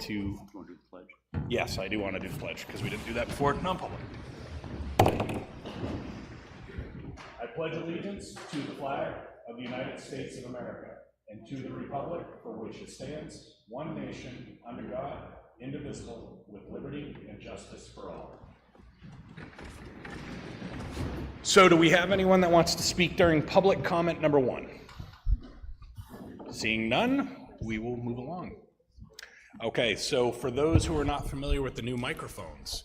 to... Want to do the pledge? Yes, I do want to do the pledge because we didn't do that before, non-public. I pledge allegiance to the flag of the United States of America and to the republic for which it stands, one nation, under God, indivisible, with liberty and justice for all. So do we have anyone that wants to speak during public comment number 1? Seeing none, we will move along. Okay, so for those who are not familiar with the new microphones,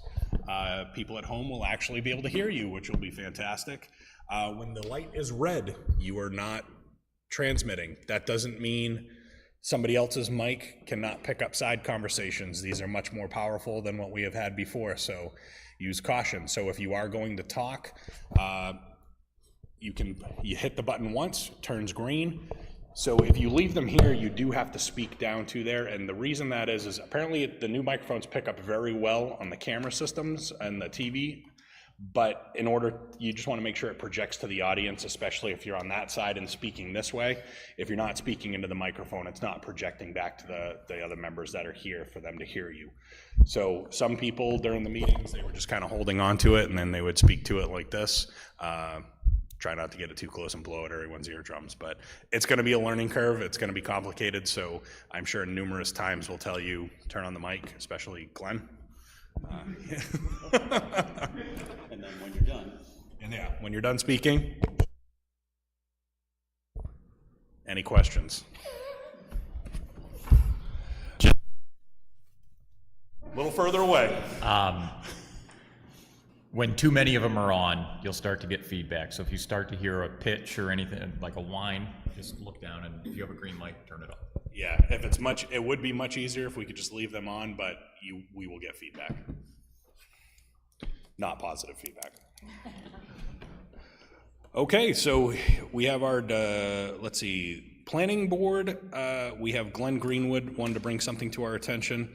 people at home will actually be able to hear you, which will be fantastic. When the light is red, you are not transmitting. That doesn't mean somebody else's mic cannot pick up side conversations. These are much more powerful than what we have had before, so use caution. So if you are going to talk, you hit the button once, turns green. So if you leave them here, you do have to speak down to there, and the reason that is apparently the new microphones pick up very well on the camera systems and the TV, but you just want to make sure it projects to the audience, especially if you're on that side and speaking this way. If you're not speaking into the microphone, it's not projecting back to the other members that are here for them to hear you. So some people during the meetings, they were just kind of holding on to it, and then they would speak to it like this. Try not to get it too close and blow out everyone's eardrums, but it's going to be a learning curve. It's going to be complicated, so I'm sure numerous times we'll tell you, turn on the mic, especially Glenn. And then when you're done. And yeah, when you're done speaking. Any questions? Just a little further away. When too many of them are on, you'll start to get feedback. So if you start to hear a pitch or anything like a whine, just look down, and if you have a green light, turn it off. Yeah, it would be much easier if we could just leave them on, but we will get feedback. Not positive feedback. Okay, so we have our, let's see, planning board. We have Glenn Greenwood wanted to bring something to our attention.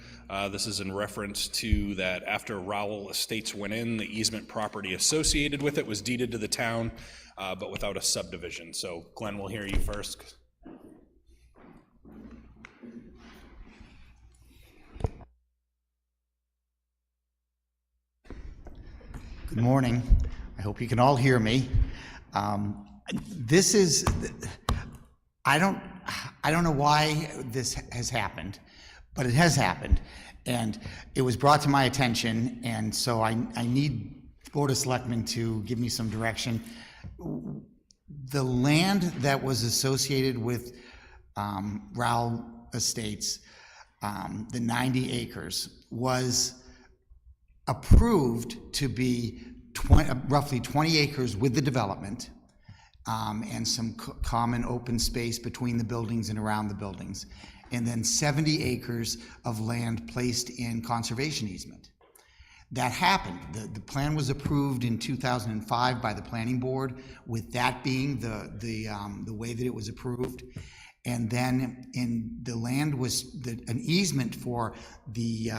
This is in reference to that after Rowell Estates went in, the easement property associated with it was deeded to the town, but without a subdivision. So Glenn, we'll hear you first. Good morning. I hope you can all hear me. This is, I don't know why this has happened, but it has happened, and it was brought to my attention, and so I need the Board of Selectmen to give me some direction. The land that was associated with Rowell Estates, the 90 acres, was approved to be roughly 20 acres with the development, and some common open space between the buildings and around the buildings, and then 70 acres of land placed in conservation easement. That happened. The plan was approved in 2005 by the planning board, with that being the way that it was approved. And then the land was, an easement for the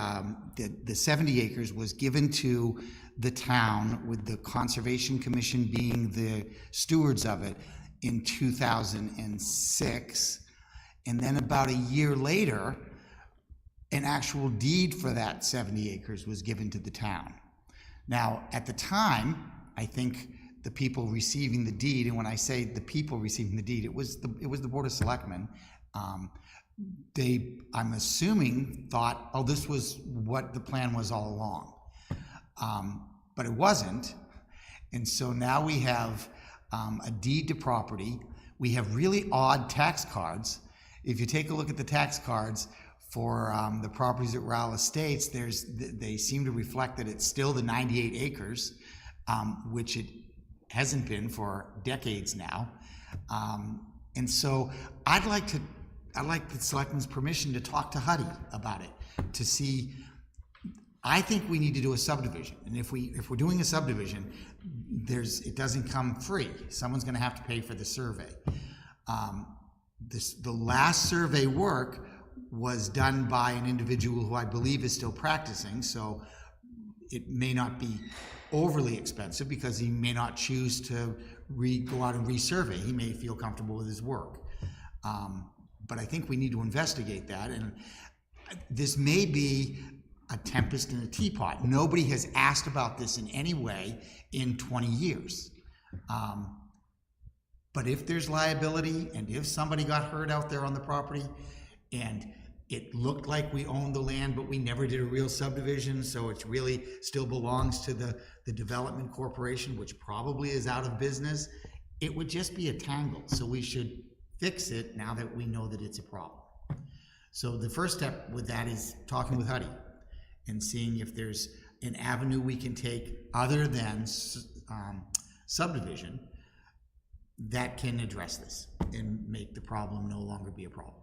70 acres was given to the town, with the Conservation Commission being the stewards of it, in 2006. And then about a year later, an actual deed for that 70 acres was given to the town. Now, at the time, I think the people receiving the deed, and when I say the people receiving the deed, it was the Board of Selectmen. I'm assuming, thought, oh, this was what the plan was all along. But it wasn't. And so now we have a deed to property. We have really odd tax cards. If you take a look at the tax cards for the properties at Rowell Estates, they seem to reflect that it's still the 98 acres, which it hasn't been for decades now. And so I'd like the Selectmen's permission to talk to Huddy about it, to see. I think we need to do a subdivision, and if we're doing a subdivision, it doesn't come free. Someone's going to have to pay for the survey. The last survey work was done by an individual who I believe is still practicing, so it may not be overly expensive because he may not choose to go out and resurvey. He may feel comfortable with his work. But I think we need to investigate that, and this may be a tempest in a teapot. Nobody has asked about this in any way in 20 years. But if there's liability, and if somebody got hurt out there on the property, and it looked like we owned the land, but we never did a real subdivision, so it really still belongs to the development corporation, which probably is out of business, it would just be a tangle. So we should fix it now that we know that it's a problem. So the first step with that is talking with Huddy and seeing if there's an avenue we can take other than subdivision that can address this and make the problem no longer be a problem.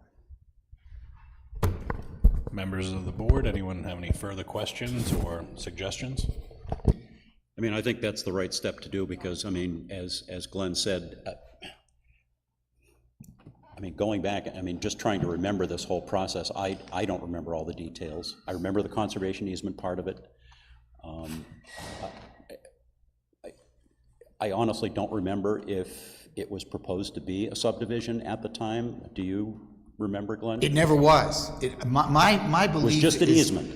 Members of the board, anyone have any further questions or suggestions? I mean, I think that's the right step to do because, I mean, as Glenn said, I mean, going back, I mean, just trying to remember this whole process, I don't remember all the details. I remember the conservation easement part of it. I honestly don't remember if it was proposed to be a subdivision at the time. Do you remember, Glenn? It never was. My belief It was just an easement.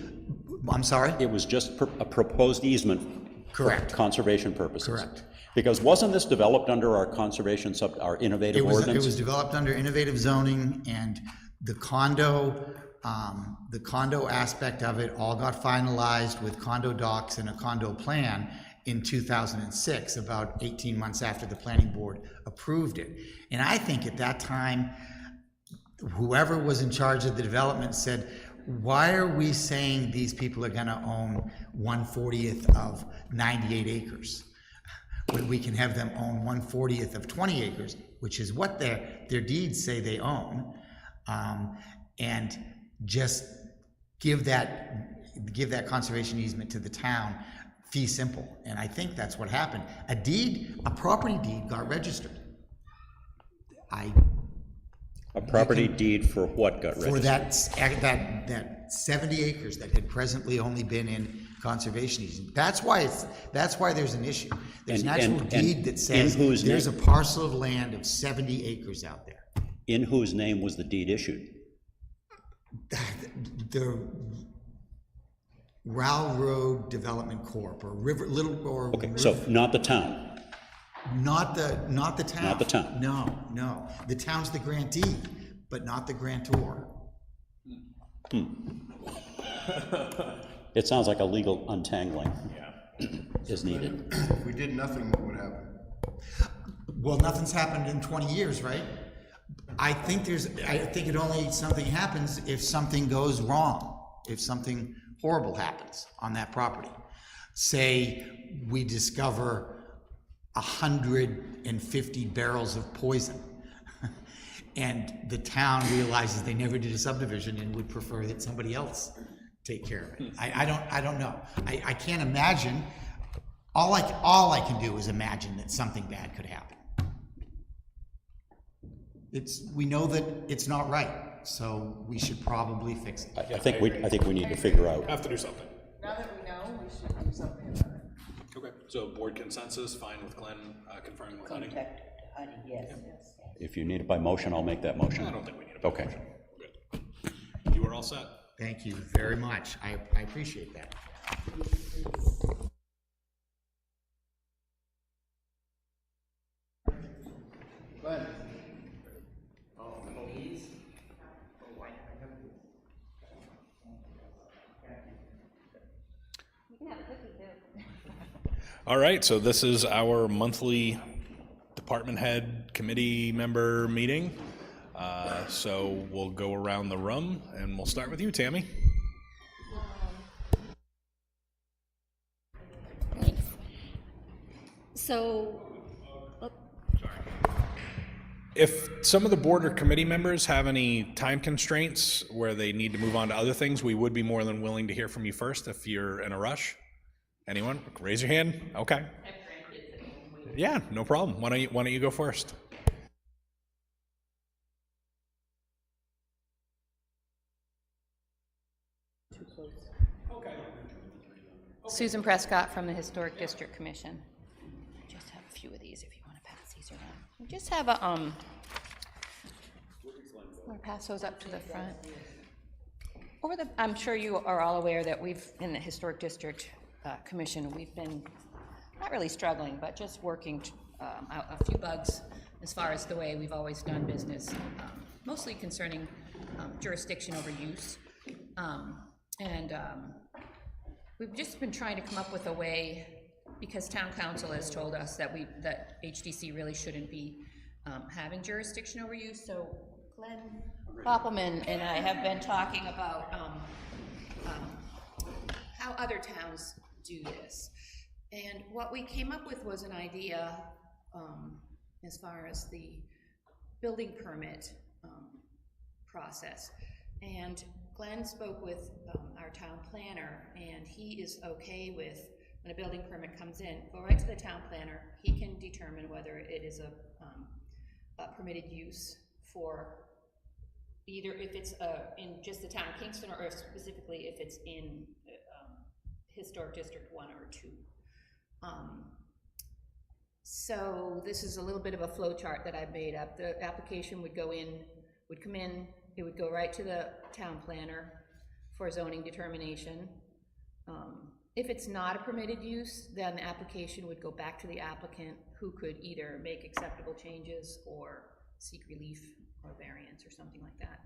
I'm sorry? It was just a proposed easement. Correct. For conservation purposes. Correct. Because wasn't this developed under our conservation our innovative ordinance? It was developed under innovative zoning, and the condo aspect of it all got finalized with condo docs and a condo plan in 2006, about 18 months after the planning board approved it. And I think at that time, whoever was in charge of the development said, why are we saying these people are gonna own 1/40th of 98 acres? When we can have them own 1/40th of 20 acres, which is what their deeds say they own, and just give that conservation easement to the town, fee simple. And I think that's what happened. A property deed got registered. A property deed for what got registered? For that 70 acres that had presently only been in conservation easement. That's why there's an issue. There's an actual deed that says there's a parcel of land of 70 acres out there. In whose name was the deed issued? The Railroad Development Corp. or Okay, so not the town. Not the town. Not the town. No. The town's the grantee, but not the grantor. It sounds like a legal untangling is needed. If we did nothing, what would happen? Well, nothing's happened in 20 years, right? I think something happens if something goes wrong, if something horrible happens on that property. Say we discover 150 barrels of poison and the town realizes they never did a subdivision and would prefer that somebody else take care of it. I don't know. I can't imagine. All I can do is imagine that something bad could happen. We know that it's not right, so we should probably fix it. I think we need to figure out. Have to do something. Now that we know, we should do something about it. Okay, so board consensus, fine with Glenn confirming with Honey? Contact Honey, yes. If you need it by motion, I'll make that motion. I don't think we need a Okay. motion. Good. You are all set. Thank you very much. I appreciate that. Glenn? All right, so this is our monthly department head committee member meeting. So we'll go around the room and we'll start with you, Tammy. Thanks. So, If some of the board or committee members have any time constraints where they need to move on to other things, we would be more than willing to hear from you first if you're in a rush. Anyone? Raise your hand. Okay. Yeah, no problem. Why don't you go first? Susan Prescott from the Historic District Commission. Just have a few of these if you want to pass these around. We just have a, I'm going to pass those up to the front. I'm sure you are all aware that we've, in the Historic District Commission, we've been not really struggling, but just working out a few bugs as far as the way we've always done business, mostly concerning jurisdiction over use. We've just been trying to come up with a way, because town council has told us that HDC really shouldn't be having jurisdiction over use. So Glenn Koppelman and I have been talking about how other towns do this. And what we came up with was an idea as far as the building permit process. And Glenn spoke with our town planner, and he is okay with, when a building permit comes in, go right to the town planner. He can determine whether it is a permitted use for either if it's in just the town of Kingston, or specifically if it's in Historic District 1 or 2. So this is a little bit of a flow chart that I've made up. The application would come in, it would go right to the town planner for zoning determination. If it's not a permitted use, then the application would go back to the applicant, who could either make acceptable changes or seek relief or variance or something like that.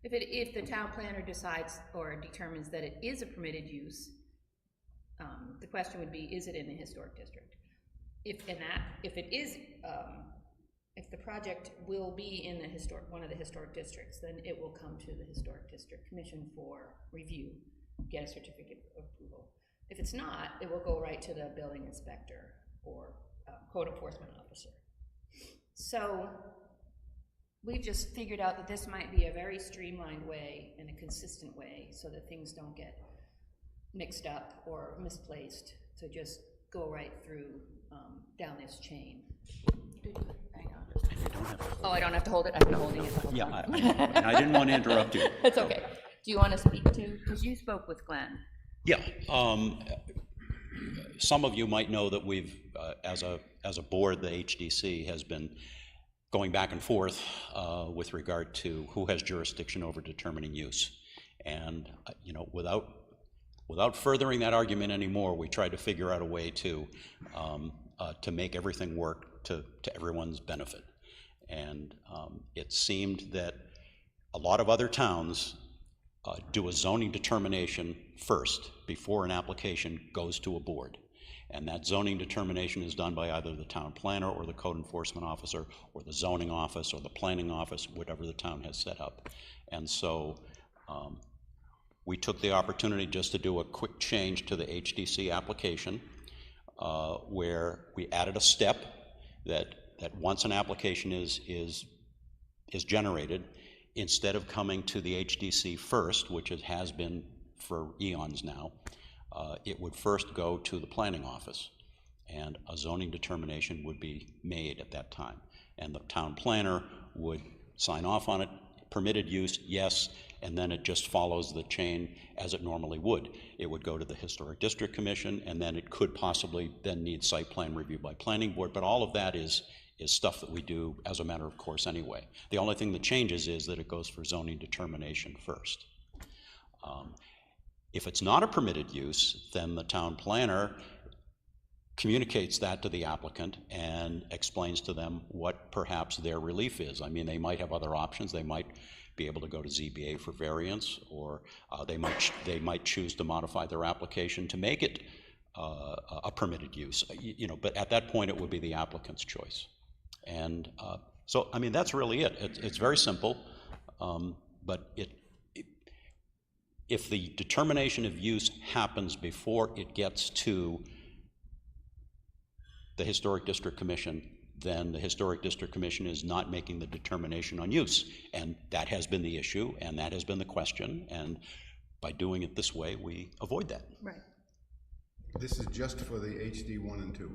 If the town planner decides or determines that it is a permitted use, the question would be, is it in the historic district? If the project will be in one of the historic districts, then it will come to the Historic District Commission for review, get a certificate of approval. If it's not, it will go right to the building inspector or code enforcement officer. So we've just figured out that this might be a very streamlined way and a consistent way, so that things don't get mixed up or misplaced, to just go right through down this chain. Hang on. Oh, I don't have to hold it? I've been holding it the whole Yeah, time. I didn't want to interrupt you. It's okay. Do you want to speak to, because you spoke with Glenn? Yeah, some of you might know that we've, as a board, the HDC has been going back and forth with regard to who has jurisdiction over determining use. And, you know, without furthering that argument anymore, we tried to figure out a way to make everything work to everyone's benefit. And it seemed that a lot of other towns do a zoning determination first before an application goes to a board. And that zoning determination is done by either the town planner or the code enforcement officer or the zoning office or the planning office, whatever the town has set up. And so we took the opportunity just to do a quick change to the HDC application where we added a step that once an application is generated, instead of coming to the HDC first, which it has been for eons now, it would first go to the planning office, and a zoning determination would be made at that time. And the town planner would sign off on it, permitted use, yes, and then it just follows the chain as it normally would. It would go to the Historic District Commission, and then it could possibly then need site plan review by planning board, but all of that is stuff that we do as a matter of course anyway. The only thing that changes is that it goes for zoning determination first. If it's not a permitted use, then the town planner communicates that to the applicant and explains to them what perhaps their relief is. I mean, they might have other options. They might be able to go to ZBA for variance, or they might choose to modify their application to make it a permitted use. You know, but at that point it would be the applicant's choice. And so, I mean, that's really it. It's very simple, but if the determination of use happens before it gets to the Historic District Commission, then the Historic District Commission is not making the determination on use. And that has been the issue, and that has been the question, and by doing it this way, we avoid that. Right. This is just for the HD 1 and 2.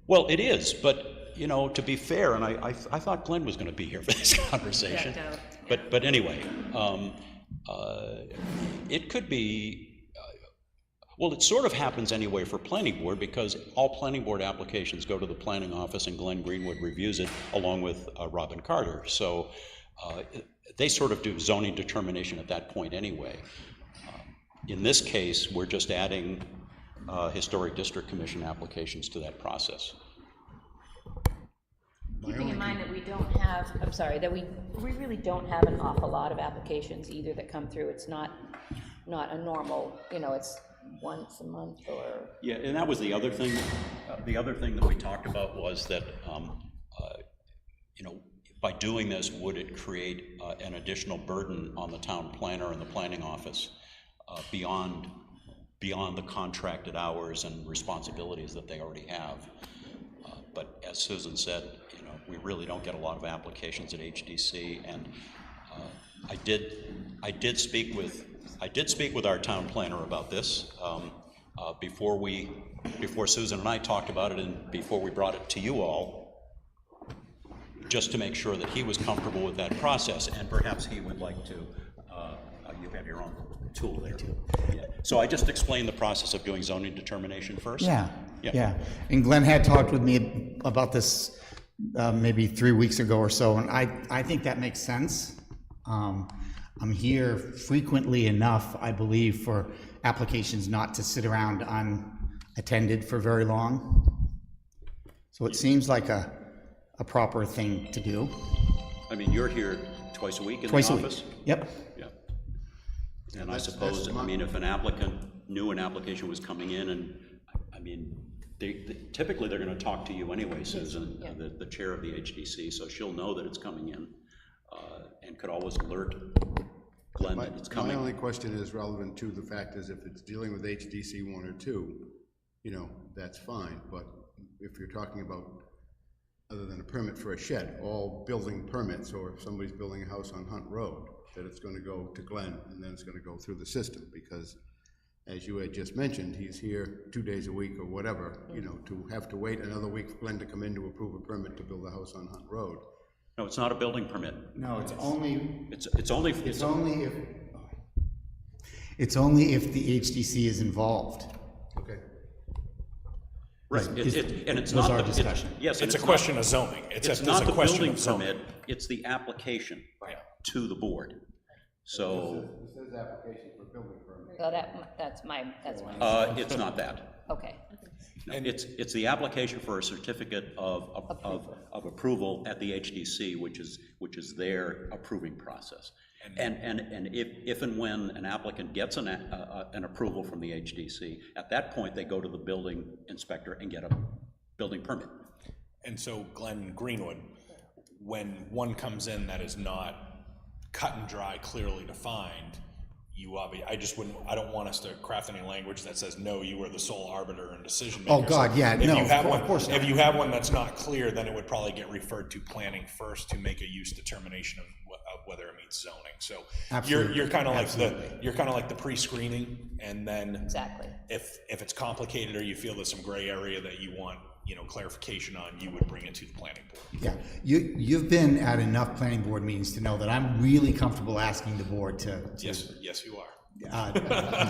Well, it is, but, you know, to be fair, and I thought Glenn was going to be here for this conversation, but anyway, it could be, well, it sort of happens anyway for planning board, because all planning board applications go to the planning office and Glenn Greenwood reviews it along with Robin Carter. So they sort of do zoning determination at that point anyway. In this case, we're just adding Historic District Commission applications to that process. Keeping in mind that we don't have, I'm sorry, that we really don't have an awful lot of applications either that come through. It's not a normal, it's once a month or. Yeah, and that was the other thing. The other thing that we talked about was that, by doing this, would it create an additional burden on the town planner and the planning office beyond the contracted hours and responsibilities that they already have? But as Susan said, we really don't get a lot of applications at HDC, and I did speak with our town planner about this before Susan and I talked about it, and before we brought it to you all, just to make sure that he was comfortable with that process, and perhaps he would like to. You have your own tool there too. Yeah. So I just explained the process of doing zoning determination first. Yeah. And Glenn had talked with me about this maybe 3 weeks ago or so, and I think that makes sense. I'm here frequently enough, I believe, for applications not to sit around unattended for very long. So it seems like a proper thing to do. I mean, you're here twice a week in Twice the a week. office? Yep. Yeah. And I suppose, if an applicant knew an application was coming in, and, typically they're gonna talk to you anyway, Susan, the chair of the HDC, so she'll know that it's coming in, and could always alert Glenn that it's coming. My only question is relevant to the fact is if it's dealing with HDC 1 or 2, that's fine, but if you're talking about other than a permit for a shed, all building permits, or if somebody's building a house on Hunt Road, that it's going to go to Glenn, and then it's going to go through the system, because as you had just mentioned, he's here 2 days a week or whatever, to have to wait another week for Glenn to come in to approve a permit to build a house on Hunt Road. No, it's not a building permit. No, it's only if the HDC is involved. Okay. Right, and it's was not our the, discussion. yes, and It's a question of zoning. It's not the building permit, it's the application to the board. So, This is application for building permit. So that's my. it's not that. Okay. No, it's the application for a certificate of approval at the HDC, which is their approving process. And if and when an applicant gets an approval from the HDC, at that point they go to the building inspector and get a building permit. And so Glenn Greenwood, when one comes in that is not cut and dry, clearly defined, I don't want us to craft any language that says, no, you are the sole arbiter and decision maker. Oh, God, yeah, no, of course not. If you have one that's not clear, then it would probably get referred to planning first to make a use determination of whether it meets zoning. So you're kind of like the pre-screening, and then Exactly. if it's complicated or you feel there's some gray area that you want clarification on, you would bring it to the planning board. Yeah, you've been at enough planning board meetings to know that I'm really comfortable asking the board to Yes, you are.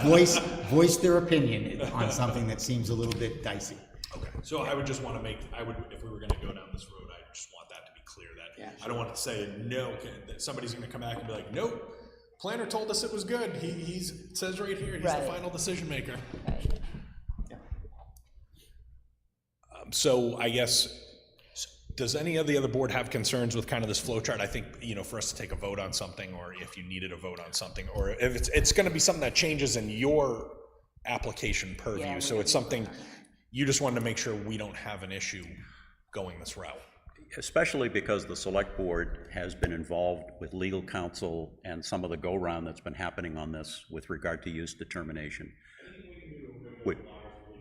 voice their opinion on something that seems a little bit dicey. Okay. So I would just want to if we were going to go down this road, I just want that to be clear that I don't want to say no, that somebody's going to come back and be like, nope, planner told us it was good. He says right here, he's the final decision maker. Right. So I guess, does any of the other board have concerns with kind of this flow chart? I think, for us to take a vote on something, or if you needed a vote on something, or if it's going to be something that changes in your application purview. So it's something you just wanted to make sure we don't have an issue going this route. Especially because the select board has been involved with legal counsel and some of the go-round that's been happening on this with regard to use determination.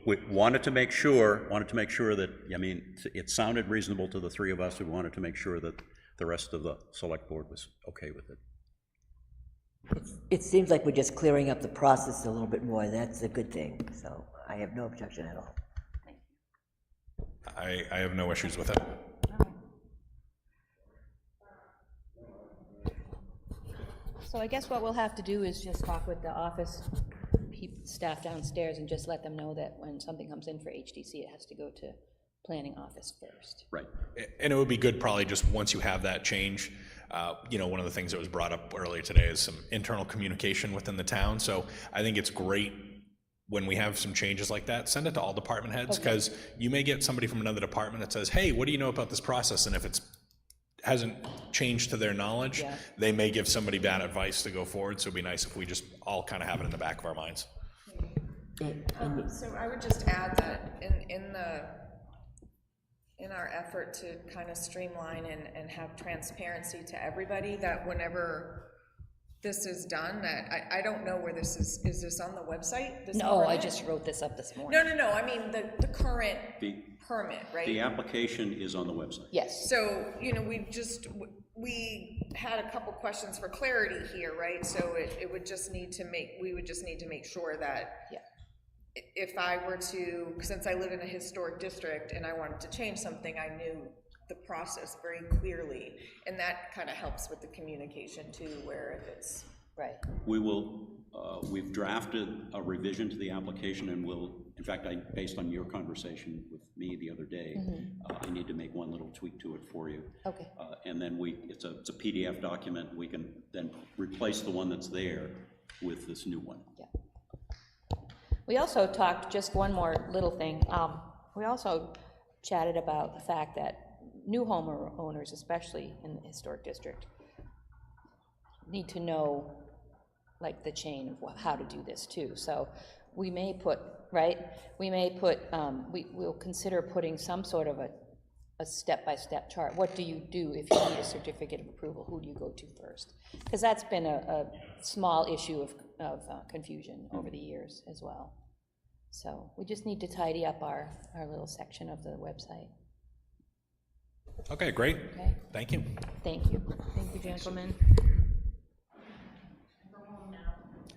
We wanted to make sure that, it sounded reasonable to the three of us. We wanted to make sure that the rest of the select board was okay with it. It seems like we're just clearing up the process a little bit more. That's a good thing, so I have no objection at all. I have no issues with it. So I guess what we'll have to do is just talk with the office staff downstairs and just let them know that when something comes in for HDC, it has to go to planning office first. Right. And it would be good probably just once you have that change, You know, one of the things that was brought up earlier today is some internal communication within the town. So I think it's great when we have some changes like that, send it to all department heads, because you may get somebody from another department that says, hey, what do you know about this process? And if it's hasn't changed to their knowledge, they may give somebody bad advice to go forward. So it'd be nice if we just all kind of have it in the back of our minds. So I would just add that in our effort to kind of streamline and have transparency to everybody, that whenever this is done, that I don't know where this is this on the website? This No, I permit? just wrote this up this morning. No, I mean the current permit, right? The application is on the website. Yes. So, you know, we had a couple questions for clarity here, right? So we would just need to make sure that if I were to, since I live in a historic district and I wanted to change something, I knew the process very clearly, and that kind of helps with the communication too, where if it's Right. We will, we've drafted a revision to the application, and we'll, in fact, based on your conversation with me the other day, I need to make one little tweak to it for you. Okay. And then it's a PDF document. We can then replace the one that's there with this new one. Yeah. We also talked, just one more little thing, we also chatted about the fact that new homeowners, especially in the historic district, need to know, like, the chain of how to do this too. So we may put, right, we'll consider putting some sort of a step-by-step chart. What do you do if you need a certificate of approval? Who do you go to first? Because that's been a small issue of confusion over the years as well. So we just need to tidy up our little section of the website. Okay, great. Okay. Thank you. Thank you. Thank you, gentlemen.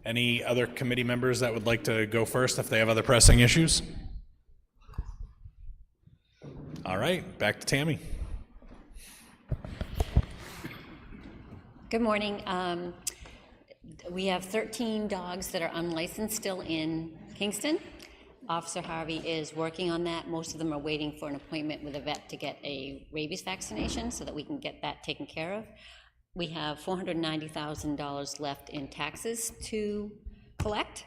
Any other committee members that would like to go first if they have other pressing issues? All right, back to Tammy. Good morning. We have 13 dogs that are unlicensed still in Kingston. Officer Harvey is working on that. Most of them are waiting for an appointment with a vet to get a rabies vaccination so that we can get that taken care of. We have $490,000 left in taxes to collect.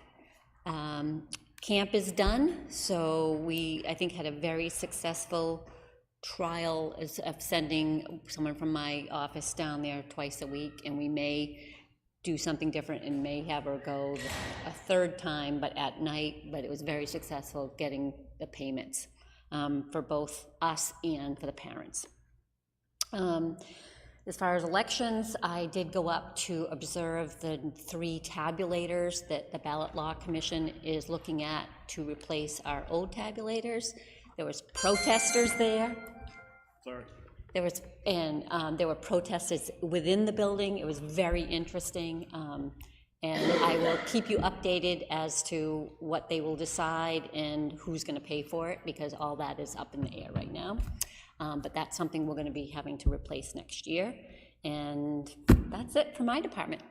Camp is done, so we, I think, had a very successful trial of sending someone from my office down there twice a week, and we may do something different and may have her go a third time, but at night. But it was very successful getting the payments for both us and for the parents. As far as elections, I did go up to observe the 3 tabulators that the Ballot Law Commission is looking at to replace our old tabulators. There was protesters there. Sorry. There were protesters within the building. It was very interesting. And I will keep you updated as to what they will decide and who's going to pay for it, because all that is up in the air right now. But that's something we're going to be having to replace next year. And that's it for my department.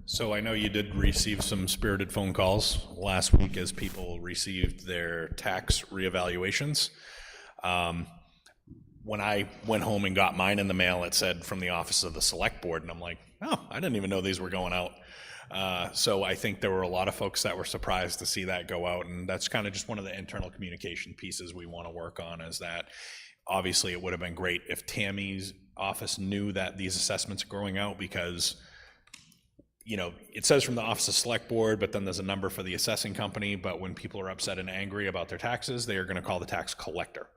So I know you did receive some spirited phone calls last week as people received their tax reevaluations. When I went home and got mine in the mail, it said from the office of the select board, and I'm like, oh, I didn't even know these were going out. So I think there were a lot of folks that were surprised to see that go out, and that's kind of just one of the internal communication pieces we want to work on, is that obviously it would have been great if Tammy's office knew that these assessments are going out, because, you know, it says from the office of select board, but then there's a number for the assessing company. But when people are upset and angry about their taxes, they are going to call the tax collector.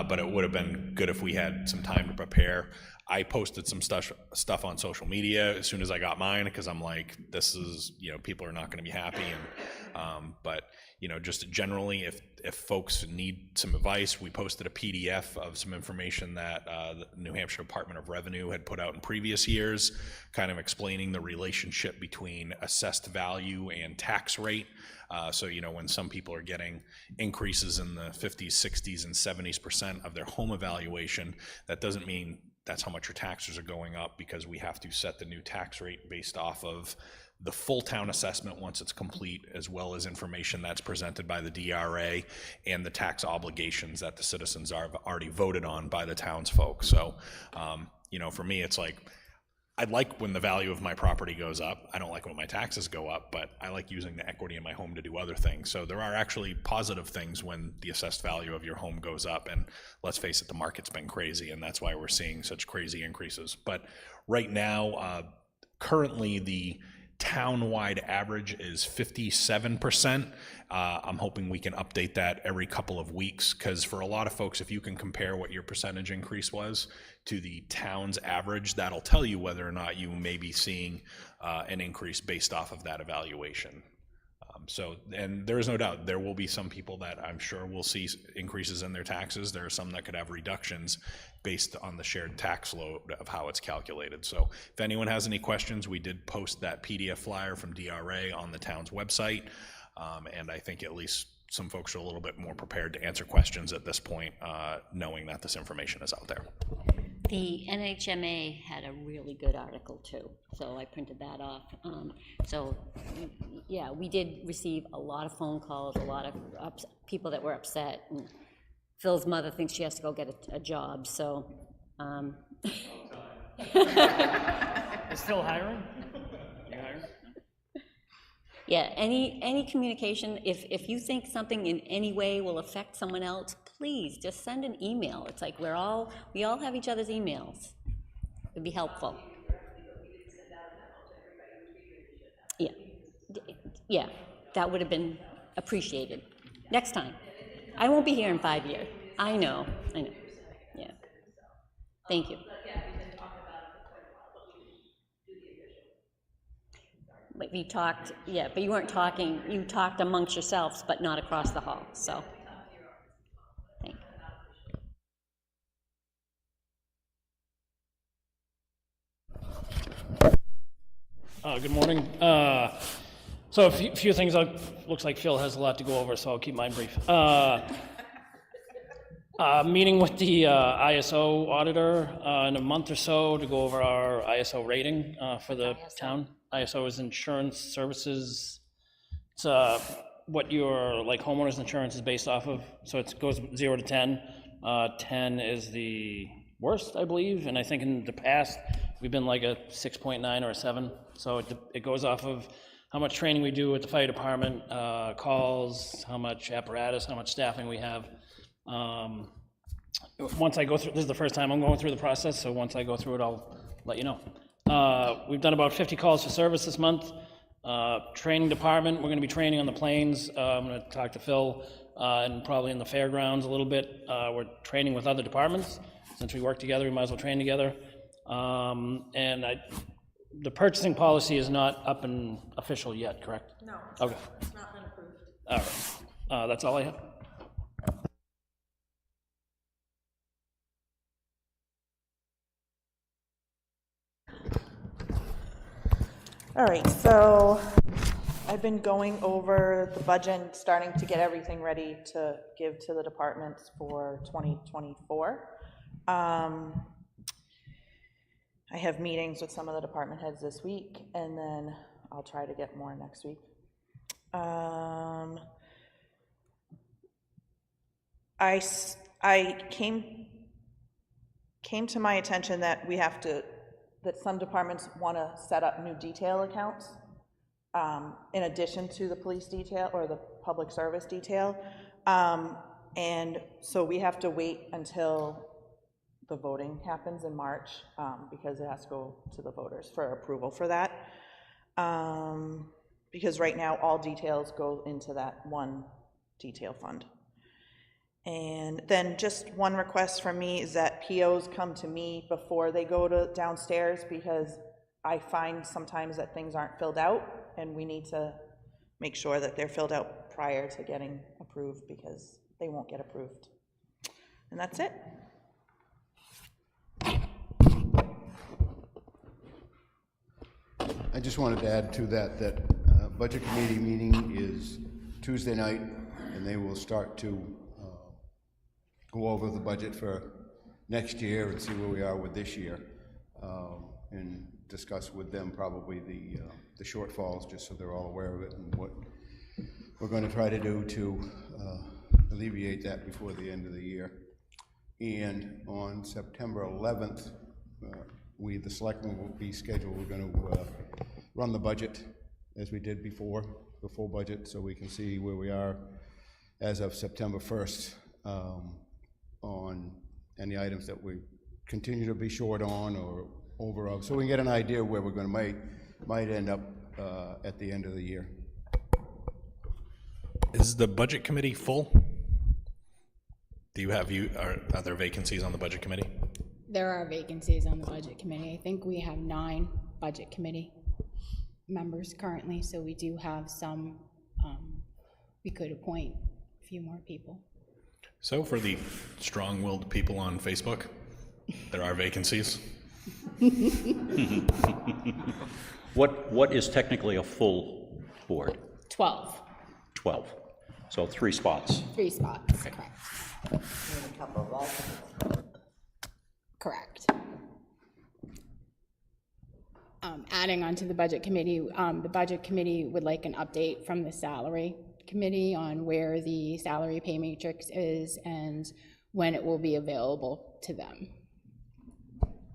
But it would have been good if we had some time to prepare. I posted some stuff on social media as soon as I got mine, because I'm like, this is, you know, people are not going to be happy. And but, you know, just generally, if folks need some advice, we posted a PDF of some information that the New Hampshire Department of Revenue had put out in previous years, kind of explaining the relationship between assessed value and tax rate. So, you know, when some people are getting increases in the 50s, 60s, and 70% of their home evaluation, that doesn't mean that's how much your taxes are going up, because we have to set the new tax rate based off of the full town assessment once it's complete, as well as information that's presented by the DRA and the tax obligations that the citizens have already voted on by the townsfolk. So You know, for me, it's like, I like when the value of my property goes up. I don't like when my taxes go up, but I like using the equity in my home to do other things. So there are actually positive things when the assessed value of your home goes up. And let's face it, the market's been crazy, and that's why we're seeing such crazy increases. But right now, currently the town-wide average is 57%. I'm hoping we can update that every couple of weeks, because for a lot of folks, if you can compare what your percentage increase was to the town's average, that'll tell you whether or not you may be seeing an increase based off of that evaluation. And there is no doubt there will be some people that I'm sure will see increases in their taxes. There are some that could have reductions based on the shared tax load of how it's calculated. So if anyone has any questions, we did post that PDF flyer from DRA on the town's website. And I think at least some folks are a little bit more prepared to answer questions at this point, knowing that this information is out there. The NHMA had a really good article too, so I printed that off. So, yeah, we did receive a lot of phone calls, a lot of people that were upset. And Phil's mother thinks she has to go get a job, so. Is Phil hiring? You hiring? Yeah, any communication, if you think something in any way will affect someone else, please just send an email. It's like we all have each other's emails. It'd be helpful. Yeah, that would have been appreciated. Next time. I won't be here in 5 years. I know, yeah. Thank you. But you talked, yeah, but you weren't talking, you talked amongst yourselves, but not across the hall, so. Thank you. Good morning. So a few things, looks like Phil has a lot to go over, so I'll keep mine brief. Meeting with the ISO auditor in a month or so to go over our ISO rating for the town. ISO is insurance services. It's what your homeowners insurance is based off of. So it goes 0 to 10. 10 is the worst, I believe, and I think in the past we've been like a 6.9 or a 7. So it goes off of how much training we do with the fire department, calls, how much apparatus, how much staffing we have. Once I go through, this is the first time I'm going through the process, so once I go through it, I'll let you know. We've done about 50 calls for service this month. Training department, we're going to be training on the planes. I'm going to talk to Phil and probably in the fairgrounds a little bit. We're training with other departments. Since we work together, we might as well train together. The purchasing policy is not up and official yet, correct? No. Okay. It's not been approved. All right. That's all I have. All right, so I've been going over the budget, and starting to get everything ready to give to the departments for 2024. I have meetings with some of the department heads this week, and then I'll try to get more next week. I came to my attention that that some departments want to set up new detail accounts in addition to the police detail or the public service detail. And so we have to wait until the voting happens in March because it has to go to the voters for approval for that. Because right now all details go into that one detail fund. And then just one request from me is that POs come to me before they go to downstairs, because I find sometimes that things aren't filled out, and we need to make sure that they're filled out prior to getting approved, because they won't get approved. And that's it. I just wanted to add to that Budget Committee meeting is Tuesday night, and they will start to go over the budget for next year and see where we are with this year, and discuss with them probably the shortfalls, just so they're all aware of it and what we're going to try to do to alleviate that before the end of the year. And on September 11th, the selectmen will be scheduled, we're gonna run the budget as we did before, the full budget, so we can see where we are as of September 1st on any items that we continue to be short on or over of, so we can get an idea where we're gonna might end up at the end of the year. Is the budget committee full? Do you have, are there vacancies on the budget committee? There are vacancies on the budget committee. I think we have 9 budget committee members currently, so we do have some, we could appoint a few more people. So for the strong-willed people on Facebook, there are vacancies. What is technically a full board? 12, 12. So 3 spots. 3 spots, correct. And a couple of alternates. Correct. Adding on to the budget committee would like an update from the salary committee on where the salary pay matrix is and when it will be available to them.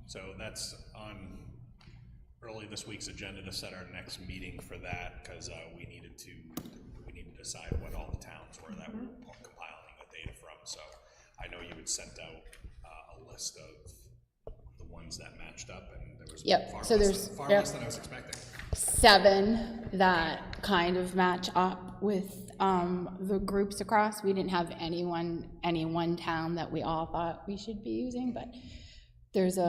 So that's on early this week's agenda to set our next meeting for that, because we needed to decide what all the towns were that we're compiling the data from. So I know you had sent out a list of the ones that matched up, and there was far less than I was expecting. 7 that kind of match up with the groups across. We didn't have any one town that we all thought we should be using, but there's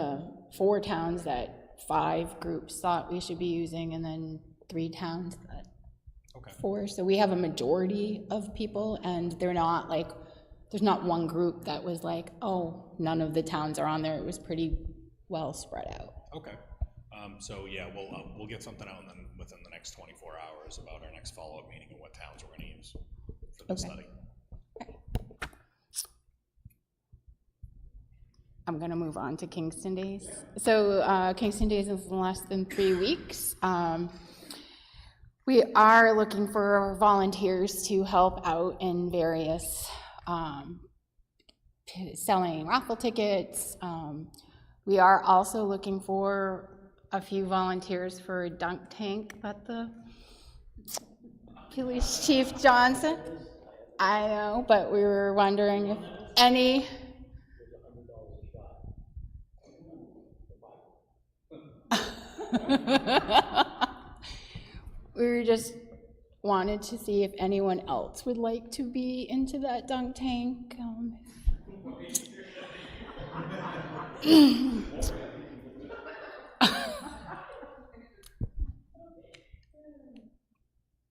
4 towns that 5 groups thought we should be using, and then 3 towns that 4. So we have a majority of people, and they're not like, there's not one group that was like, oh, none of the towns are on there. It was pretty well spread out. Okay. So yeah, we'll get something out then within the next 24 hours about our next follow-up meeting and what towns we're going to use for the study. I'm going to move on to Kingston Days. So Kingston Days is in less than 3 weeks. We are looking for volunteers to help out in various selling raffle tickets. We are also looking for a few volunteers for a dunk tank that the Police Chief Johnson, I know, but we were wondering if any. We just wanted to see if anyone else would like to be into that dunk tank.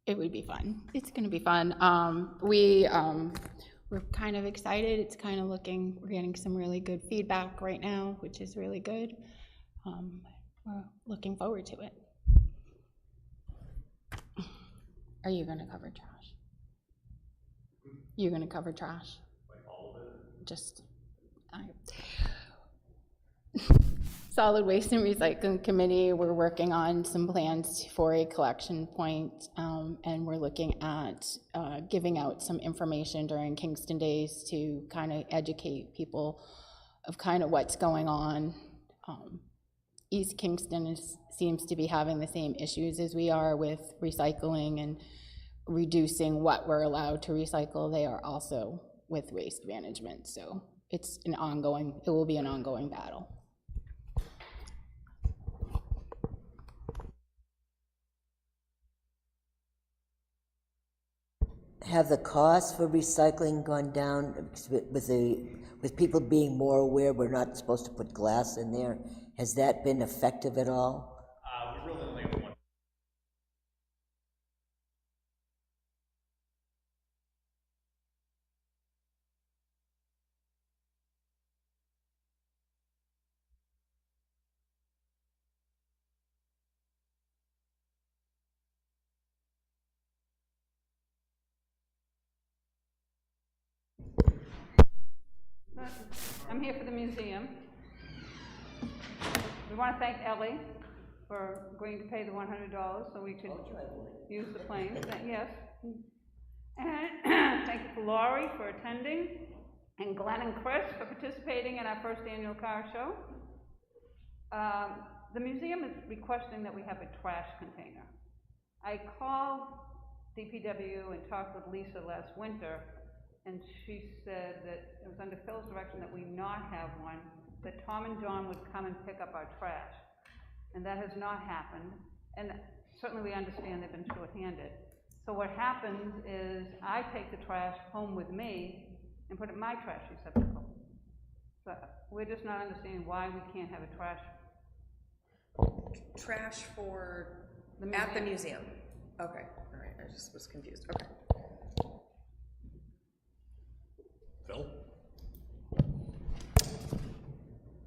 It would be fun. It's going to be fun. We're kind of excited. It's kind of looking, we're getting some really good feedback right now, which is really good. We're looking forward to it. Are you going to cover trash? You're going to cover trash? Like all of it? Just, Solid Waste and Recycling Committee, we're working on some plans for a collection point, and we're looking at giving out some information during Kingston Days to kind of educate people of kind of what's going on. East Kingston seems to be having the same issues as we are with recycling and reducing what we're allowed to recycle. They are also with waste management, so it will be an ongoing battle. Have the costs for recycling gone down with people being more aware we're not supposed to put glass in there? Has that been effective at all? We really only have one. I'm here for the museum. We want to thank Ellie for agreeing to pay the $100 so we could use the planes. Yes. And thank you for Laurie for attending, and Glenn and Chris for participating in our first annual car show. The museum is requesting that we have a trash container. I called DPW and talked with Lisa last winter, and she said that it was under Phil's direction that we not have one, that Tom and John would come and pick up our trash. And that has not happened, and certainly we understand they've been short-handed. So what happens is I take the trash home with me and put it in my trash receptacle. So we're just not understanding why we can't have a trash. Trash for, The at the museum. museum? Okay, all right, I just was confused, okay. Phil?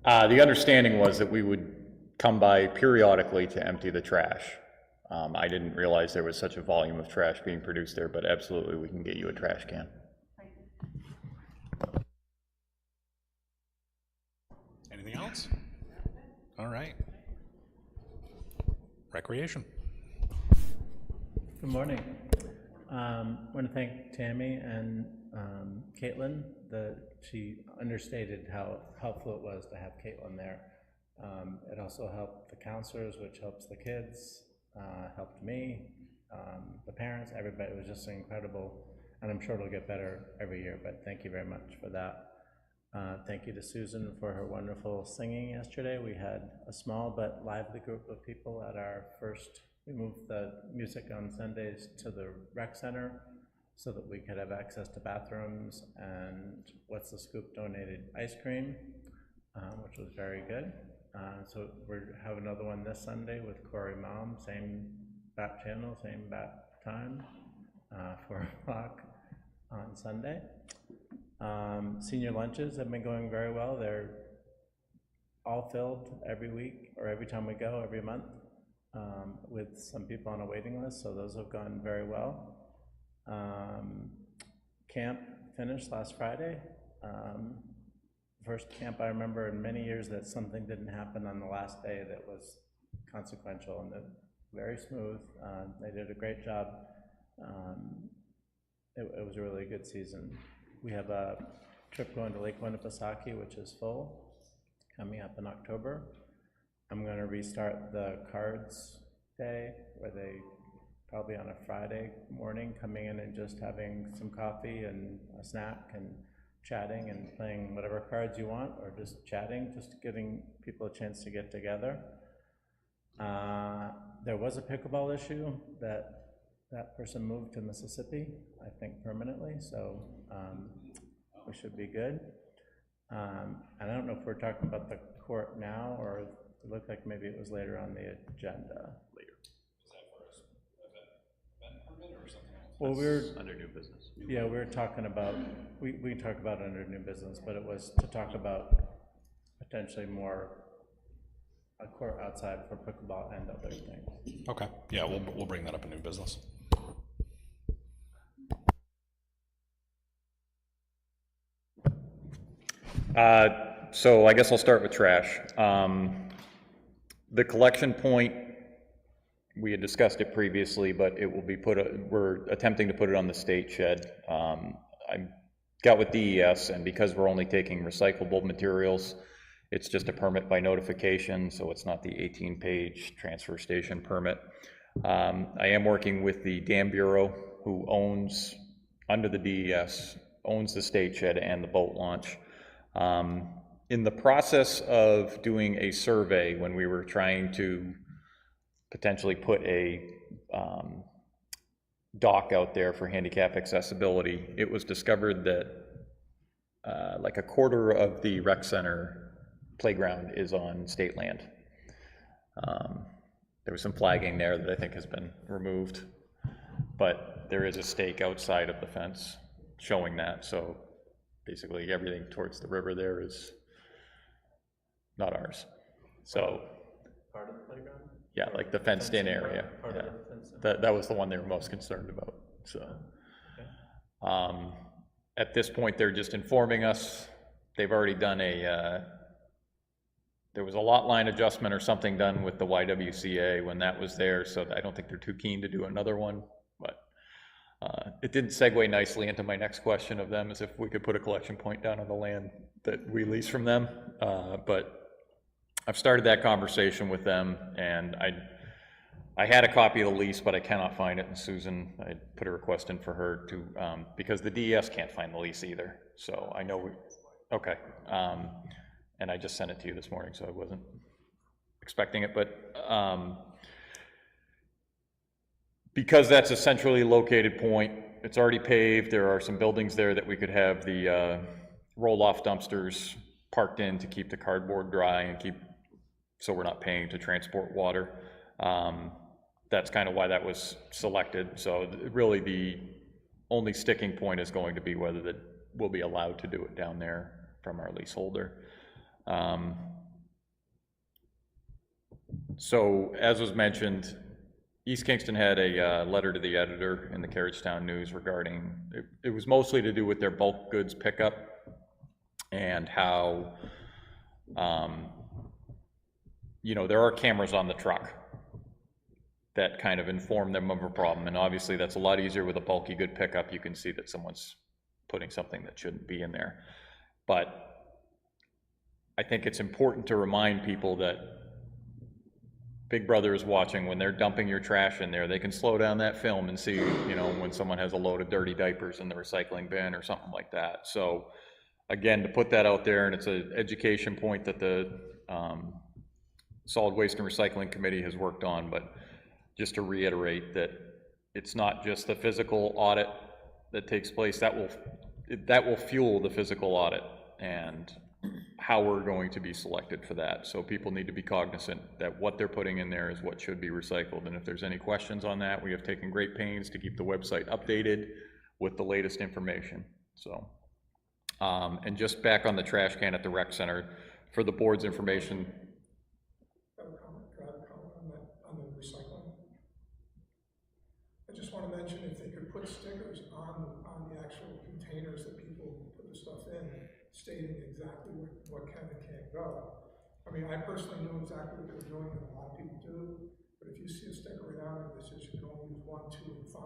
The understanding was that we would come by periodically to empty the trash. I didn't realize there was such a volume of trash being produced there, but absolutely we can get you a trash can. Anything else? All right. Recreation. Good morning. I want to thank Tammy and Caitlin that she understated how helpful it was to have Caitlin there. It also helped the counselors, which helps the kids, helped me, the parents, everybody. It was just incredible, and I'm sure it'll get better every year, but thank you very much for that. Thank you to Susan for her wonderful singing yesterday. We had a small but lively group of people at our first, we moved the music on Sundays to the rec center so that we could have access to bathrooms, and What's the Scoop donated ice cream, which was very good. So we're have another one this Sunday with Corey Mom, same bat channel, same bat time, 4 o'clock on Sunday. Senior lunches have been going very well. They're all filled every week, or every time we go, every month, with some people on a waiting list, so those have gone very well. Camp finished last Friday. First camp I remember in many years that something didn't happen on the last day that was consequential, and very smooth. They did a great job. It was a really good season. We have a trip going to Lake Winnipesaukee, which is full, coming up in October. I'm going to restart the cards day, where they probably on a Friday morning coming in and just having some coffee and a snack and chatting and playing whatever cards you want, or just chatting, just giving people a chance to get together. There was a pickleball issue that person moved to Mississippi, I think permanently, so we should be good. And I don't know if we're talking about the court now, or it looked like maybe it was later on the agenda. Later. Is that for an event permit or something else? Well, we're Under new business. Yeah, we were talking about, we can talk about it under new business, but it was to talk about potentially more a court outside for pickleball and other things. Okay. Yeah, we'll bring that up in new business. So I guess I'll start with trash. The collection point, we had discussed it previously, but it will be we're attempting to put it on the state shed. I got with DES, and because we're only taking recyclable materials, it's just a permit by notification, so it's not the 18-page transfer station permit. I am working with the Dam Bureau, who owns, under the DES, owns the state shed and the boat launch. In the process of doing a survey, when we were trying to potentially put a dock out there for handicap accessibility, it was discovered that like a quarter of the rec center playground is on state land. There was some flagging there that I think has been removed, but there is a stake outside of the fence showing that, so basically everything towards the river there is not ours. So Part of the playground? yeah, like the fenced-in area. Part Yeah. of the fencing? That was the one they were most concerned about. So at this point, they're just informing us. They've already done there was a lot line adjustment or something done with the YWCA when that was there, so I don't think they're too keen to do another one, but it didn't segue nicely into my next question of them, is if we could put a collection point down on the land that we lease from them, but I've started that conversation with them, and I had a copy of the lease, but I cannot find it, and Susan, I put a request in for her to, because the DES can't find the lease either, so I know okay. And I just sent it to you this morning, so I wasn't expecting it, but because that's a centrally located point, it's already paved, there are some buildings there that we could have the roll-off dumpsters parked in to keep the cardboard dry and so we're not paying to transport water. That's kind of why that was selected. So really the only sticking point is going to be whether we'll be allowed to do it down there from our leaseholder. So as was mentioned, East Kingston had a letter to the editor in the Carriagetown News regarding, it was mostly to do with their bulk goods pickup and how, you know, there are cameras on the truck that kind of inform them of a problem. And obviously that's a lot easier with a bulky good pickup. You can see that someone's putting something that shouldn't be in there. But I think it's important to remind people that Big Brother is watching. When they're dumping your trash in there, they can slow down that film and see, you know, when someone has a load of dirty diapers in the recycling bin or something like that. So again, to put that out there, and it's an education point that the Solid Waste and Recycling Committee has worked on, but just to reiterate that it's not just the physical audit that takes place, that will fuel the physical audit and how we're going to be selected for that. So people need to be cognizant that what they're putting in there is what should be recycled. And if there's any questions on that, we have taken great pains to keep the website updated with the latest information. So, and just back on the trash can at the rec center, for the board's information. On the recycling. I just want to mention if they could put stickers on the actual containers that people put the stuff in, stating exactly what can and can't go. I mean, I personally knew exactly what they were doing, and a lot of people do, but if you see a sticker right out that says you can only use 1, 2, and 5,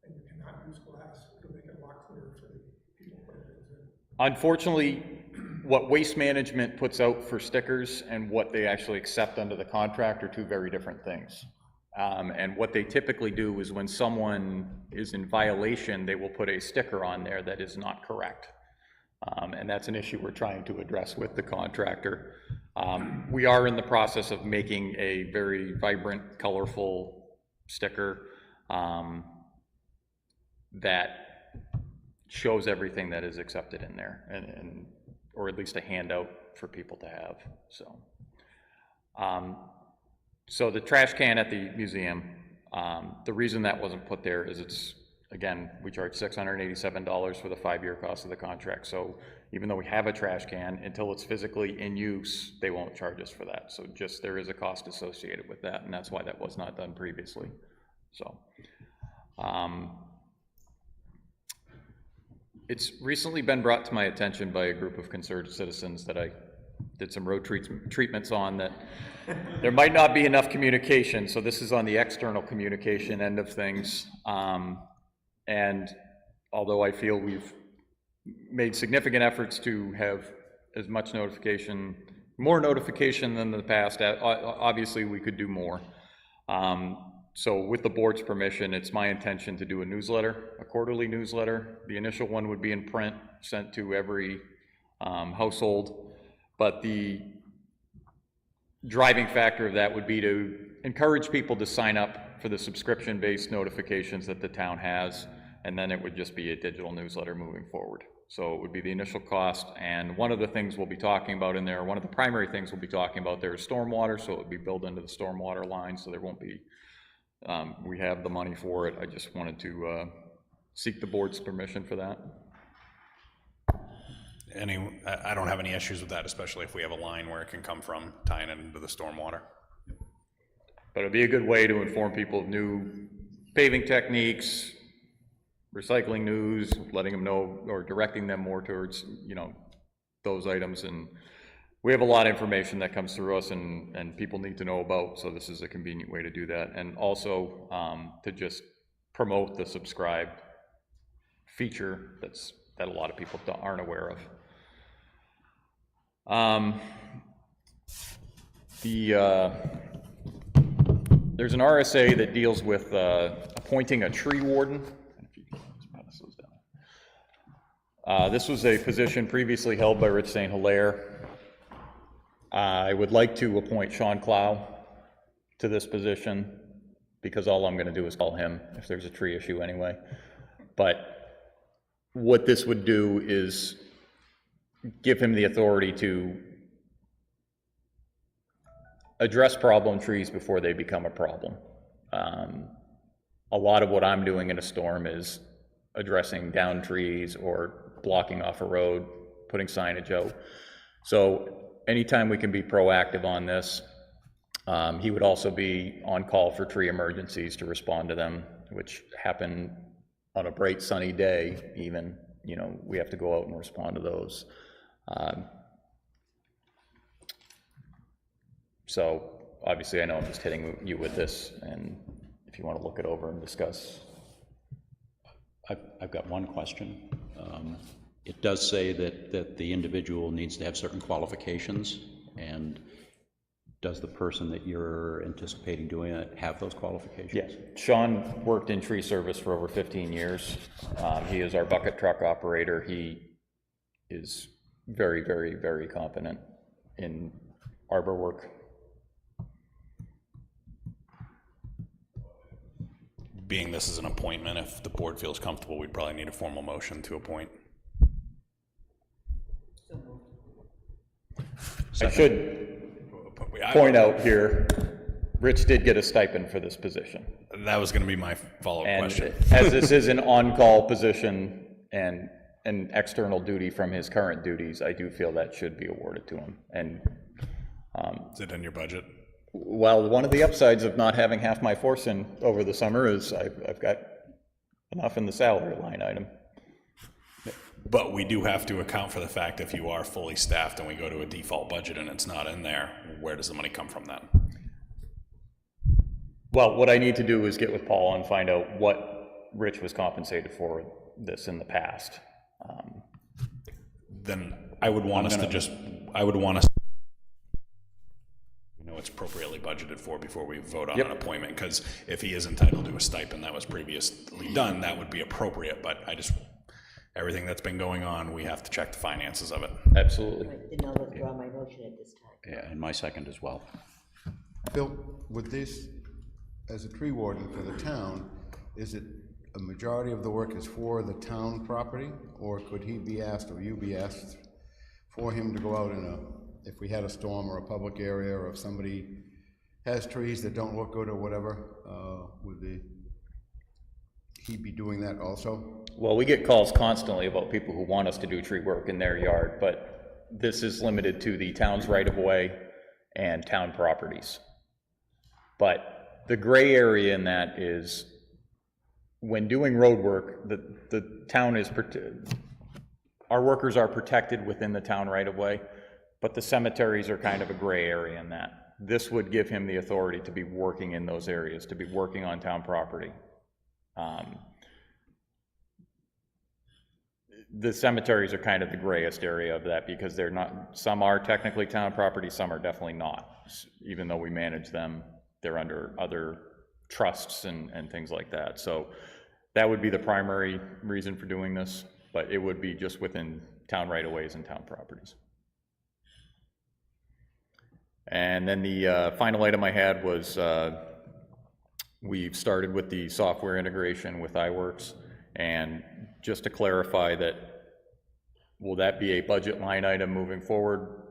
and you cannot use glass, it'll make it a lot clearer for the people putting things in. Unfortunately, what Waste Management puts out for stickers and what they actually accept under the contract are two very different things. And what they typically do is when someone is in violation, they will put a sticker on there that is not correct. And that's an issue we're trying to address with the contractor. We are in the process of making a very vibrant, colorful sticker that shows everything that is accepted in there, and or at least a handout for people to have. So, so the trash can at the museum, the reason that wasn't put there is it's, again, we charge $687 for the 5-year cost of the contract. So even though we have a trash can, until it's physically in use, they won't charge us for that. So just there is a cost associated with that, and that's why that was not done previously. So. It's recently been brought to my attention by a group of concerned citizens that I did some road treatments on, that there might not be enough communication. So this is on the external communication end of things. And although I feel we've made significant efforts to have as much notification, more notification than the past, obviously we could do more. So with the board's permission, it's my intention to do a newsletter, a quarterly newsletter. The initial one would be in print, sent to every household, but the driving factor of that would be to encourage people to sign up for the subscription-based notifications that the town has, and then it would just be a digital newsletter moving forward. So it would be the initial cost, and one of the things we'll be talking about in there, one of the primary things we'll be talking about there is stormwater, so it would be built into the stormwater line, so there won't be, we have the money for it. I just wanted to seek the board's permission for that. I don't have any issues with that, especially if we have a line where it can come from, tying it into the stormwater. But it'd be a good way to inform people of new paving techniques, recycling news, letting them know, or directing them more towards, you know, those items. And we have a lot of information that comes through us and people need to know about, so this is a convenient way to do that. And also to just promote the subscribe feature that a lot of people aren't aware of. There's an RSA that deals with appointing a tree warden. This was a position previously held by Rich St. Hilaire. I would like to appoint Sean Clow to this position because all I'm going to do is call him if there's a tree issue anyway. But what this would do is give him the authority to address problem trees before they become a problem. A lot of what I'm doing in a storm is addressing down trees or blocking off a road, putting signage out. So anytime we can be proactive on this, he would also be on call for tree emergencies to respond to them, which happen on a bright sunny day even. You know, we have to go out and respond to those. So obviously I know I'm just hitting you with this, and if you want to look it over and discuss. I've got one question. It does say that the individual needs to have certain qualifications, and does the person that you're anticipating doing it have those qualifications? Yes. Sean worked in tree service for over 15 years. He is our bucket truck operator. He is very, very, very competent in arbor work. Being this is an appointment, if the board feels comfortable, we'd probably need a formal motion to appoint. I should point out here, Rich did get a stipend for this position. That was going to be my follow-up question. As this is an on-call position and an external duty from his current duties, I do feel that should be awarded to him. And is it in your budget? Well, one of the upsides of not having half my force in over the summer is I've got enough in the salary line item. But we do have to account for the fact if you are fully staffed and we go to a default budget and it's not in there, where does the money come from then? Well, what I need to do is get with Paul and find out what Rich was compensated for this in the past. Then I would want us to just, I would want us to know it's appropriately budgeted for before we vote on an appointment, because if he is entitled to a stipend that was previously done, that would be appropriate, but I just, everything that's been going on, we have to check the finances of it. Absolutely. Then I'll withdraw my motion at this time. Yeah, and my second as well. Phil, with this, as a tree warden for the town, is it a majority of the work is for the town property, or could he be asked, or you be asked for him to go out in a, if we had a storm or a public area, or if somebody has trees that don't look good or whatever, would he be doing that also? Well, we get calls constantly about people who want us to do tree work in their yard, but this is limited to the town's right-of-way and town properties. But the gray area in that is when doing road work, the town is, our workers are protected within the town right-of-way, but the cemeteries are kind of a gray area in that. This would give him the authority to be working in those areas, to be working on town property. The cemeteries are kind of the grayest area of that because they're not, some are technically town property, some are definitely not. Even though we manage them, they're under other trusts and things like that. So that would be the primary reason for doing this, but it would be just within town right-of-ways and town properties. And then the final item I had was we've started with the software integration with iWorks, and just to clarify that, will that be a budget line item moving forward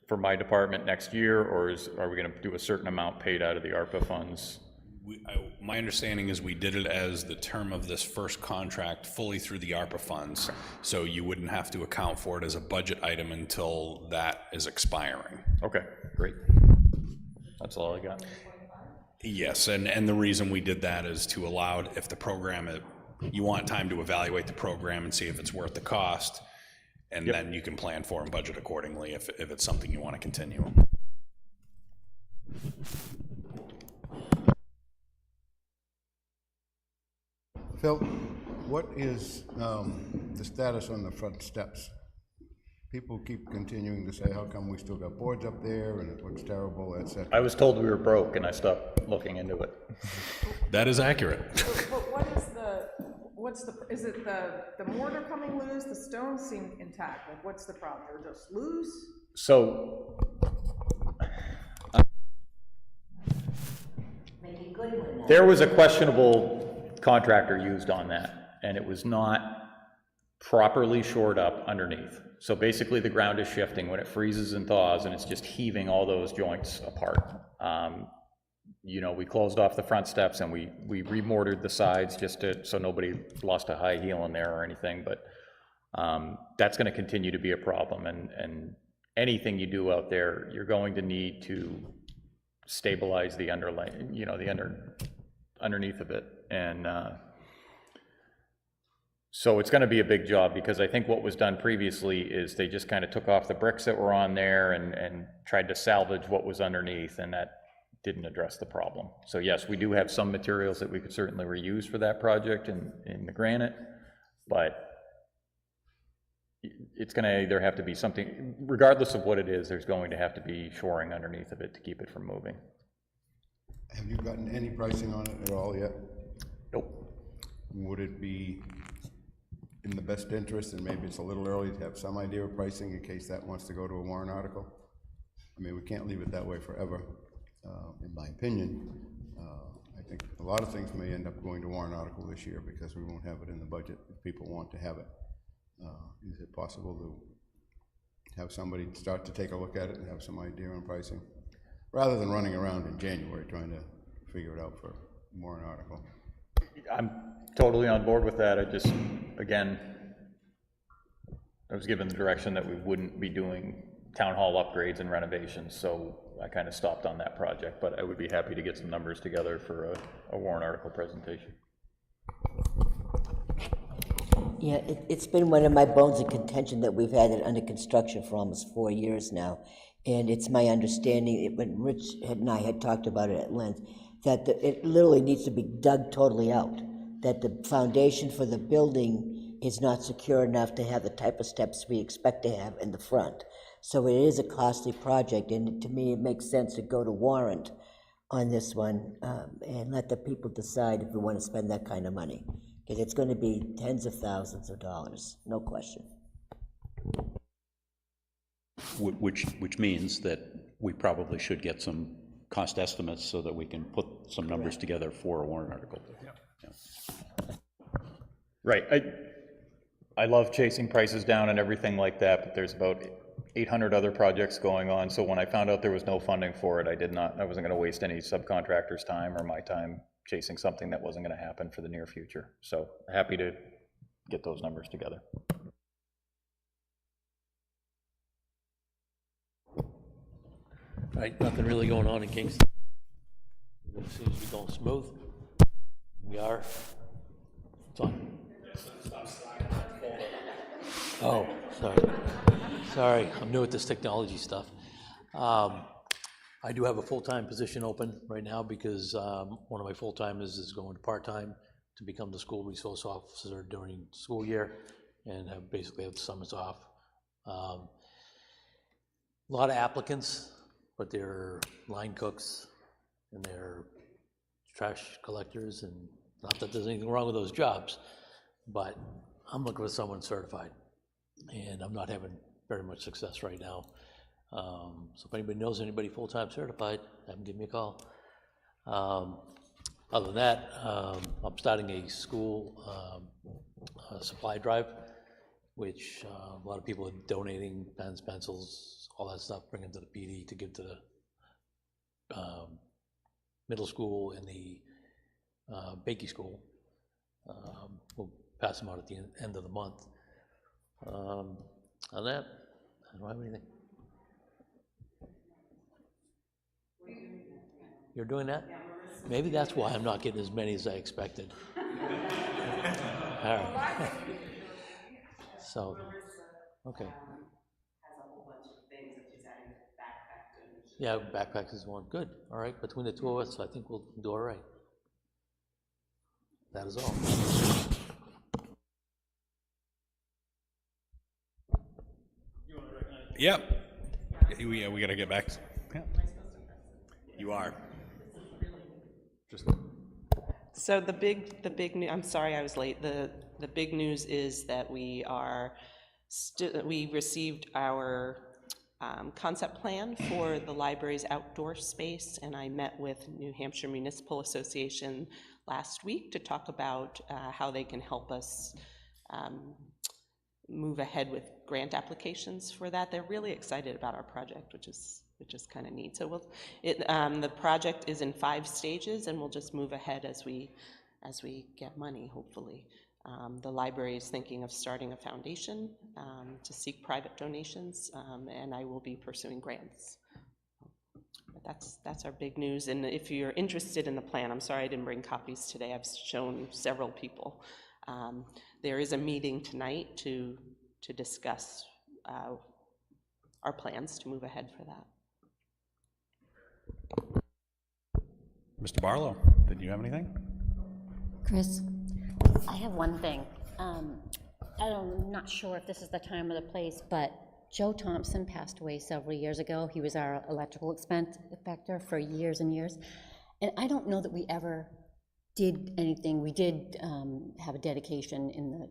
for my department next year, or are we going to do a certain amount paid out of the ARPA funds? My understanding is we did it as the term of this first contract fully through the ARPA funds, so you wouldn't have to account for it as a budget item until that is expiring. Okay, great. That's all I got. Yes, and the reason we did that is to allow, if the program, you want time to evaluate the program and see if it's worth the cost, and then you can plan for and budget accordingly if it's something you want to continue. Phil, what is the status on the front steps people keep continuing to say, how come we still got boards up there and it looks terrible, et cetera. I was told we were broke and I stopped looking into it. That is accurate. But what's the, is it the mortar coming loose, the stones seem intact, like what's the problem, they're just loose? So, Make a good one now. there was a questionable contractor used on that, and it was not properly shored up underneath. So basically the ground is shifting when it freezes and thaws, and it's just heaving all those joints apart. You know, we closed off the front steps and we remortared the sides just so nobody lost a high heel in there or anything, but that's gonna continue to be a problem, and anything you do out there, you're going to need to stabilize the underlay, you know, underneath of it. And so it's gonna be a big job, because I think what was done previously is they just kind of took off the bricks that were on there and tried to salvage what was underneath, and that didn't address the problem. So yes, we do have some materials that we could certainly reuse for that project in the granite, but it's gonna either have to be something, regardless of what it is, there's going to have to be shoring underneath of it to keep it from moving. Have you gotten any pricing on it at all yet? Nope. Would it be in the best interest, and maybe it's a little early to have some idea of pricing in case that wants to go to a warrant article? I mean, we can't leave it that way forever, in my opinion. I think a lot of things may end up going to warrant article this year because we won't have it in the budget if people want to have it. Is it possible to have somebody start to take a look at it and have some idea on pricing, rather than running around in January trying to figure it out for a warrant article? I'm totally on board with that. I just, again, I was given the direction that we wouldn't be doing town hall upgrades and renovations, so I kind of stopped on that project, but I would be happy to get some numbers together for a warrant article presentation. Yeah, it's been one of my bones of contention that we've had it under construction for almost 4 years now. And it's my understanding, when Rich and I had talked about it at length, that it literally needs to be dug totally out. That the foundation for the building is not secure enough to have the type of steps we expect to have in the front. So it is a costly project, and to me, it makes sense to go to warrant on this one and let the people decide if we want to spend that kind of money. Because it's going to be tens of thousands of dollars, no question. Which means that we probably should get some cost estimates so that we can put some numbers together for a warrant article. Yeah. Right. I love chasing prices down and everything like that, but there's about 800 other projects going on. So when I found out there was no funding for it, I wasn't going to waste any subcontractors' time or my time chasing something that wasn't going to happen for the near future. So happy to get those numbers together. Right, nothing really going on in Kingston. It seems to be going smooth. We are. It's on. Oh, sorry. Sorry, I'm new at this technology stuff. I do have a full-time position open right now because one of my full-timers is going to part-time to become the school resource officer during school year and basically have the summers off. A lot of applicants, but they're line cooks and they're trash collectors, and not that there's anything wrong with those jobs, but I'm looking for someone certified, and I'm not having very much success right now. So if anybody knows anybody full-time certified, have them give me a call. Other than that, I'm starting a school supply drive, which a lot of people are donating pens, pencils, all that stuff, bring them to the PD to give to the middle school and the Bakey school. We'll pass them out at the end of the month. On that, I don't have anything. You're doing that? Maybe that's why I'm not getting as many as I expected. All right. So, okay. Yeah, backpacks is one. Good. All right. Between the two of us, I think we'll do all right. That is all. You want Yep. Yeah, we gotta get back. Yeah. You are. Just. So the big news, I'm sorry I was late. The big news is that we received our concept plan for the library's outdoor space, and I met with New Hampshire Municipal Association last week to talk about how they can help us move ahead with grant applications for that. They're really excited about our project, which is kind of neat. So the project is in 5 stages, and we'll just move ahead as we get money, hopefully. The library is thinking of starting a foundation to seek private donations, and I will be pursuing grants. But that's our big news. And if you're interested in the plan, I'm sorry I didn't bring copies today. I've shown several people. There is a meeting tonight to discuss our plans to move ahead for that. Mr. Barlow, did you have anything? Chris, I have one thing. I'm not sure if this is the time or the place, but Joe Thompson passed away several years ago. He was our electrical inspector for years and years. And I don't know that we ever did anything. We did have a dedication in the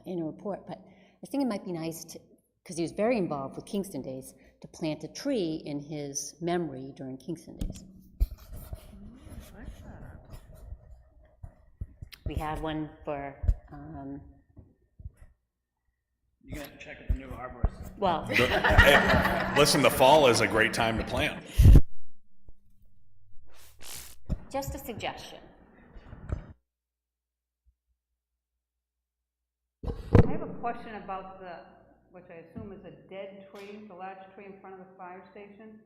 annual report, but I think it might be nice to, because he was very involved with Kingston Days, to plant a tree in his memory during Kingston Days. We had one for, You got to check with the new arborist. well, Hey, listen, the fall is a great time to plant. just a suggestion. I have a question about which I assume is a dead tree, the large tree in front of the fire station.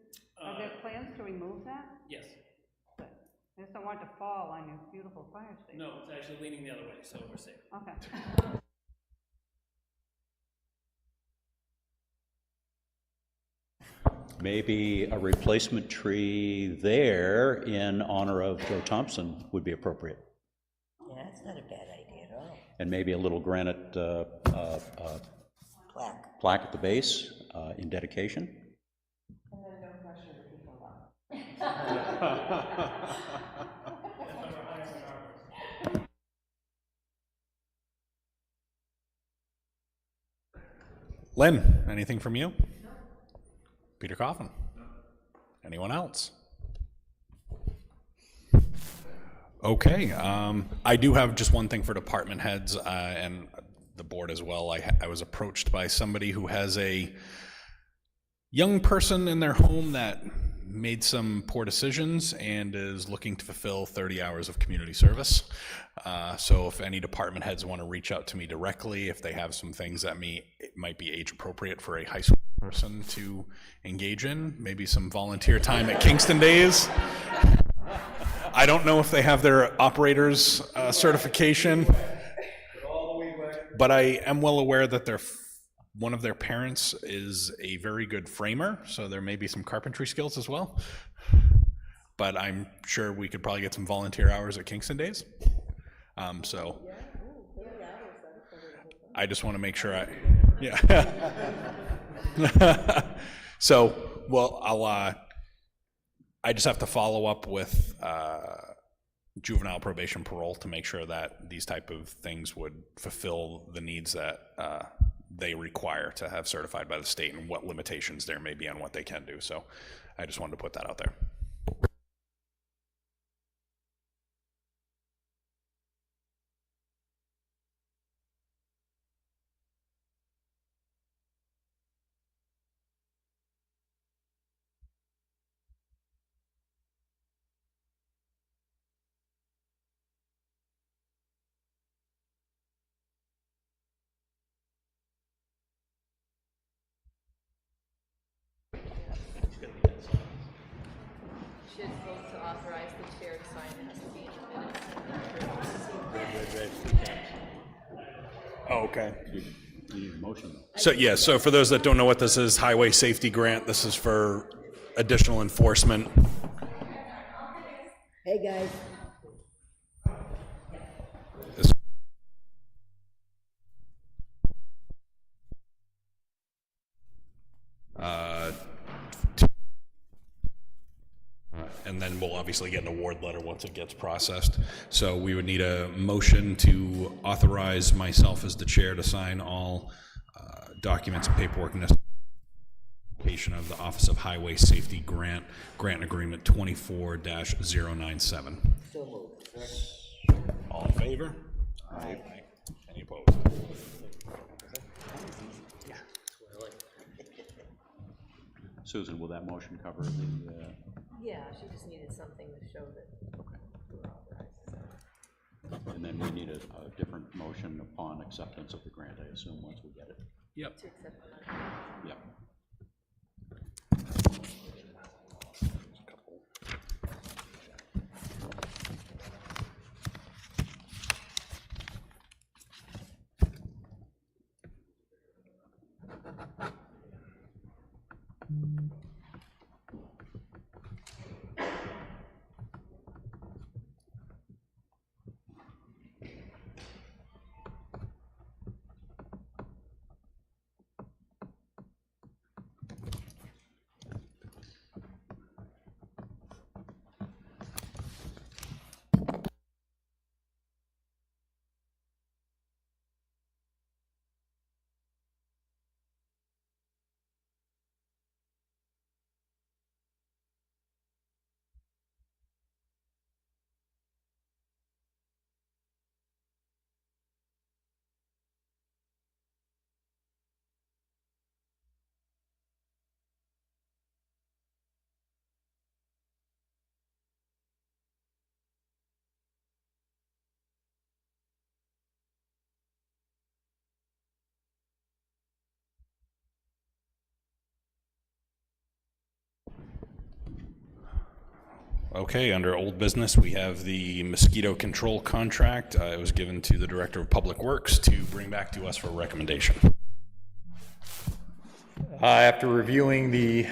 Are there plans to remove that? Yes. Good. I just don't want it to fall on your beautiful fire station. No, it's actually leaning the other way, so we're safe. Okay. Maybe a replacement tree there in honor of Joe Thompson would be appropriate. Yeah, that's not a bad idea at all. And maybe a little granite plaque at the base in dedication. And then no pressure to keep them up. Lynn, anything from you? No. Peter Coffin? No. Anyone else? Okay, I do have just one thing for department heads and the board as well. I was approached by somebody who has a young person in their home that made some poor decisions and is looking to fulfill 30 hours of community service. So if any department heads want to reach out to me directly, if they have some things that might be age appropriate for a high school person to engage in, maybe some volunteer time at Kingston Days. I don't know if they have their operator's certification, but I am well aware that one of their parents is a very good framer, so there may be some carpentry skills as well. But I'm sure we could probably get some volunteer hours at Kingston Days. So I just want to make sure So, well, I just have to follow up with juvenile probation parole to make sure that these type of things would fulfill the needs that they require to have certified by the state and what limitations there may be on what they can do. So I just wanted to put that out there. Should vote to authorize the chair to sign, it has to be in the minutes. Oh, okay. You need a motion. So yeah, so for those that don't know what this is, highway safety grant, this is for additional enforcement. Hey, guys. you'll obviously get an award letter once it gets processed. So we would need a motion to authorize myself as the chair to sign all documents and paperwork necessary of the Office of Highway Safety Grant Agreement 24-097. So moved. All in favor? Aye. Any opposed? Susan, will that motion cover the, Yeah, she just needed something to show that we were authorized. and then we need a different motion upon acceptance of the grant, I assume, once we get it? Yep. To accept the money. Yep. Okay, under old business, we have the mosquito control contract. It was given to the Director of Public Works to bring back to us for recommendation. After reviewing the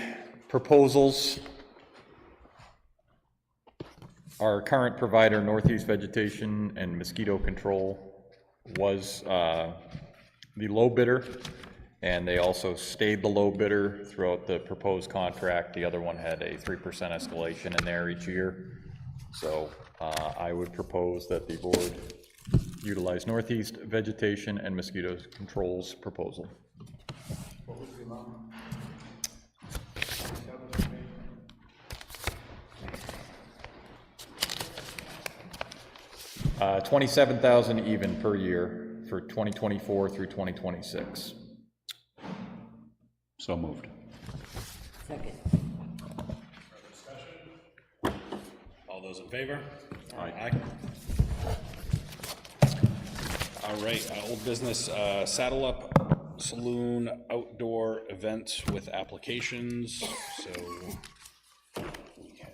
proposals, our current provider, Northeast Vegetation and Mosquito Control, was the low bidder, and they also stayed the low bidder throughout the proposed contract. The other one had a 3% escalation in there each year. So I would propose that the board utilize Northeast Vegetation and Mosquito Control's proposal. What was the amount? $27,000 even per year for 2024 through 2026. So moved. Second. All those in favor? Aye. All right, old business, Saddle Up Saloon outdoor events with applications. So we have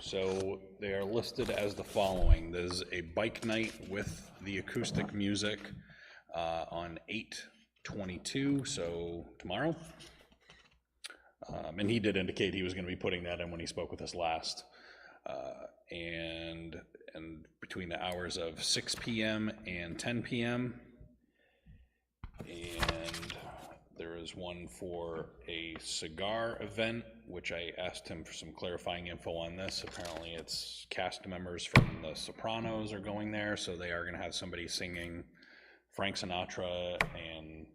so they are listed as the following. There's a bike night with the acoustic music on 8/22, so tomorrow. And he did indicate he was going to be putting that in when he spoke with us last. And between the hours of 6 p.m. and 10 p.m. And there is one for a cigar event, which I asked him for some clarifying info on this. Apparently it's cast members from The Sopranos are going there, so they are going to have somebody singing Frank Sinatra and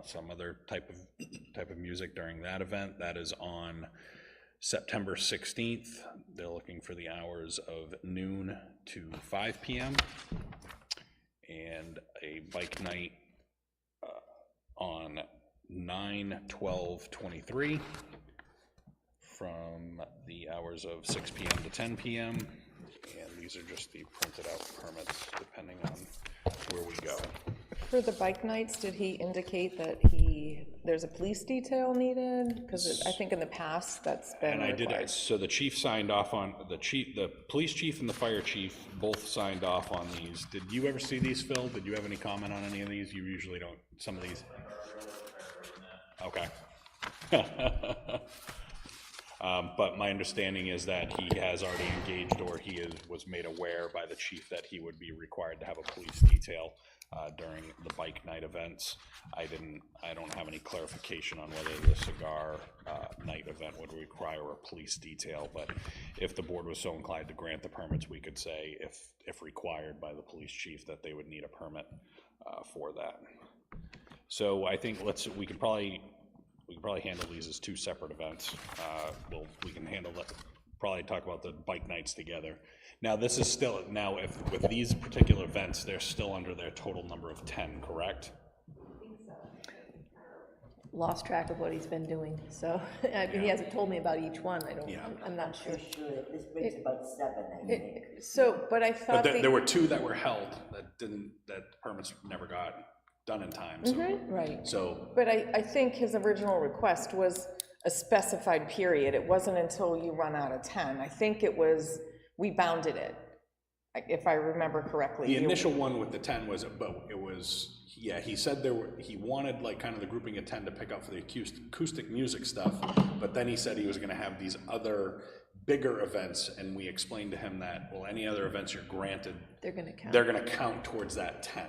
some other type of music during that event. That is on September 16th. They're looking for the hours of noon to 5 p.m. and a bike night on 9/12/23 from the hours of 6 p.m. to 10 p.m. And these are just the printed out permits depending on where we go. For the bike nights, did he indicate that there's a police detail needed? Because I think in the past that's been And required. so the chief signed off on, the police chief and the fire chief both signed off on these. Did you ever see these, Phil? Did you have any comment on any of these? You usually don't, some of these. Okay. But my understanding is that he has already engaged, or was made aware by the chief that he would be required to have a police detail during the bike night events. I don't have any clarification on whether the cigar night event would require a police detail, but if the board was so inclined to grant the permits, we could say, if required by the police chief, that they would need a permit for that. So I think we can probably handle these as two separate events. We can handle that, probably talk about the bike nights together. Now, this is still, with these particular events, they're still under their total number of 10, correct? Lost track of what he's been doing, so, he hasn't told me about each one, I'm not sure. This brings about 7, I think. So, but I thought. But there were 2 that were held that permits never got done in time, so. Right. So. But I think his original request was a specified period. It wasn't until you run out of 10. I think it was, we bounded it, if I remember correctly. The initial one with the 10 was, but it was, yeah, he said he wanted like kind of the grouping of 10 to pick up for the acoustic music stuff, but then he said he was gonna have these other bigger events, and we explained to him that, well, any other events you're granted, They're gonna count towards that 10.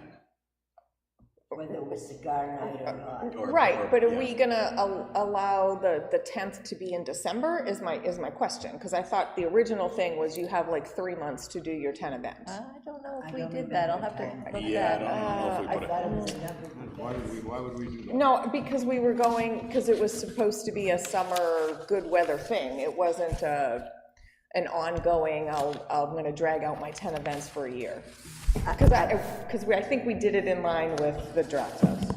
Whether it was cigar night or not. Right, but are we gonna allow the 10th to be in December, is my question, because I thought the original thing was you have like 3 months to do your 10 events. I don't know if we did that, I'll have to look at Yeah, that. I don't know if we put it. Thought it was a number. Why would we do that? No, because we were going, because it was supposed to be a summer good weather thing. It wasn't an ongoing, I'm gonna drag out my 10 events for a year. Because I think we did it in line with the draft house,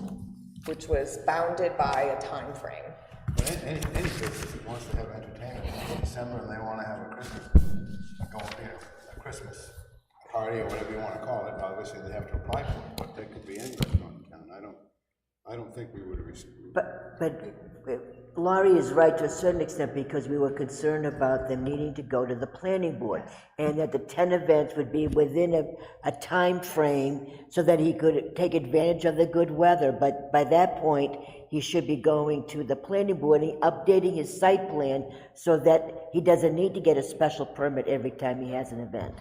which was bounded by a time frame. But any business that wants to have entertainment in December and they want to have a Christmas party or whatever you want to call it, obviously they have to apply for it, but there could be any restaurant in town. I don't think we would have received. But Laurie is right to a certain extent, because we were concerned about them needing to go to the planning board, and that the 10 events would be within a time frame so that he could take advantage of the good weather. But by that point, he should be going to the planning board and updating his site plan so that he doesn't need to get a special permit every time he has an event.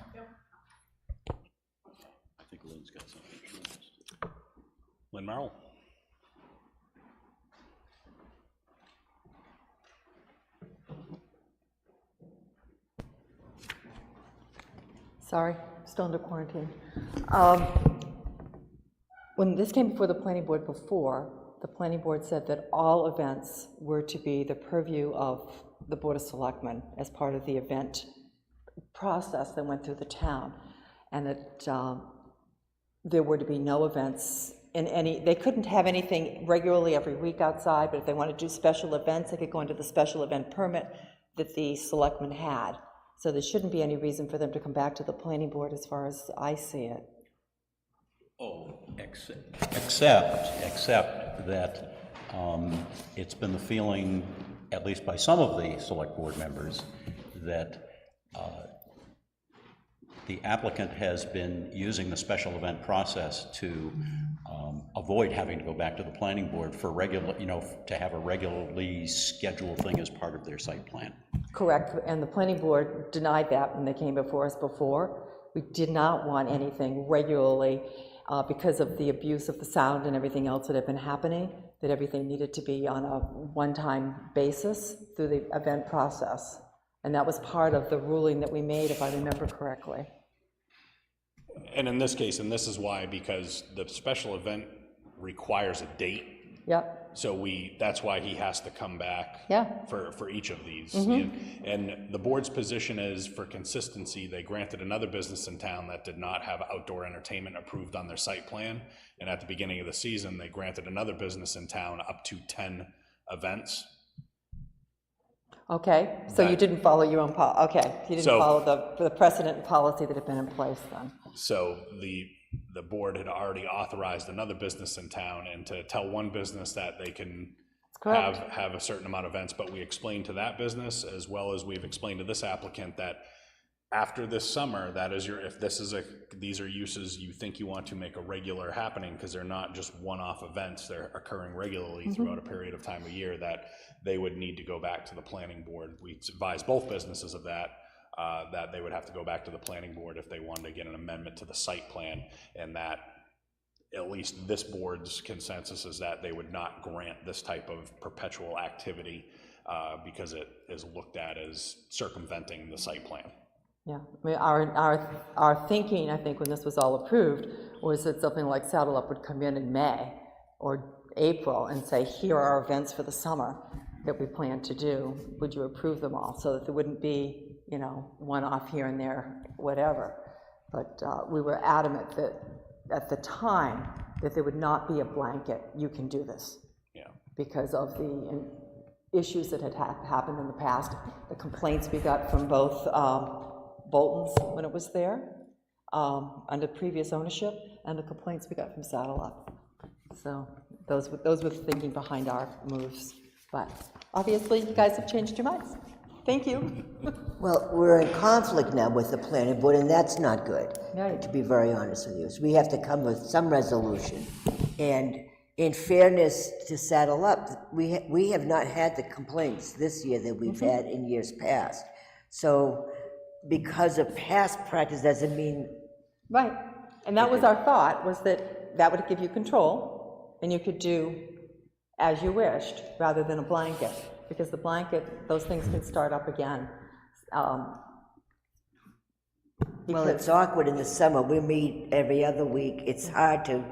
I think Lynn's got something. Lynn Merrill. Sorry, still under quarantine. When this came before the planning board before, the planning board said that all events were to be the purview of the Board of Selectmen as part of the event process that went through the town, and that there were to be no events in any, they couldn't have anything regularly every week outside, but if they wanted to do special events, they could go into the special event permit that the selectmen had. So there shouldn't be any reason for them to come back to the planning board as far as I see it. Oh, except that it's been the feeling, at least by some of the select board members, that the applicant has been using the special event process to avoid having to go back to the planning board for regular, to have a regularly scheduled thing as part of their site plan. Correct, and the planning board denied that when they came before us before. We did not want anything regularly because of the abuse of the sound and everything else that had been happening, that everything needed to be on a one-time basis through the event process. And that was part of the ruling that we made, if I remember correctly. And in this case, and this is why, because the special event requires a date. Yep. So that's why he has to come back. Yeah. For each of these. Mhm. And the board's position is, for consistency, they granted another business in town that did not have outdoor entertainment approved on their site plan. And at the beginning of the season, they granted another business in town up to 10 events. Okay, so you didn't follow your own you didn't follow the precedent and policy that had been in place then. So the board had already authorized another business in town, and to tell one business that they can have a certain amount of events, but we explained to that business, as well as we've explained to this applicant, that after this summer, that is your, if this is these are uses you think you want to make a regular happening, because they're not just one-off events, they're occurring regularly throughout a period of time a year, that they would need to go back to the planning board. We advise both businesses of that, that they would have to go back to the planning board if they wanted to get an amendment to the site plan, and that at least this board's consensus is that they would not grant this type of perpetual activity because it is looked at as circumventing the site plan. Yeah, I mean, our thinking, I think, when this was all approved, was that something like Saddle Up would come in May or April and say, here are our events for the summer that we plan to do. Would you approve them all? So that there wouldn't be, you know, one off here and there, whatever. But we were adamant that at the time that there would not be a blanket, you can do this. Yeah. Because of the issues that had happened in the past, the complaints we got from both Bolton's when it was there, under previous ownership, and the complaints we got from Saddle Up. So those were the thinking behind our moves. But obviously, you guys have changed your minds. Thank you. Well, we're in conflict now with the planning board, and that's not good, Right. to be very honest with you. So we have to come with some resolution. And in fairness to Saddle Up, we have not had the complaints this year that we've had in years past. So because of past practice doesn't mean... Right, and that was our thought, was that that would give you control, and you could do as you wished, rather than a blanket, because the blanket, those things can start up again. Well, it's awkward in the summer. We meet every other week. It's hard to,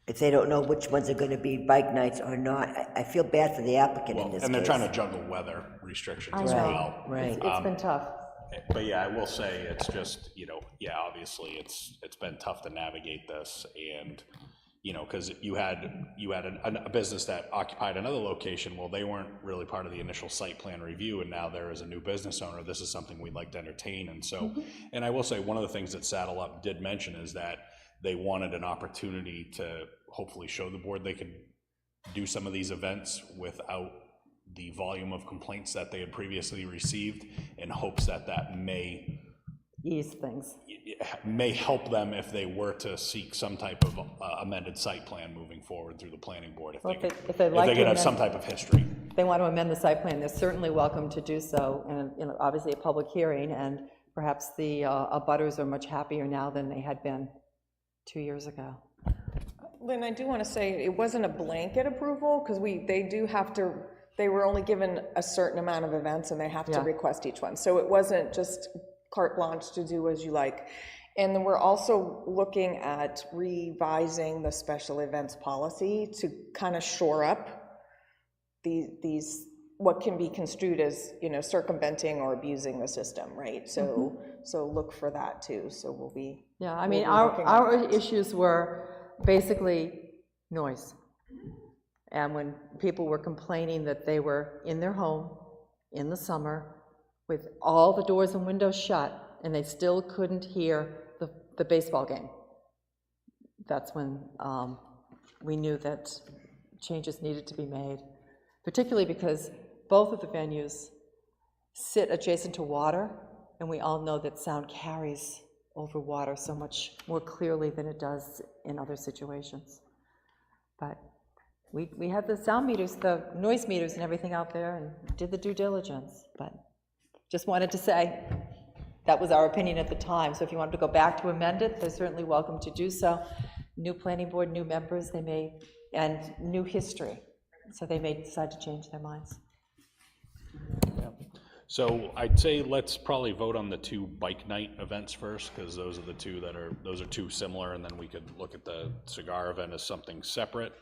if they don't know which ones are going to be bike nights or not. I feel bad for the applicant in this case. And they're trying to juggle weather restrictions as well. Right. It's been tough. But yeah, I will say, it's just, you know, yeah, obviously, it's been tough to navigate this, and, you know, because you had a business that occupied another location. Well, they weren't really part of the initial site plan review, and now there is a new business owner. This is something we'd like to entertain, and so, and I will say, one of the things that Saddle Up did mention is that they wanted an opportunity to hopefully show the board they could do some of these events without the volume of complaints that they had previously received, in hopes that that may ease things, may help them if they were to seek some type of amended site plan moving forward through the planning board, if they could have some type of history. If they want to amend the site plan, they're certainly welcome to do so, and, you know, obviously a public hearing, and perhaps the abutters are much happier now than they had been 2 years ago. Lynn, I do want to say, it wasn't a blanket approval, because they were only given a certain amount of events, and they have to request each one. So it wasn't just carte blanche to do as you like. And then we're also looking at revising the special events policy to kind of shore up these what can be construed as, you know, circumventing or abusing the system, right? So so look for that too. So we'll be... Yeah, I mean, our issues were basically noise. And when people were complaining that they were in their home in the summer with all the doors and windows shut, and they still couldn't hear the baseball game, that's when we knew that changes needed to be made, particularly because both of the venues sit adjacent to water, and we all know that sound carries over water so much more clearly than it does in other situations. But we had the sound meters, the noise meters and everything out there, and did the due diligence, but just wanted to say that was our opinion at the time. So if you wanted to go back to amend it, they're certainly welcome to do so. New planning board, new members, and new history. So they may decide to change their minds. So I'd say let's probably vote on the two bike night events first, because those are the two those are too similar, and then we could look at the cigar event as something separate.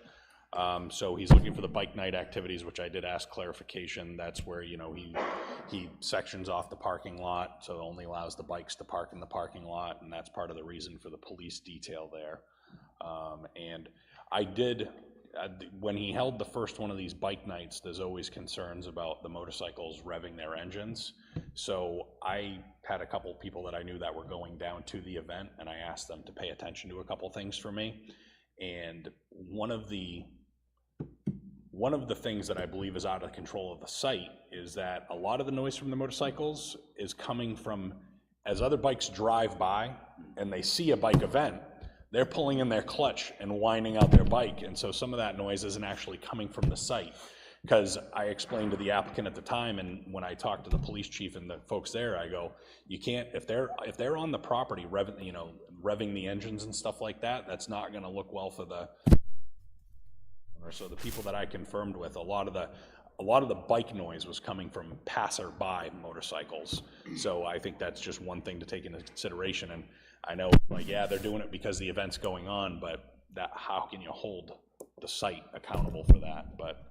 So he's looking for the bike night activities, which I did ask clarification. That's where, you know, he sections off the parking lot, so it only allows the bikes to park in the parking lot, and that's part of the reason for the police detail there. And I did, when he held the first one of these bike nights, there's always concerns about the motorcycles revving their engines. So I had a couple people that I knew that were going down to the event, and I asked them to pay attention to a couple things for me. And one of the things that I believe is out of control of the site is that a lot of the noise from the motorcycles is coming from as other bikes drive by and they see a bike event, they're pulling in their clutch and winding out their bike, and so some of that noise isn't actually coming from the site. Because I explained to the applicant at the time, and when I talked to the police chief and the folks there, I go, you can't, if they're on the property revving the engines and stuff like that, that's not gonna look well for the, so the people that I confirmed with, a lot of the bike noise was coming from passerby motorcycles. So I think that's just one thing to take into consideration. And I know, like, yeah, they're doing it because the event's going on, but how can you hold the site accountable for that? But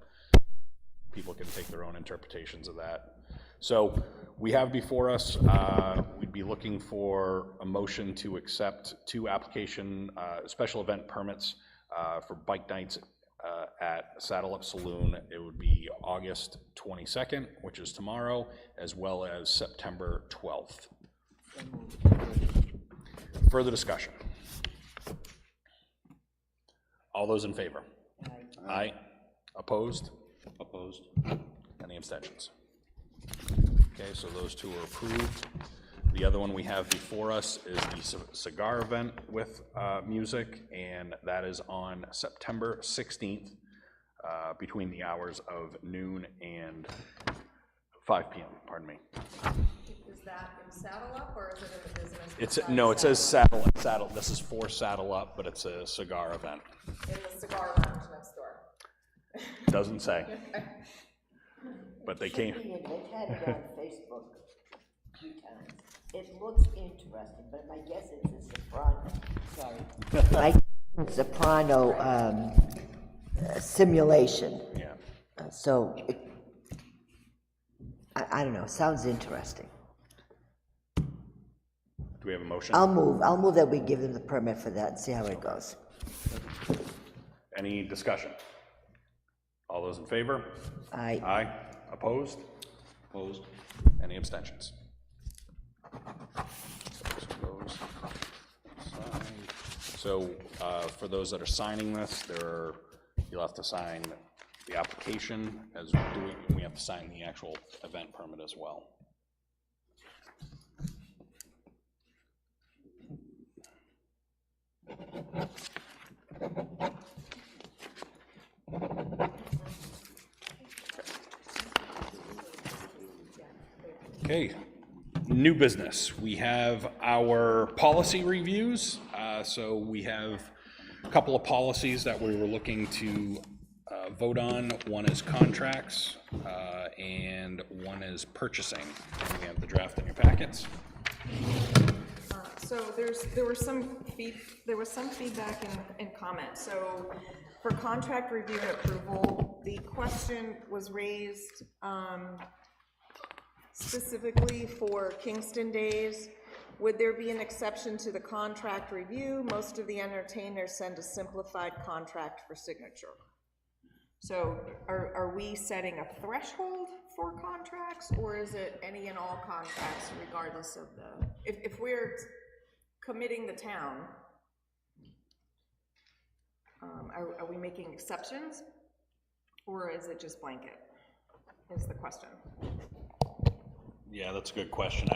people can take their own interpretations of that. So we have before us, we'd be looking for a motion to accept 2 special event permits for bike nights at Saddle Up Saloon. It would be August 22nd, which is tomorrow, as well as September 12th. Further discussion? All those in favor? Aye. Aye. Opposed? Opposed. Any abstentions? Okay, so those 2 are approved. The other one we have before us is the cigar event with music, and that is on September 16th between the hours of noon and 5 p.m., pardon me. Is that in Saddle Up, or is it in the business? It says Saddle. This is for Saddle Up, but it's a cigar event. In the cigar lounge next door. Doesn't say. But they came. They've had it on Facebook a few times. It looks interesting, but my guess is it's a soprano. Sorry. My soprano simulation. Yeah. So, I don't know, sounds interesting. Do we have a motion? I'll move that we give them the permit for that and see how it goes. Any discussion? All those in favor? Aye. Aye. Opposed? Opposed. Any abstentions? So for those that are signing this, you'll have to sign the application as we're doing, and we have to sign the actual event permit as well. Okay, new business. We have our policy reviews. So we have a couple of policies that we were looking to vote on. One is contracts, and one is purchasing. We have the draft in your packets. So there was some feedback and comment. So for contract review and approval, the question was raised specifically for Kingston days. Would there be an exception to the contract review? Most of the entertainers send a simplified contract for signature. So are we setting a threshold for contracts, or is it any and all contracts regardless of the, if we're committing the town, are we making exceptions, or is it just blanket, is the question? Yeah, that's a good question.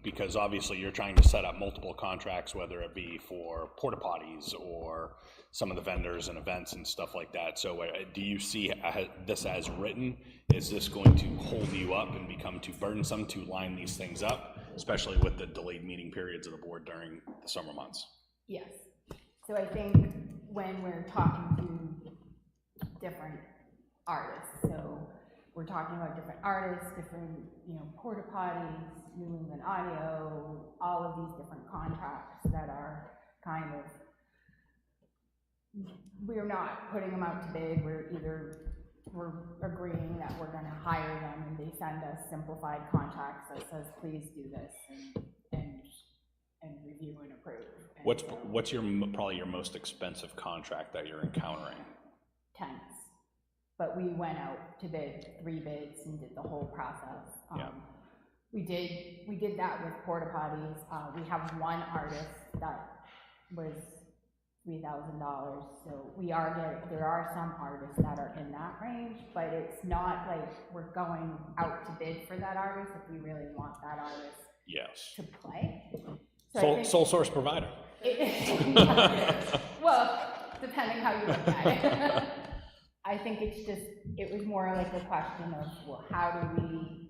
Because obviously you're trying to set up multiple contracts, whether it be for porta potties or some of the vendors and events and stuff like that. So do you see this as written? Is this going to hold you up and become too burdensome to line these things up, especially with the delayed meeting periods of the board during the summer months? Yes. So I think when we're talking to different artists, so we're talking about different artists, different, porta potties, New England Audio, all of these different contracts that are kind of, we're not putting them out to bid, we're agreeing that we're gonna hire them, and they send us simplified contracts that says, please do this, and review and approve. And What's probably your most expensive contract that you're encountering? Tents. But we went out to bid 3 bids and did the whole process. Yeah. We did that with porta potties. We have one artist that was $3,000. So there are some artists that are in that range, but it's not like we're going out to bid for that artist if we really want that artist. Yes. to play. So I think- Sole source provider. Well, depending how you look at it. I think it was more like a question of, well, how do we,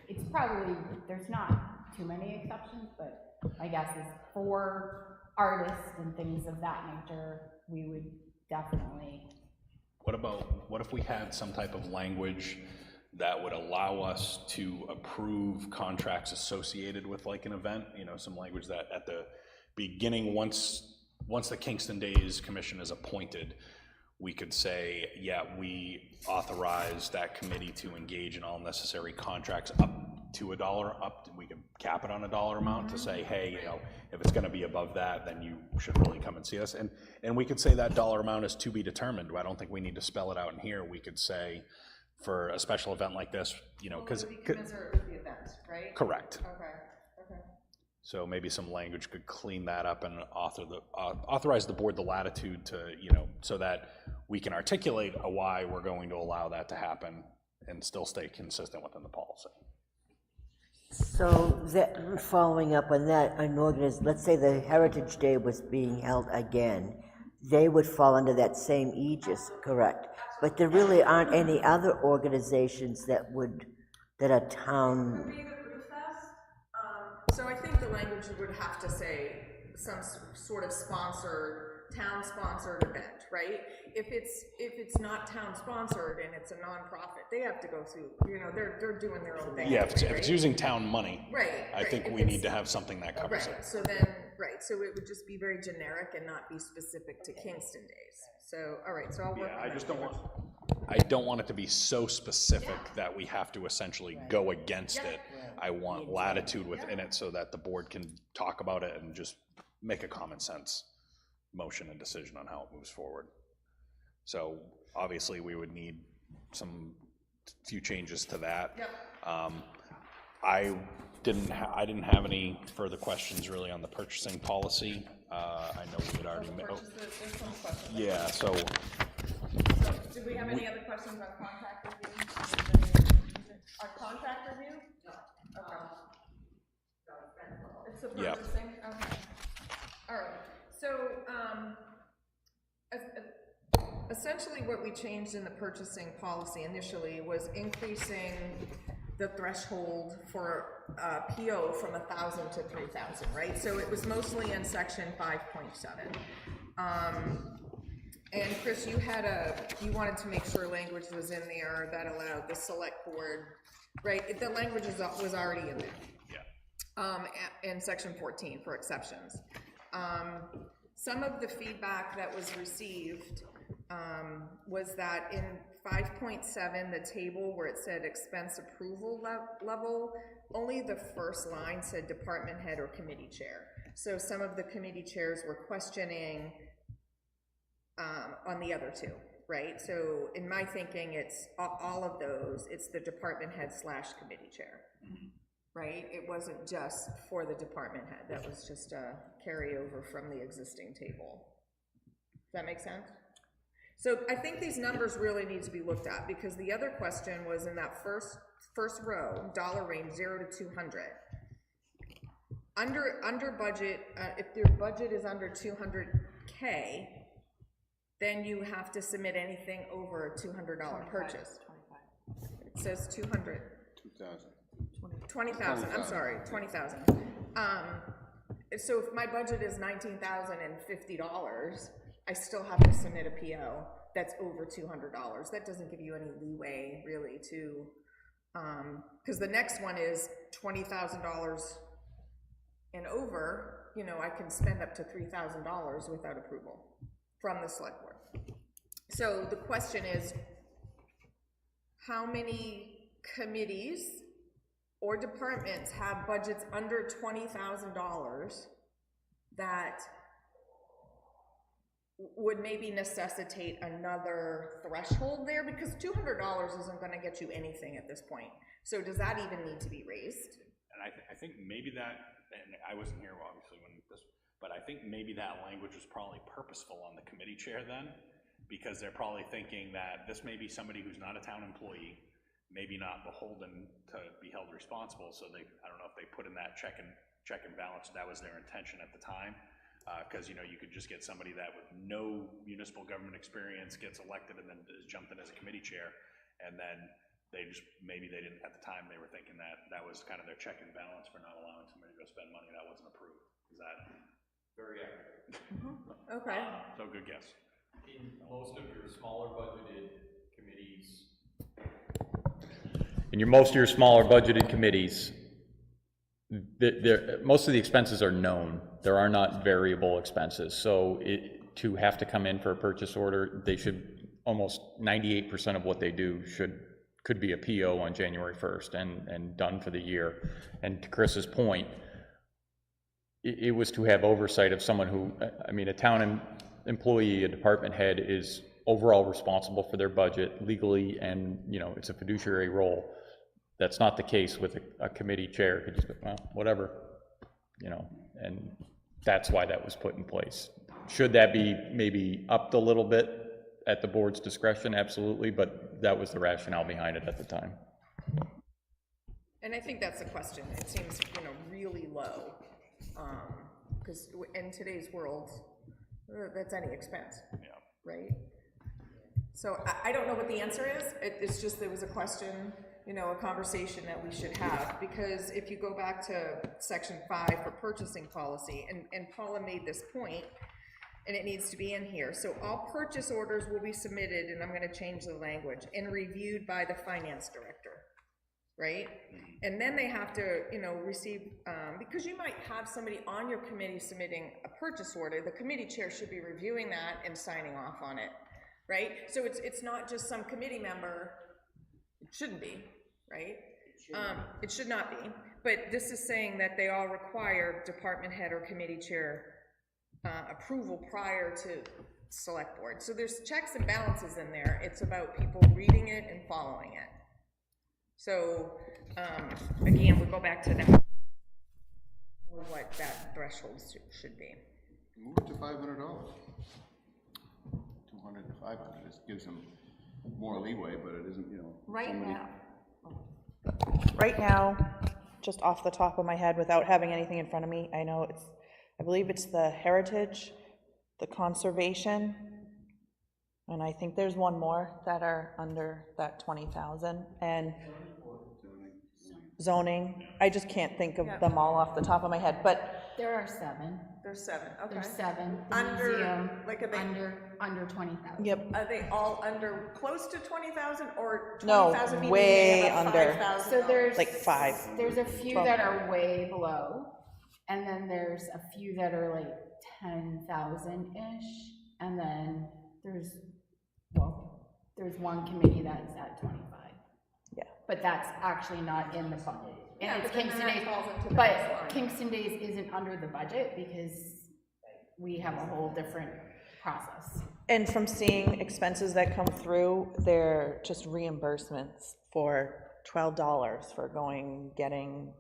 it's probably, there's not too many exceptions, but my guess is for artists and things of that nature, we would definitely. What if we had some type of language that would allow us to approve contracts associated with like an event, some language that at the beginning, once the Kingston Days Commission is appointed, we could say, yeah, we authorize that committee to engage in all necessary contracts up to we could cap it on a dollar amount to say, hey, if it's gonna be above that, then you should really come and see us. And we could say that dollar amount is to be determined. I don't think we need to spell it out in here. We could say, for a special event like this, because. Commensurate with the event, right? Correct. Okay. So maybe some language could clean that up and authorize the board the latitude to, so that we can articulate a why we're going to allow that to happen and still stay consistent within the policy. So that, following up on that, let's say the Heritage Day was being held again, they would fall under that same aegis, correct? But there really aren't any other organizations that are town. So I think the language would have to say some sort of town-sponsored event, right? If it's not town-sponsored and it's a nonprofit, they have to go through, they're doing their own thing. Yeah, if it's using town money, right, I think we need to have something that covers it. So so it would just be very generic and not be specific to Kingston Days. So, all right, so I'll work on that. I don't want it to be so specific that we have to essentially go against it. I want latitude within it so that the board can talk about it and just make a common sense motion and decision on how it moves forward. So obviously we would need few changes to that. I didn't have any further questions really on the purchasing policy. I know we had already met. Yeah, so. Did we have any other questions on contract review? Our contract review? No. Okay. It's the purchasing? Okay. All right. So, essentially what we changed in the purchasing policy initially was increasing the threshold for PO from 1,000 to 3,000, right? So it was mostly in section 5.7. And Chris, you wanted to make sure language was in there that allowed the select board, right? The language was already in there. Yeah. In section 14 for exceptions. Some of the feedback that was received was that in 5.7, the table where it said expense approval level, only the first line said department head or committee chair. So some of the committee chairs were questioning on the other two, right? So in my thinking, it's all of those, it's the department head / committee chair, right? It wasn't just for the department head, that was just a carryover from the existing table. Does that make sense? So I think these numbers really need to be looked at, because the other question was in that first row, dollar range 0 to 200. Under budget, if your budget is under 200K, then you have to submit anything over a $200 purchase. It says 200. 20,000, I'm sorry, 20,000. So if my budget is $19,050, I still have to submit a PO that's over $200. That doesn't give you any leeway really to, because the next one is $20,000 and over, I can spend up to $3,000 without approval from the select board. So the question is, how many committees or departments have budgets under $20,000 that would maybe necessitate another threshold there? Because $200 isn't going to get you anything at this point. So does that even need to be raised? And I think maybe that, and I wasn't here obviously when this, but I think maybe that language was probably purposeful on the committee chair then, because they're probably thinking that this may be somebody who's not a town employee, maybe not beholden to be held responsible, so they, I don't know if they put in that check and balance, that was their intention at the time. Because, you know, you could just get somebody that with no municipal government experience gets elected and then is jumped in as a committee chair, and then they just, maybe they didn't, at the time, they were thinking that that was kind of their check and balance for not allowing somebody to go spend money that wasn't approved. Is that very accurate? Okay. So good guess. In most of your smaller budgeted committees. Most of your smaller budgeted committees, most of the expenses are known. There are not variable expenses. So to have to come in for a purchase order, they should, almost 98% of what they do could be a PO on January 1st and done for the year. And to Chris's point, it was to have oversight of someone who, I mean, a town employee, a department head is overall responsible for their budget legally, and, you know, it's a fiduciary role. That's not the case with a committee chair. Could just, well, whatever, you know, and that's why that was put in place. Should that be maybe upped a little bit at the board's discretion? Absolutely, but that was the rationale behind it at the time. And I think that's the question. It seems, you know, really low, because in today's world, that's any expense, right? So I don't know what the answer is. It's just, there was a question, you know, a conversation that we should have, because if you go back to section 5 for purchasing policy, and Paula made this point, and it needs to be in here. So all purchase orders will be submitted, and I'm going to change the language, and reviewed by the finance director, right? And then they have to, you know, receive, because you might have somebody on your committee submitting a purchase order, the committee chair should be reviewing that and signing off on it, right? So it's not just some committee member. It shouldn't be, right? It should not be. But this is saying that they all require department head or committee chair approval prior to select board. So there's checks and balances in there. It's about people reading it and following it. So again, we go back to that, what that threshold should be. Move it to $500. 200 to 500. This gives them more leeway, but it isn't, you know. Right now, just off the top of my head, without having anything in front of me, I know I believe it's the heritage, the conservation, and I think there's one more that are under that 20,000, and zoning. I just can't think of them all off the top of my head, but there are 7. There's 7, okay. There's 7. Under, Museum, like, are they under 20,000. Yep. Are they all under close to 20,000 or 20,000? No, way under. So there's like 5. There's a few 12. that are way below, and then there's a few that are like 10,000-ish, and then there's one committee that's at 25. Yeah. But that's actually not in the budget. And Yeah, it's but then Kingston that Days, falls into the but next line. Kingston Days isn't under the budget because we have a whole different process. And from seeing expenses that come through, they're just reimbursements for $12 for getting,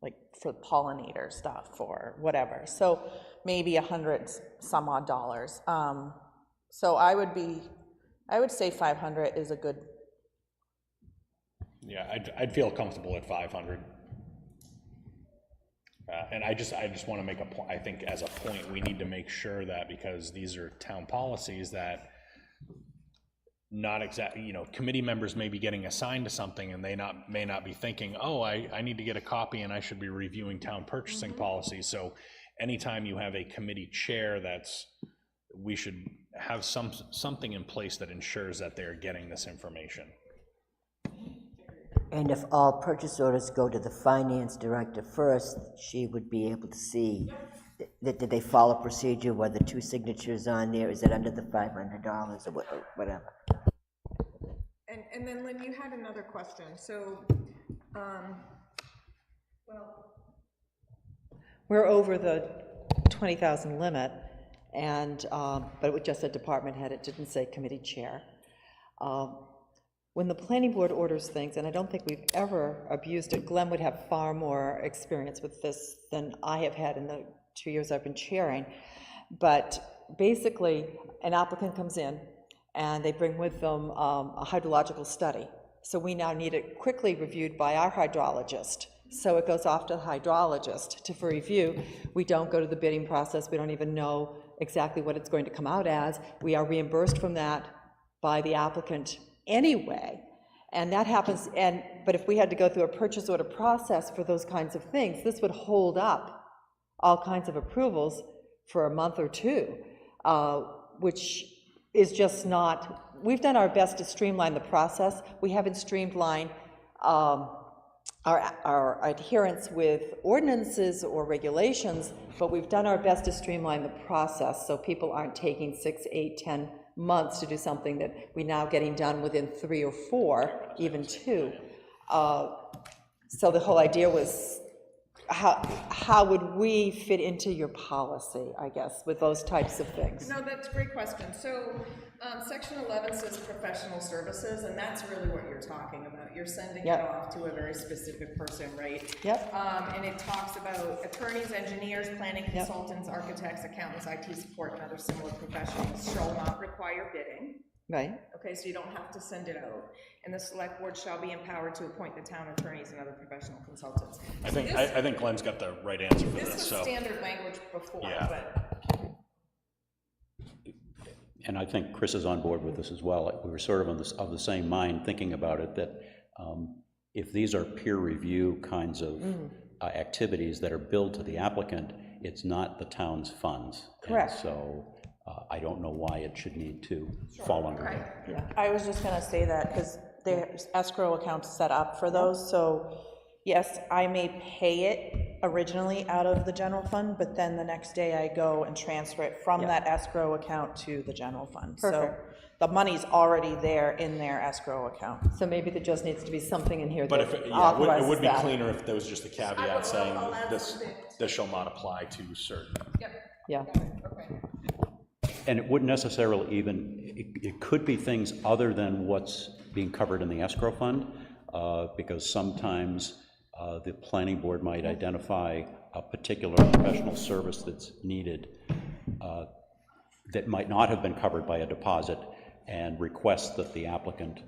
like, for pollinator stuff or whatever. So maybe $100 some odd dollars. So I would say 500 is a good. Yeah, I'd feel comfortable at 500. And I just want to make a point. I think as a point, we need to make sure that, because these are town policies, that not exactly, you know, committee members may be getting assigned to something and they may not be thinking, oh, I need to get a copy and I should be reviewing town purchasing policies. So anytime you have a committee chair, we should have something in place that ensures that they're getting this information. And if all purchase orders go to the finance director first, she would be able to see that did they follow procedure, whether 2 signatures on there, is it under the $500 or whatever. And then Lynn, you had another question. So, we're over the 20,000 limit, and but it just said department head. It didn't say committee chair. When the planning board orders things, and I don't think we've ever abused it, Glenn would have far more experience with this than I have had in the 2 years I've been chairing, but basically an applicant comes in and they bring with them a hydrological study. So we now need it quickly reviewed by our hydrologist. So it goes off to the hydrologist for review. We don't go to the bidding process. We don't even know exactly what it's going to come out as. We are reimbursed from that by the applicant anyway. And that happens, but if we had to go through a purchase order process for those kinds of things, this would hold up all kinds of approvals for a month or two, which is just not, we've done our best to streamline the process. We haven't streamlined our adherence with ordinances or regulations, but we've done our best to streamline the process so people aren't taking 6, 8, 10 months to do something that we're now getting done within 3 or 4, even 2. So the whole idea was, how would we fit into your policy, I guess, with those types of things? No, that's a great question. So section 11 says professional services, and that's really what you're talking about. You're sending it off to a very specific person, right? Yep. And it talks about attorneys, engineers, planning consultants, architects, accountants, IT support, and other similar professionals shall not require bidding. Right. Okay, so you don't have to send it out. And the select board shall be empowered to appoint the town attorneys and other professional consultants. I think Glenn's got the right answer for this. This was standard language before, Yeah. but. And I think Chris is on board with this as well. We were sort of the same mind thinking about it, that if these are peer review kinds of activities that are billed to the applicant, it's not the town's funds. Correct. And so I don't know why it should need to fall under that. Yeah, I was just gonna say that, because there's escrow accounts set up for those, so yes, I may pay it originally out of the general fund, but then the next day I go and transfer it from that escrow account to the general fund. So the money's already there in their escrow account. So maybe there just needs to be something in here But that if it authorizes would be that. cleaner if there was just a caveat saying this shall not apply to certain. Yeah. And it wouldn't necessarily even, it could be things other than what's being covered in the escrow fund, because sometimes the planning board might identify a particular professional service that's needed that might not have been covered by a deposit, and request that the applicant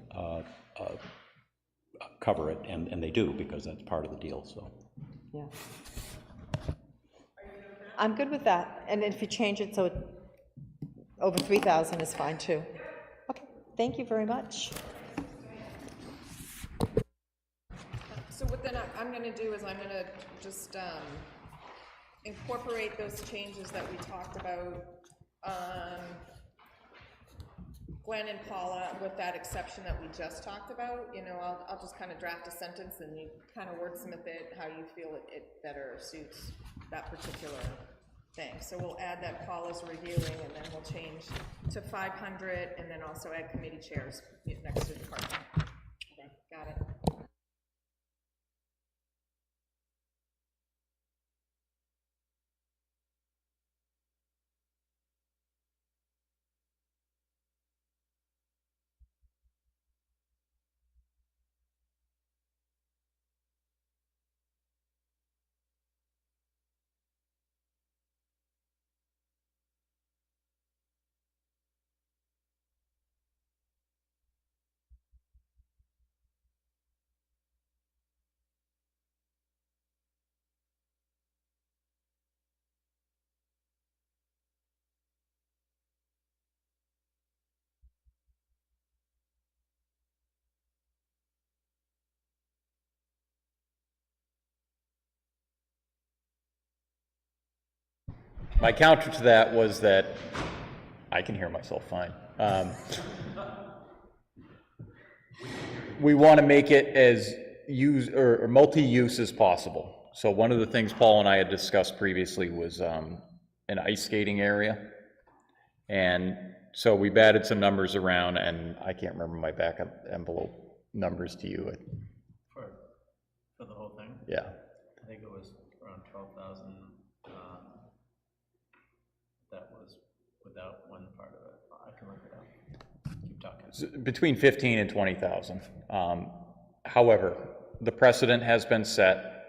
cover it, and they do, because that's part of the deal, so. Yeah. I'm good with that, and if you change it so it, over 3,000 is fine too. Okay, thank you very much. So what then I'm gonna do is I'm gonna just incorporate those changes that we talked about, Gwen and Paula, with that exception that we just talked about. You know, I'll just kind of draft a sentence and you kind of wordsmith it how you feel it better suits that particular thing. So we'll add that Paula's reviewing, and then we'll change to 500, and then also add committee chairs next to the department. Okay, got it. My counter to that was that I can hear myself fine. We want to make it as or multi-use as possible. So one of the things Paul and I had discussed previously was an ice skating area. And so we've added some numbers around, and I can't remember my backup envelope numbers to you. For the whole thing? Yeah. I think it was around 12,000. That was without one part of it. I can look it up. Keep talking. Between 15 and 20,000. However, the precedent has been set,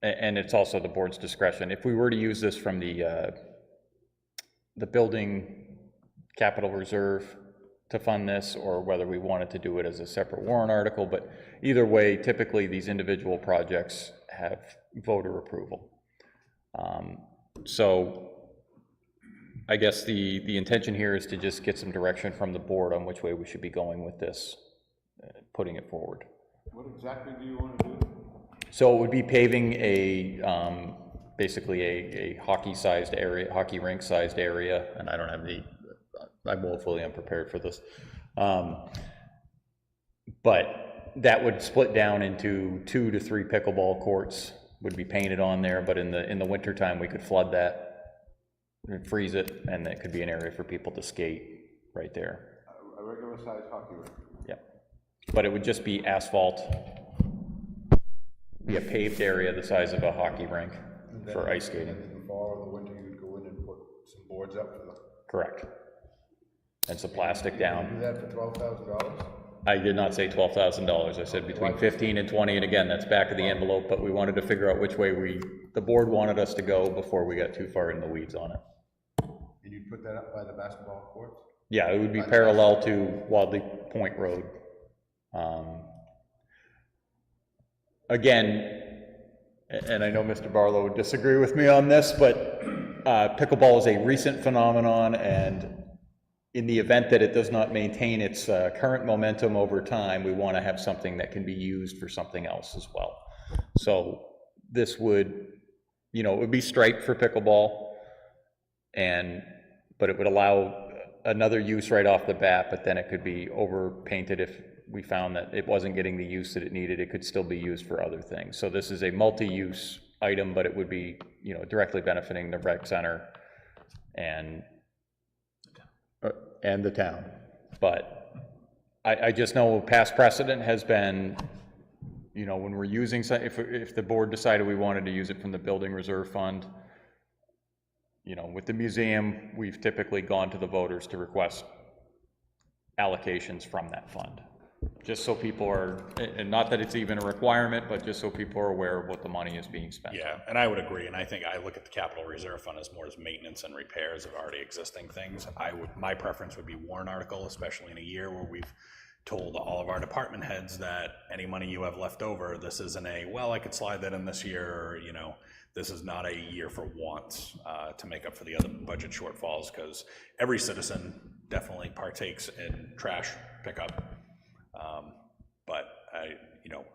and it's also the board's discretion. If we were to use this from the building capital reserve to fund this, or whether we wanted to do it as a separate warrant article, but either way, typically these individual projects have voter approval. So I guess the intention here is to just get some direction from the board on which way we should be going with this, putting it forward. What exactly do you want to do? So it would be paving a, basically a hockey-sized area, hockey rink-sized area, and I don't have the, I'm woefully unprepared for this. But that would split down into 2 to 3 pickleball courts, would be painted on there, but in the wintertime, we could flood that, and freeze it, and that could be an area for people to skate right there. A regular sized hockey rink? Yep. But it would just be asphalt, be a paved area the size of a hockey rink for ice skating. In the fall or the winter, you'd go in and put some boards up for the... Correct. And some plastic down. Do that for $12,000? I did not say $12,000. I said between 15 and 20, and again, that's back of the envelope, but we wanted to figure out which way the board wanted us to go before we got too far in the weeds on it. And you'd put that up by the basketball courts? Yeah, it would be parallel to Wadley Point Road. Again, and I know Mr. Barlow would disagree with me on this, but pickleball is a recent phenomenon, and in the event that it does not maintain its current momentum over time, we want to have something that can be used for something else as well. So this would, it would be striped for pickleball, but it would allow another use right off the bat, but then it could be over-painted if we found that it wasn't getting the use that it needed. It could still be used for other things. So this is a multi-use item, but it would be, directly benefiting the rec center and the town. But I just know past precedent has been, when we're using, if the board decided we wanted to use it from the building reserve fund, with the museum, we've typically gone to the voters to request allocations from that fund. Just so people are, and not that it's even a requirement, but just so people are aware of what the money is being spent. Yeah, and I would agree, and I think I look at the capital reserve fund as more as maintenance and repairs of already existing things. My preference would be warrant article, especially in a year where we've told all of our department heads that any money you have left over, this isn't I could slide that in this year, or, this is not a year for wants to make up for the other budget shortfalls, because every citizen definitely partakes in trash pickup. But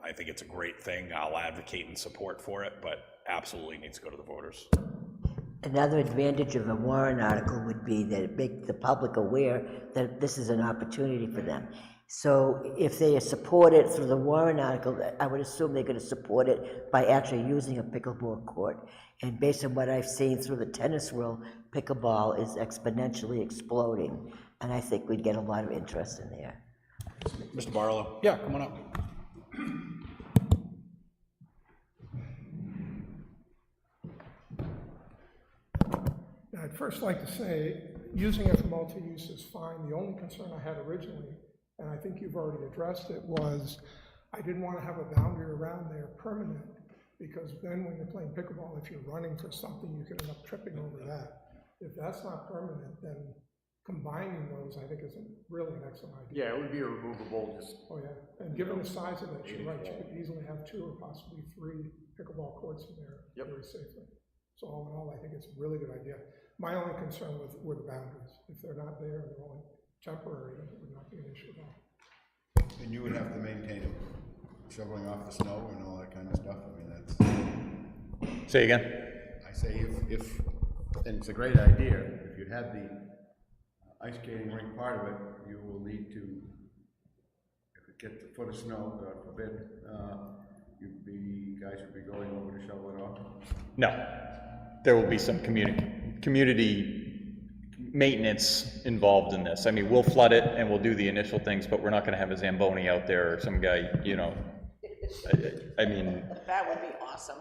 I think it's a great thing. I'll advocate and support for it, but absolutely needs to go to the voters. Another advantage of a warrant article would be that it makes the public aware that this is an opportunity for them. So if they support it through the warrant article, I would assume they're going to support it by actually using a pickleball court. And based on what I've seen through the tennis world, pickleball is exponentially exploding, and I think we'd get a lot of interest in there. Mr. Barlow? Yeah, come on up. I'd first like to say, using it for multi-use is fine. The only concern I had originally, and I think you've already addressed it, was I didn't want to have a boundary around there permanent, because then when you're playing pickleball, if you're running for something, you could end up tripping over that. If that's not permanent, then combining those, I think, is really an excellent idea. Yeah, it would be a removable, Oh, yeah, and given the size of it, you're right, you could easily have 2 or possibly 3 pickleball courts in there very safely. So all in all, I think it's a really good idea. My only concern were the boundaries. If they're not there, they're only temporary, then it would not be an issue at all. And you would have to maintain it, shoveling off the snow and all that kind of stuff. I mean, that's... Say again? I say if and it's a great idea, if you had the ice skating rink part of it, you will need to, if it gets a foot of snow, God forbid, guys would be going over to shovel it off? No. There will be some community maintenance involved in this. I mean, we'll flood it and we'll do the initial things, but we're not going to have a Zamboni out there or some guy, I mean... That would be awesome.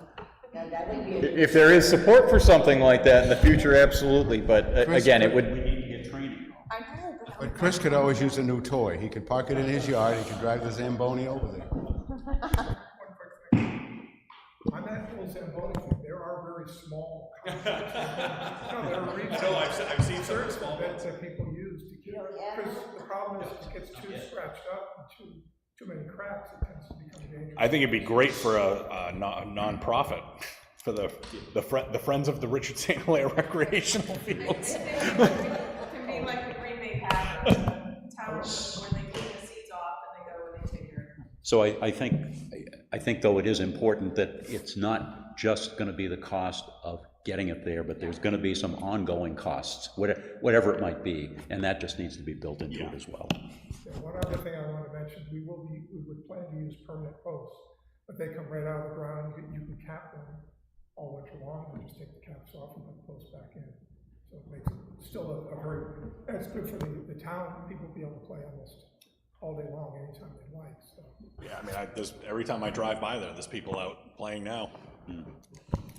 That would be if there is support for something like that in the future, absolutely, but again, it would... We need to get training. But Chris could always use a new toy. He could park it in his yard, he could drive the Zamboni over there. On that whole Zamboni thing, there are very small concepts. No, there are I've seen certain small beds that people use to keep, because the problem is if it gets too scratched up, and too many cracks, it tends to become dangerous. I think it'd be great for a non-profit, for the Friends of the Richard St. Hilaire recreational fields. It can be like the Green Bay Packers, town where they clean the seats off and they go and they take your. So I think though it is important that it's not just gonna be the cost of getting it there, but there's gonna be some ongoing costs, whatever it might be, and that just needs to be built into it as well. Yeah, one other thing I want to mention, we would plan to use permanent posts, but they come right out of the ground, you can cap them all winter long, and just take the caps off and put the posts back in. So it makes it still a very, and it's good for the town, people will be able to play almost all day long, anytime they like, so. Yeah, I mean, every time I drive by there, there's people out playing now.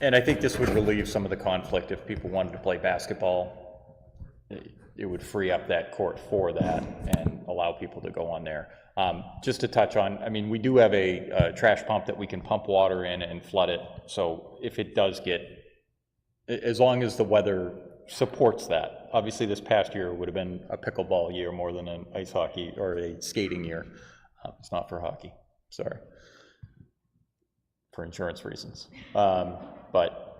And I think this would relieve some of the conflict if people wanted to play basketball. It would free up that court for that and allow people to go on there. Just to touch on, I mean, we do have a trash pump that we can pump water in and flood it. So if it does get, as long as the weather supports that. Obviously this past year would have been a pickleball year more than an ice hockey or a skating year. It's not for hockey, sorry. For insurance reasons. But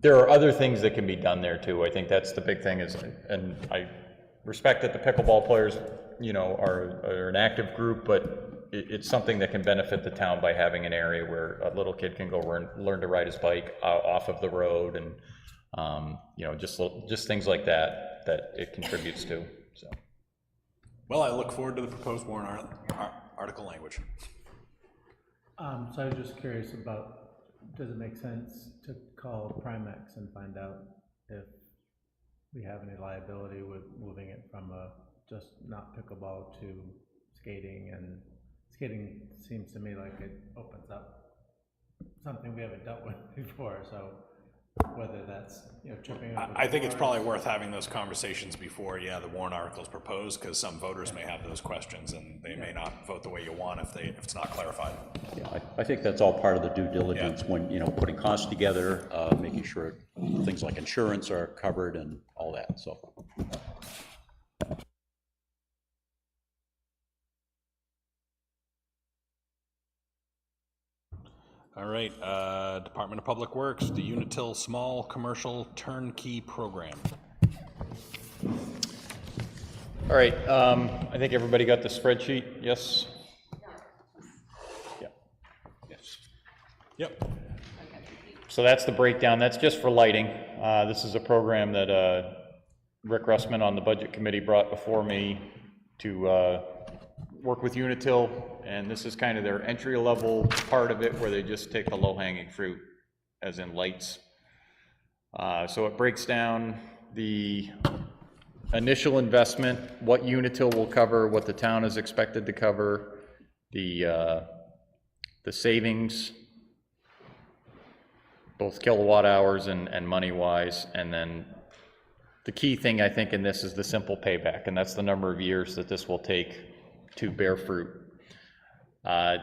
there are other things that can be done there too. I think that's the big thing is, and I respect that the pickleball players, you know, are an active group, but it's something that can benefit the town by having an area where a little kid can go learn to ride his bike off of the road, and you know, just things like that it contributes to. So. Well, I look forward to the proposed warrant article language. So I was just curious about, does it make sense to call Primex and find out if we have any liability with moving it from just not pickleball to skating? And skating seems to me like it opens up something we haven't dealt with before, so whether that's, you know, tripping up. I think it's probably worth having those conversations before, the warrant article's proposed, because some voters may have those questions and they may not vote the way you want if it's not clarified. Yeah, I think that's all part of the due diligence when, you know, putting costs together, making sure things like insurance are covered and all that, so. All right, Department of Public Works, the Unitil Small Commercial Turnkey Program. All right, I think everybody got the spreadsheet, yes? Yeah. Yes. Yep. So that's the breakdown, that's just for lighting. This is a program that Rick Russman on the Budget Committee brought before me to work with Unitil, and this is kind of their entry-level part of it where they just take the low-hanging fruit, as in lights. So it breaks down the initial investment, what Unitil will cover, what the town is expected to cover, the savings, both kilowatt hours and money-wise, and then the key thing I think in this is the simple payback, and that's the number of years that this will take to bear fruit. I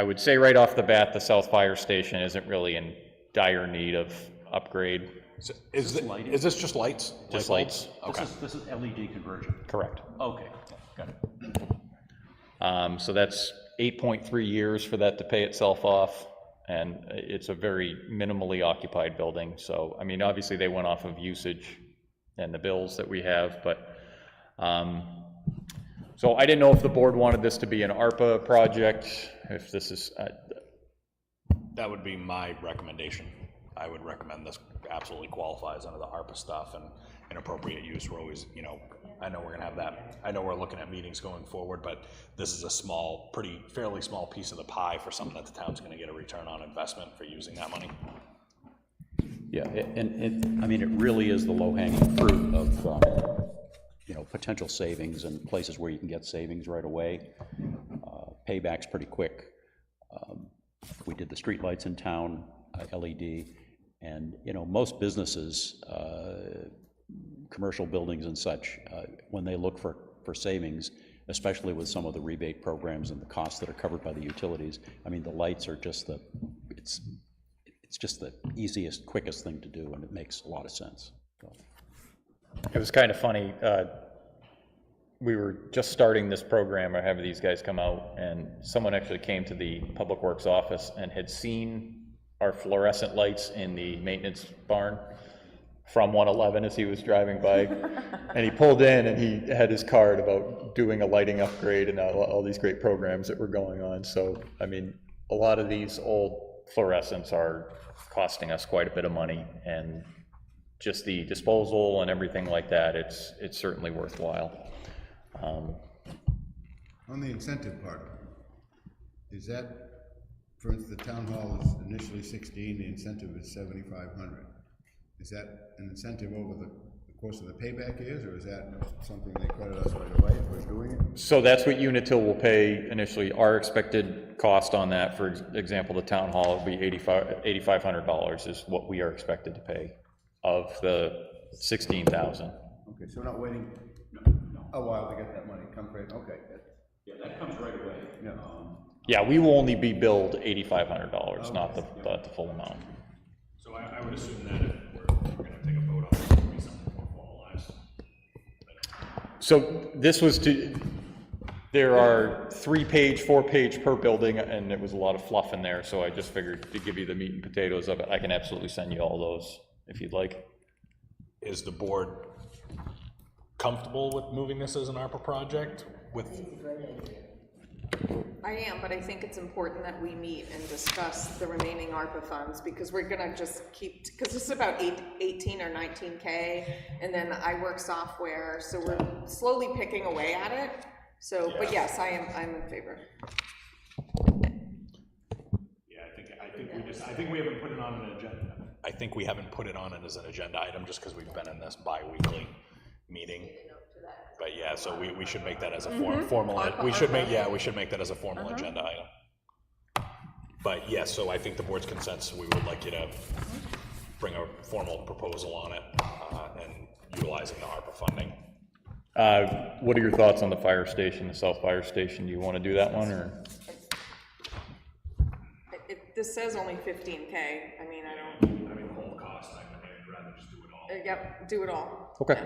would say right off the bat, the South Fire Station isn't really in dire need of upgrade. So is this just lights? Just lights. Okay. This is LED conversion. Correct. Okay, got it. So that's 8.3 years for that to pay itself off, and it's a very minimally occupied building. So, I mean, obviously they went off of usage and the bills that we have, but so I didn't know if the board wanted this to be an ARPA project, if this is... That would be my recommendation. I would recommend this absolutely qualifies under the ARPA stuff, and inappropriate use, we're always, you know, I know we're gonna have that, I know we're looking at meetings going forward, but this is a small, fairly small piece of the pie for something that the town's gonna get a return on investment for using that money. Yeah, and I mean, it really is the low-hanging fruit of, you know, potential savings and places where you can get savings right away. Payback's pretty quick. We did the streetlights in town, LED, and, you know, most businesses, commercial buildings and such, when they look for savings, especially with some of the rebate programs and the costs that are covered by the utilities, I mean, the lights are just it's just the easiest, quickest thing to do, and it makes a lot of sense. So. It was kind of funny. We were just starting this program, or having these guys come out, and someone actually came to the Public Works office and had seen our fluorescent lights in the maintenance barn from 111 as he was driving by. And he pulled in and he had his card about doing a lighting upgrade and all these great programs that were going on. So, I mean, a lot of these old fluorescents are costing us quite a bit of money, and just the disposal and everything like that, it's certainly worthwhile. On the incentive part, is that, for instance, the town hall is initially 16, the incentive is 7,500. Is that an incentive over the course of the payback years, or is that something they credit us right away if we're doing it? So that's what Unitil will pay initially. Our expected cost on that, for example, the town hall would be $8,500 is what we are expected to pay of the 16,000. Okay, so we're not waiting a while to get that money. Come right, okay. Yeah, that comes right away. Yeah. Yeah, we will only be billed $8,500, not the full amount. So I would assume that if we're gonna take a vote on it, it'll be something more formalized. So this was there are 3-page, 4-page per building, and it was a lot of fluff in there, so I just figured to give you the meat and potatoes of it. I can absolutely send you all those if you'd like. Is the board comfortable with moving this as an ARPA project with? I am, but I think it's important that we meet and discuss the remaining ARPA funds, because we're gonna just keep, because this is about 18 or 19K, and then I work software, so we're slowly picking away at it. So, yeah. But yes, I'm in favor. Yeah, I think we haven't put it on an agenda. I think we haven't put it on it as an agenda item just because we've been in this bi-weekly meeting. But yeah, so we should make that as a formal. We should make that as a formal agenda item. But yes, so I think the board's consensus, we would like you to bring a formal proposal on it and utilizing the ARPA funding. What are your thoughts on the fire station, the South Fire Station? Do you want to do that one, or? This says only 15K. I mean, the whole cost, I'd rather just do it all. Yep, do it all. Okay.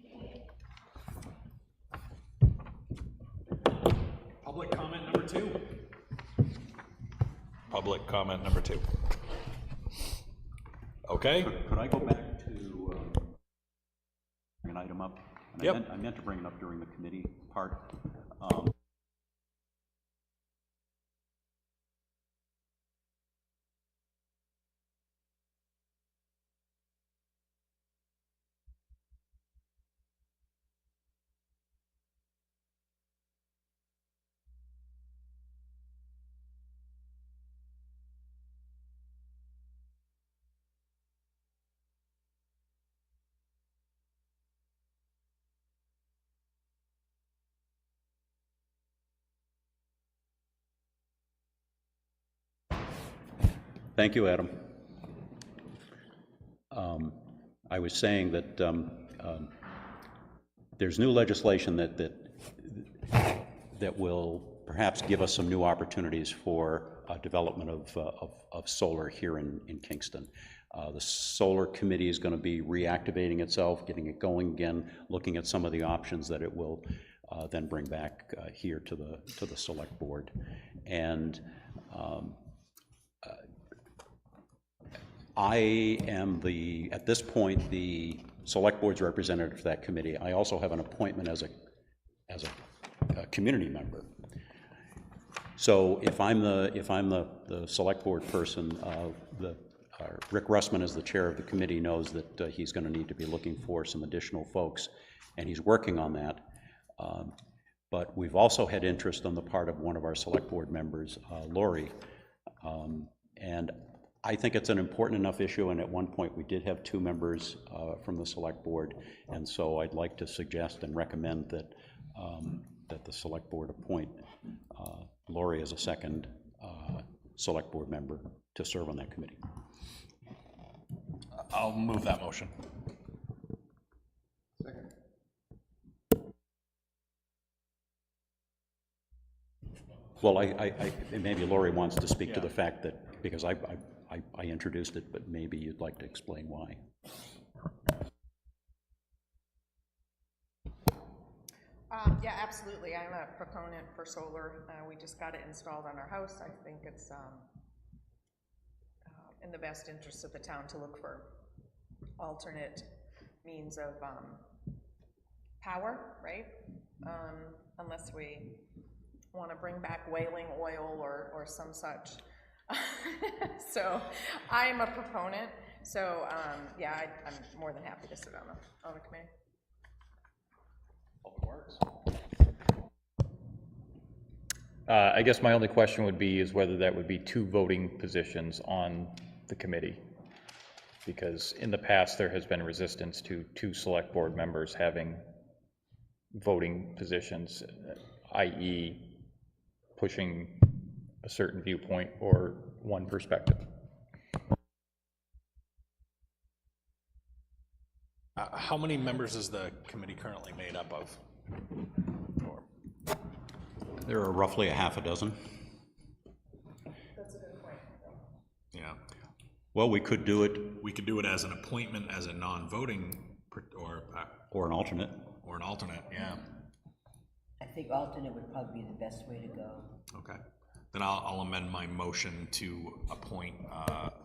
Yeah. Public comment number 2. Public comment number 2. Okay. Could I go back to an item up? And yep. I meant to bring it up during the committee part. Thank you, Adam. I was saying that there's new legislation that will perhaps give us some new opportunities for development of solar here in Kingston. The solar committee is going to be reactivating itself, getting it going again, looking at some of the options that it will then bring back here to the select board. And I am at this point, the select board's representative for that committee. I also have an appointment as a community member. So if I'm the select board person, Rick Russman, as the chair of the committee, knows that he's going to need to be looking for some additional folks, and he's working on that. But we've also had interest on the part of one of our select board members, Lori, and I think it's an important enough issue, and at one point we did have 2 members from the select board, and so I'd like to suggest and recommend that the select board appoint Lori as a second select board member to serve on that committee. I'll move that motion. Second. Well, maybe Lori wants to speak to the fact that, because I introduced it, but maybe you'd like to explain why. Yeah, absolutely. I'm a proponent for solar. We just got it installed on our house. I think it's in the best interest of the town to look for alternate means of power, right? Unless we want to bring back whaling oil or some such. So I'm a proponent. So yeah, I'm more than happy to sit on the committee. I guess my only question would be is whether that would be 2 voting positions on the committee. Because in the past, there has been resistance to 2 select board members having voting positions, i.e. pushing a certain viewpoint or one perspective. How many members is the committee currently made up of? There are roughly a half a dozen. That's a good point. Yeah. Well, we could do it. We could do it as an appointment, as a non-voting, or an alternate. Or an alternate, yeah. I think alternate would probably be the best way to go. Okay. Then I'll amend my motion to appoint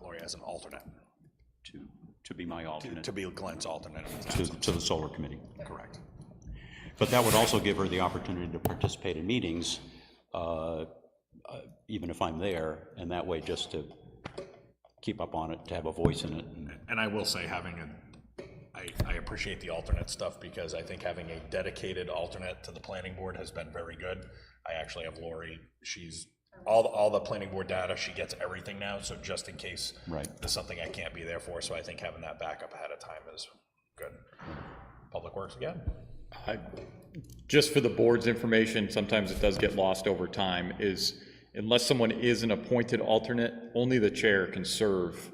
Lori as an alternate. To be my alternate. To be Glenn's alternate. To the solar committee. Correct. But that would also give her the opportunity to participate in meetings, even if I'm there, and that way just to keep up on it, to have a voice in it. And I will say, I appreciate the alternate stuff, because I think having a dedicated alternate to the planning board has been very good. I actually have Lori, she's, all the planning board data, she gets everything now, so just in case there's something I can't be there for, so I think having that backup ahead of time is good. Public Works again. Just for the board's information, sometimes it does get lost over time, is unless someone is an appointed alternate, only the chair can serve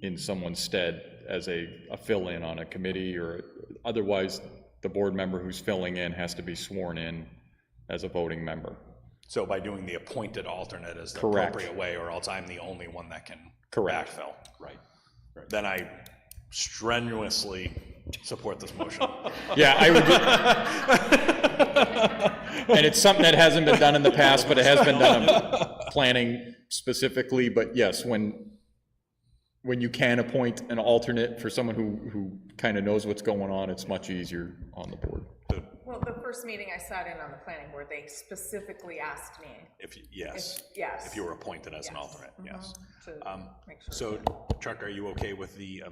in someone's stead as a fill-in on a committee, or otherwise the board member who's filling in has to be sworn in as a voting member. So by doing the appointed alternate is the appropriate way, or else I'm the only one that can backfill. Right. Then I strenuously support this motion. Yeah, I would. And it's something that hasn't been done in the past, but it has been done on planning specifically. But yes, when you can appoint an alternate for someone who kind of knows what's going on, it's much easier on the board. Well, the first meeting I sat in on the planning board, they specifically asked me. If you were appointed as an alternate, yes. Make sure. So, Chuck, are you okay with the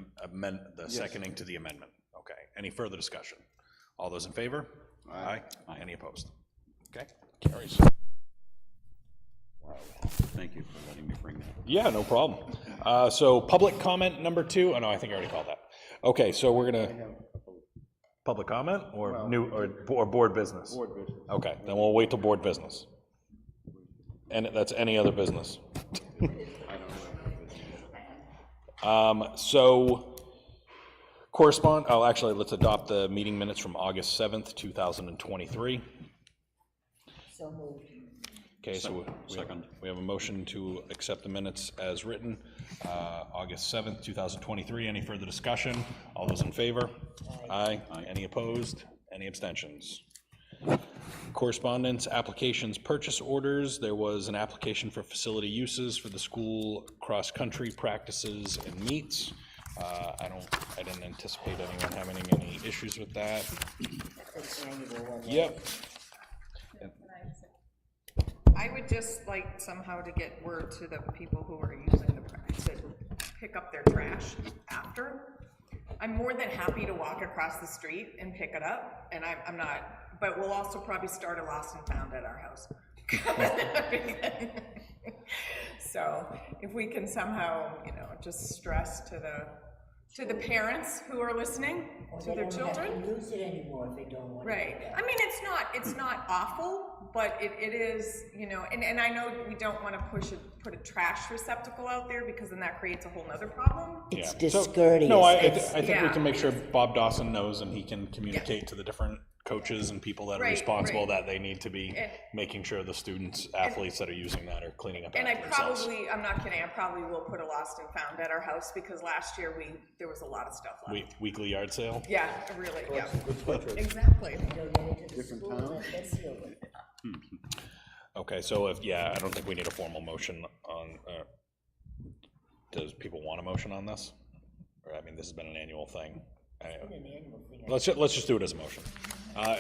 seconding to the amendment? Okay. Any further discussion? All those in favor? Aye. Any opposed? Okay. Carries. Thank you for letting me bring that. Yeah, no problem. So public comment number 2. Oh no, I think I already called that. Okay, so we're gonna public comment or or board business. Board business. Okay, then we'll wait till board business. And that's any other business. So correspond. Oh, actually, let's adopt the meeting minutes from August 7th, 2023. So moved. Okay, so we have a motion to accept the minutes as written, August 7th, 2023. Any further discussion? All those in favor? Aye. Any opposed? Any abstentions? Correspondence, applications, purchase orders. There was an application for facility uses for the school cross-country practices and meets. I didn't anticipate anyone having any issues with that. Yep. I would just like somehow to get word to the people who are using the practice to pick up their trash after. I'm more than happy to walk across the street and pick it up, and I'm not, but we'll also probably start a lost and found at our house. So if we can somehow, just stress to the parents who are listening to their children. They don't have to use it anymore if they don't want Right. I mean, it's not awful, But it is, you know, and I know we don't want to put a trash receptacle out there because then that creates a whole nother problem. It's Yeah. So, discourteous. no, I It's- think we Yeah. can make sure Bob Dawson knows and he can communicate to the different coaches and people that are Right, responsible right. that they need to be And- making sure the students, athletes that are using that are cleaning up And after themselves. I'm not kidding, I probably will put a lost and found at our house because last year there was a lot of stuff left. Weekly yard sale? Yeah, really, yeah. Exactly. Different towns? Okay, so I don't think we need a formal motion on, does people want a motion on this? Or, I mean, this has been an annual thing. Let's just do it as a motion.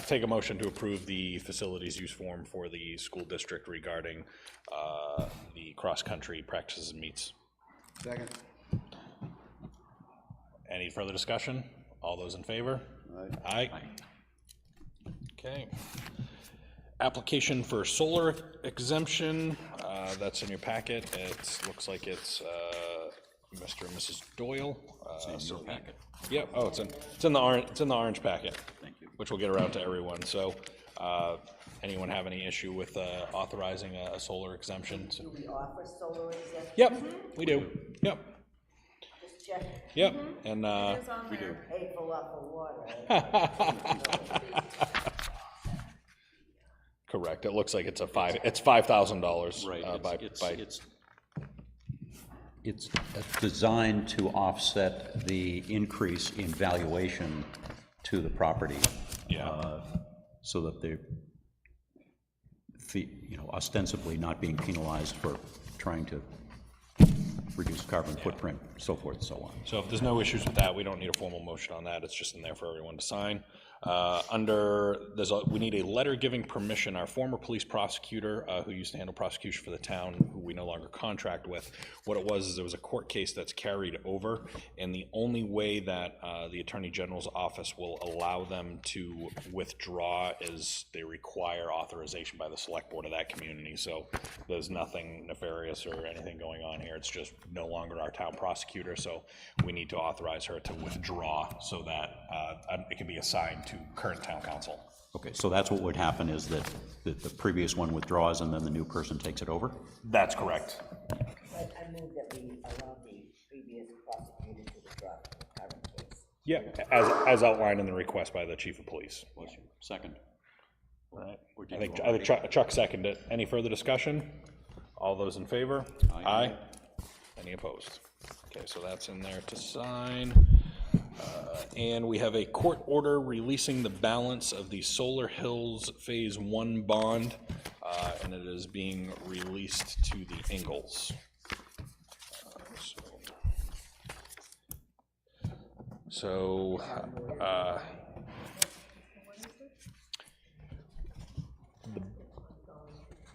Take a motion to approve the facilities use form for the school district regarding the cross-country practices and meets. Second. Any further discussion? All those in favor? Aye. Okay. Application for solar exemption, that's in your packet. It looks like it's Mr. and Mrs. Doyle. It's in your packet. Yep, oh, it's in the orange packet. Thank you. Which will get around to everyone, so, anyone have any issue with authorizing a solar exemption? Do we offer solar exemption? Yep, we do, yep, Just check. yep, and, We do. Pay for a lot of water. Correct, it looks like it's $5,000. Right, it's designed to offset the increase in valuation to the property. So that they're, ostensibly not being penalized for trying to reduce carbon footprint, so forth and so on. So if there's no issues with that, we don't need a formal motion on that, it's just in there for everyone to sign. We need a letter giving permission. Our former police prosecutor, who used to handle prosecution for the town, who we no longer contract with, what it was is there was a court case that's carried over, and the only way that the Attorney General's office will allow them to withdraw is they require authorization by the select board of that community. So there's nothing nefarious or anything going on here. It's just no longer our town prosecutor, so we need to authorize her to withdraw so that it can be assigned to current town council. Okay, so that's what would happen is that the previous one withdraws and then the new person takes it over? That's correct. I move that we allow the previous prosecutor to withdraw the current case. Yeah, as outlined in the request by the chief of police. Second. All right. I think Chuck seconded it. Any further discussion? All those in favor? Aye. Any opposed? Okay, so that's in there to sign. And we have a court order releasing the balance of the Solar Hills Phase 1 bond, and it is being released to the Ingalls.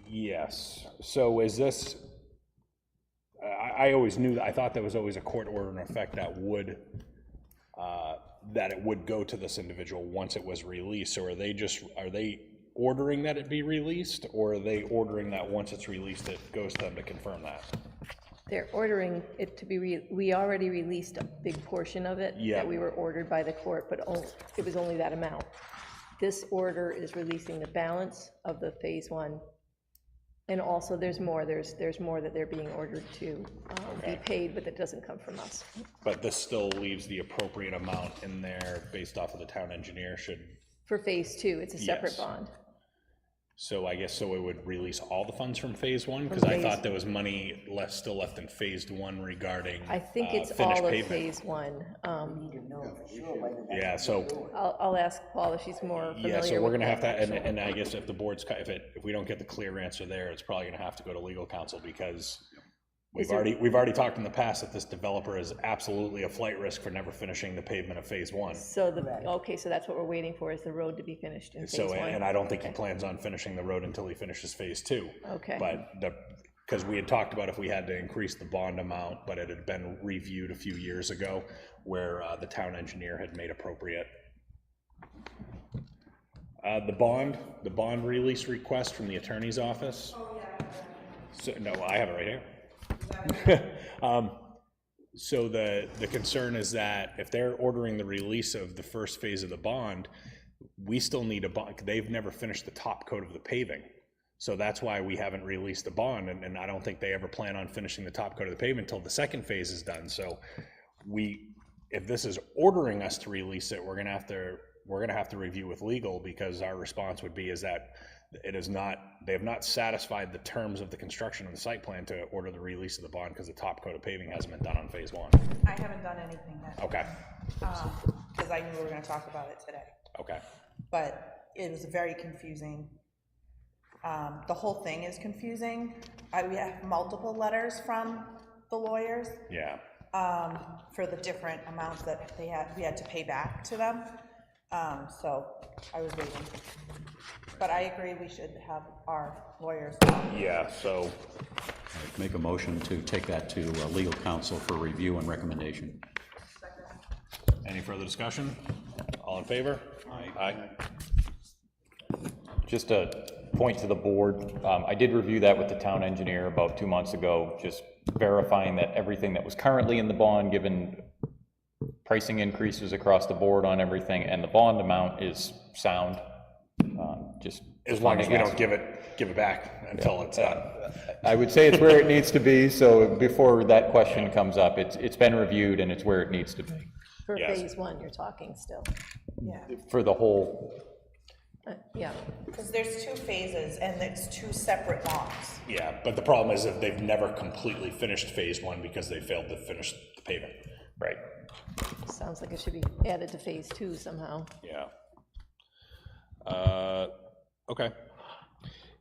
Yes, so is this, I always knew that, I thought there was always a court order in effect that would, that it would go to this individual once it was released. So are they ordering that it be released, or are they ordering that once it's released, it goes to them to confirm that? They're ordering it to be, we already released a big portion of it Yeah. that we were ordered by the court, but it was only that amount. This order is releasing the balance of the Phase 1. And also, there's more that they're being ordered to be paid, but that doesn't come from us. But this still leaves the appropriate amount in there based off of the town engineer should. For Phase 2, it's a separate Yes. bond. So I guess, it would release all the funds from Phase 1? Because I thought there was money still left in Phase 1 regarding I think it's finished all of pavement. Phase 1. Yeah, so. I'll ask Paula, she's more familiar Yeah, with so we're gonna the have to, actual- and I guess if the board's, if we don't get the clear answer there, it's probably gonna have to go to legal counsel, because we've already talked in the past that this developer is absolutely a flight risk for never finishing the pavement of Phase 1. So so that's what we're waiting for, is the road to be finished in Phase 1. So, and I don't think he plans on finishing the road until he finishes Phase 2. Okay. But because we had talked about if we had to increase the bond amount, but it had been reviewed a few years ago where the town engineer had made appropriate. The bond release request from the attorney's office. Oh, yeah. So, no, I have it right here. So the concern is that if they're ordering the release of the first phase of the bond, we still need a bond. They've never finished the top coat of the paving. So that's why we haven't released the bond, and I don't think they ever plan on finishing the top coat of the pavement until the second phase is done. So if this is ordering us to release it, we're gonna have to review with legal, because our response would be is that they have not satisfied the terms of the construction of the site plan to order the release of the bond, because the top coat of paving hasn't been done on phase one. I haven't done anything yet. Okay. Because I knew we were gonna talk about it today. Okay. But it was very confusing. The whole thing is confusing. We have multiple letters from the lawyers. Yeah. For the different amounts that we had to pay back to them. So I was waiting. But I agree we should have our lawyers. Yeah, so. Make a motion to take that to legal counsel for review and recommendation. Any further discussion? All in favor? Aye. Just a point to the board, I did review that with the town engineer about 2 months ago, just verifying that everything that was currently in the bond, given pricing increases across the board on everything, and the bond amount is sound. Just as long as we don't give it back until it's done. I would say it's where it needs to be, so before that question comes up, it's been reviewed and it's where it needs to be. For phase one, you're talking still. Yeah. For the whole. Yeah. Because there's 2 phases and it's 2 separate bonds. Yeah, but the problem is that they've never completely finished phase one because they failed to finish the pavement. Right. Sounds like it should be added to phase 2 somehow. Yeah. Okay.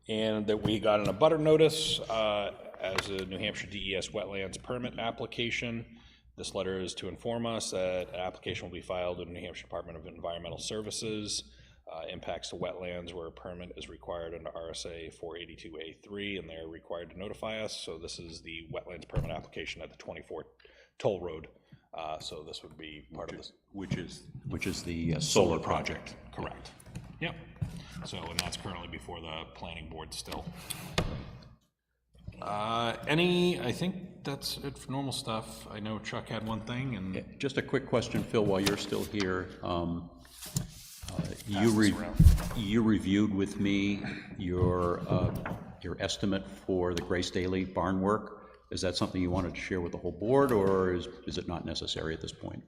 And that we got an abutter notice as a New Hampshire DES wetlands permit application. This letter is to inform us that an application will be filed in the New Hampshire Department of Environmental Services. Impacts to wetlands where a permit is required under RSA 482A3, and they're required to notify us. So this is the wetlands permit application at the 24 toll road. So this would be part of this. Which is the solar project. Correct. Yep. So, and that's currently before the planning board still. I think that's it for normal stuff. I know Chuck had one thing, and just a quick question, Phil, while you're still here. You reviewed with me your estimate for the Grace Daily barn work. Is that something you wanted to share with the whole board, or is it not necessary at this point?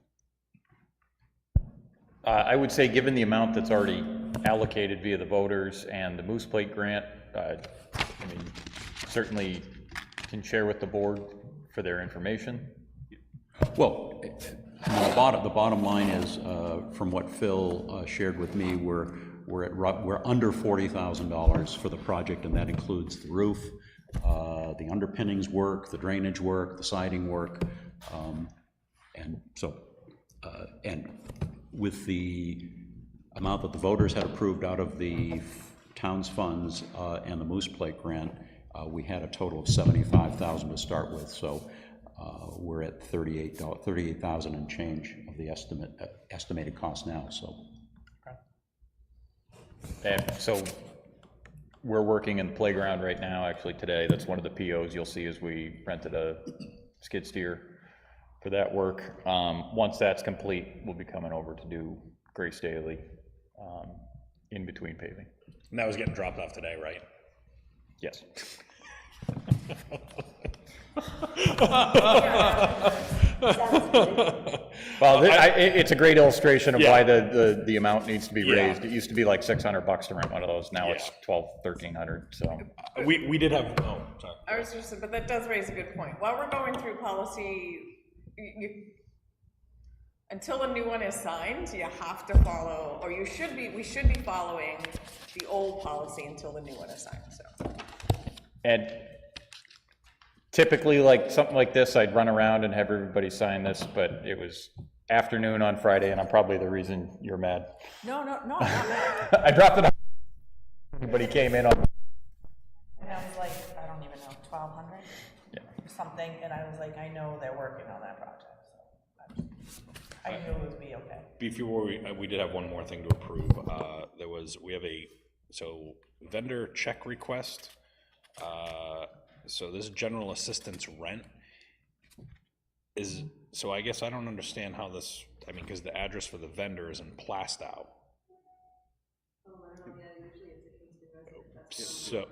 I would say, given the amount that's already allocated via the voters and the Moose Plate grant, I mean, certainly can share with the board for their information. Well, the bottom line is, from what Phil shared with me, we're under $40,000 for the project, and that includes the roof, the underpinnings work, the drainage work, the siding work, and so, and with the amount that the voters had approved out of the town's funds and the Moose Plate grant, we had a total of $75,000 to start with. So we're at $38,000 and change of the estimated cost now. So. And so we're working in the playground right now. Actually, today, that's one of the POs you'll see as we rented a skid steer for that work. Once that's complete, we'll be coming over to do Grace Daily in between paving. And that was getting dropped off today, right? Yes. Well, it's a great illustration of why the amount needs to be raised. It used to be like $600 to rent one of those. Now it's $1,200-1,300. So we did have. Oh, sorry. I was just, but that does raise a good point. While we're going through policy, until a new one is signed, you have to follow, or we should be following the old policy until the new one is signed. So. And typically, like something like this, I'd run around and have everybody sign this, but it was afternoon on Friday, and I'm probably the reason you're mad. No, I'm not mad. I dropped it off. Everybody came in on. And I was like, I don't even know, 1,200? Yeah. Or something, and I was like, I know they're working on that project, so I knew it would be okay. Before we did have one more thing to approve. We have a vendor check request. So this general assistance rent is, so I guess I don't understand how this, I mean, because the address for the vendor is in Plastow. So,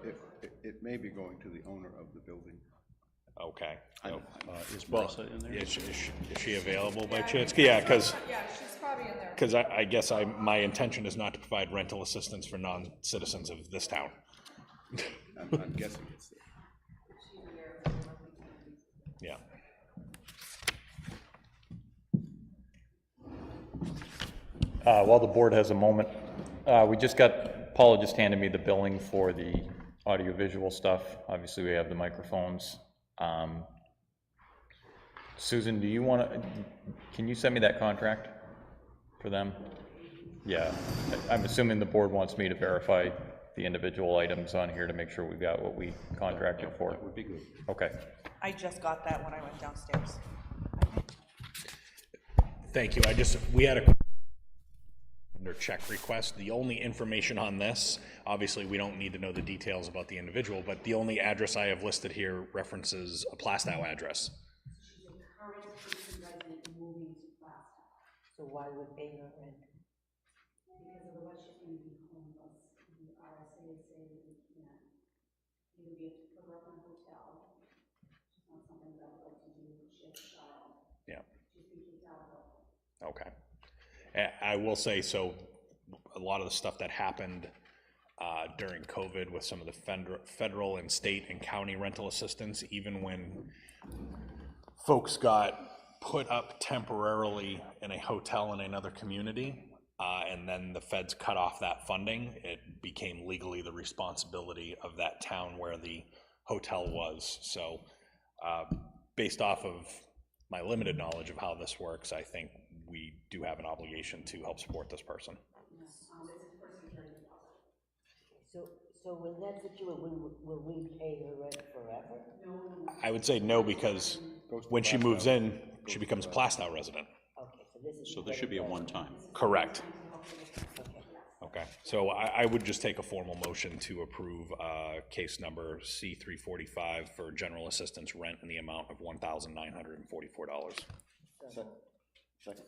It may be going to the owner of the building. okay. Is Well, Marissa in there? is she available by chance? Yeah, because, Yeah, she's probably in there. I guess my intention is not to provide rental assistance for non-citizens of this town. I'm guessing it's there. Yeah. While the board has a moment, Paula just handed me the billing for the audiovisual stuff. Obviously, we have the microphones. Susan, can you send me that contract for them? Yeah, I'm assuming the board wants me to verify the individual items on here to make sure we've got what we contracted for. That would be good. Okay. I just got that when I went downstairs. Thank you. We had a under check request. The only information on this, obviously we don't need to know the details about the individual, but the only address I have listed here references a Plastow address. She's a current Kingston resident moving to Plastow. So why would pay her rent? Because otherwise she's going to be homeless. The RSA is saying that we can't. Either we have to put her up in a hotel, which is not something that I would like to do, she has a child. Yeah. She's been kicked out of it. Okay. I will say, so a lot of the stuff that happened during COVID with some of the federal and state and county rental assistance, even when folks got put up temporarily in a hotel in another community, and then the feds cut off that funding, it became legally the responsibility of that town where the hotel was. So based off of my limited knowledge of how this works, I think we do have an obligation to help support this person. So when that's situation, will we pay her rent forever? No. I would say no, because when she moves in, she becomes a Plastow resident. Okay, so this is. So there should be a one-time. Correct. Okay, so I would just take a formal motion to approve case number C-345 for general assistance rent in the amount of $1,944. Second.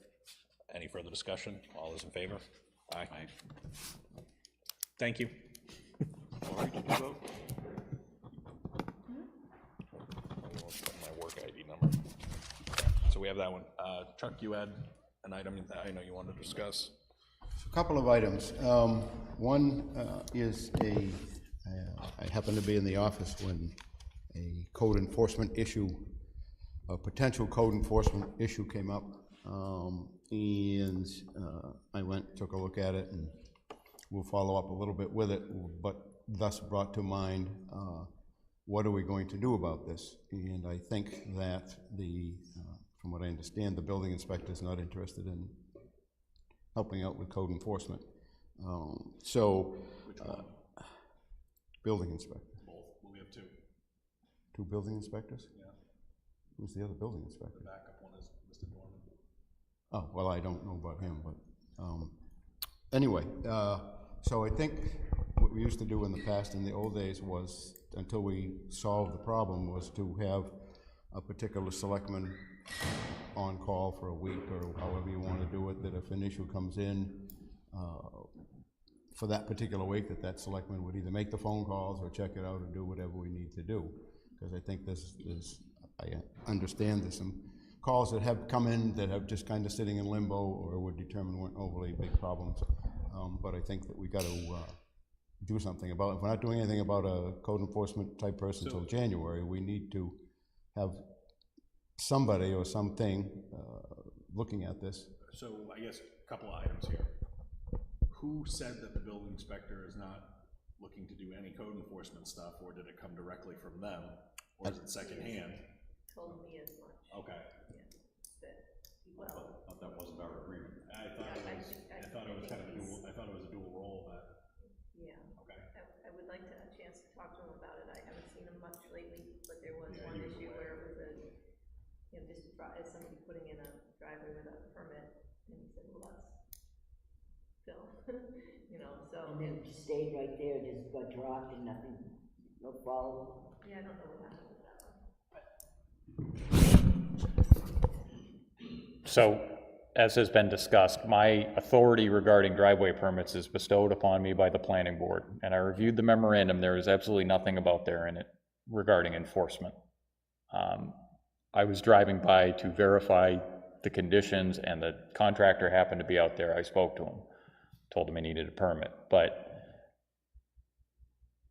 Any further discussion? All those in favor? Aye. Thank you. Lori, did you vote? My work ID number. So we have that one. Chuck, you had an item that I know you wanted to discuss. A couple of items. One is I happened to be in the office when a code enforcement issue, a potential code enforcement issue came up. And I took a look at it, and we'll follow up a little bit with it, but thus brought to mind, what are we going to do about this? And I think that from what I understand, the building inspector is not interested in helping out with code enforcement. Which one? Building inspector. Both. We have two. Two building inspectors? Yeah. Who's the other building inspector? The backup one is Mr. Norman. Oh, well, I don't know about him, but anyway, so I think what we used to do in the past, in the old days, was, until we solved the problem, was to have a particular selectman on call for a week, or however you want to do it, that if an issue comes in for that particular week, that selectman would either make the phone calls or check it out or do whatever we need to do. Because I think I understand there's some calls that have come in that have just kind of sitting in limbo or would determine weren't overly big problems. But I think that we got to do something about it. If we're not doing anything about a code enforcement type person until January, we need to have somebody or something looking at this. So I guess a couple of items here. Who said that the building inspector is not looking to do any code enforcement stuff, or did it come directly from them, or is it secondhand? Told me as much. Okay. Yeah. I thought that wasn't our agreement. I thought it was kind of a dual role that. Yeah. Okay. I would like to have a chance to talk to him about it. I haven't seen him much lately, but there was one issue where it was just somebody putting in a driveway without a permit, and he said, well, that's Phil, so. And then it stayed right there, just got dropped and nothing, no follow-up. Yeah, I don't know what happened with that one. So as has been discussed, my authority regarding driveway permits is bestowed upon me by the planning board, and I reviewed the memorandum. There is absolutely nothing about there in it regarding enforcement. I was driving by to verify the conditions, and the contractor happened to be out there. I spoke to him, told him he needed a permit, but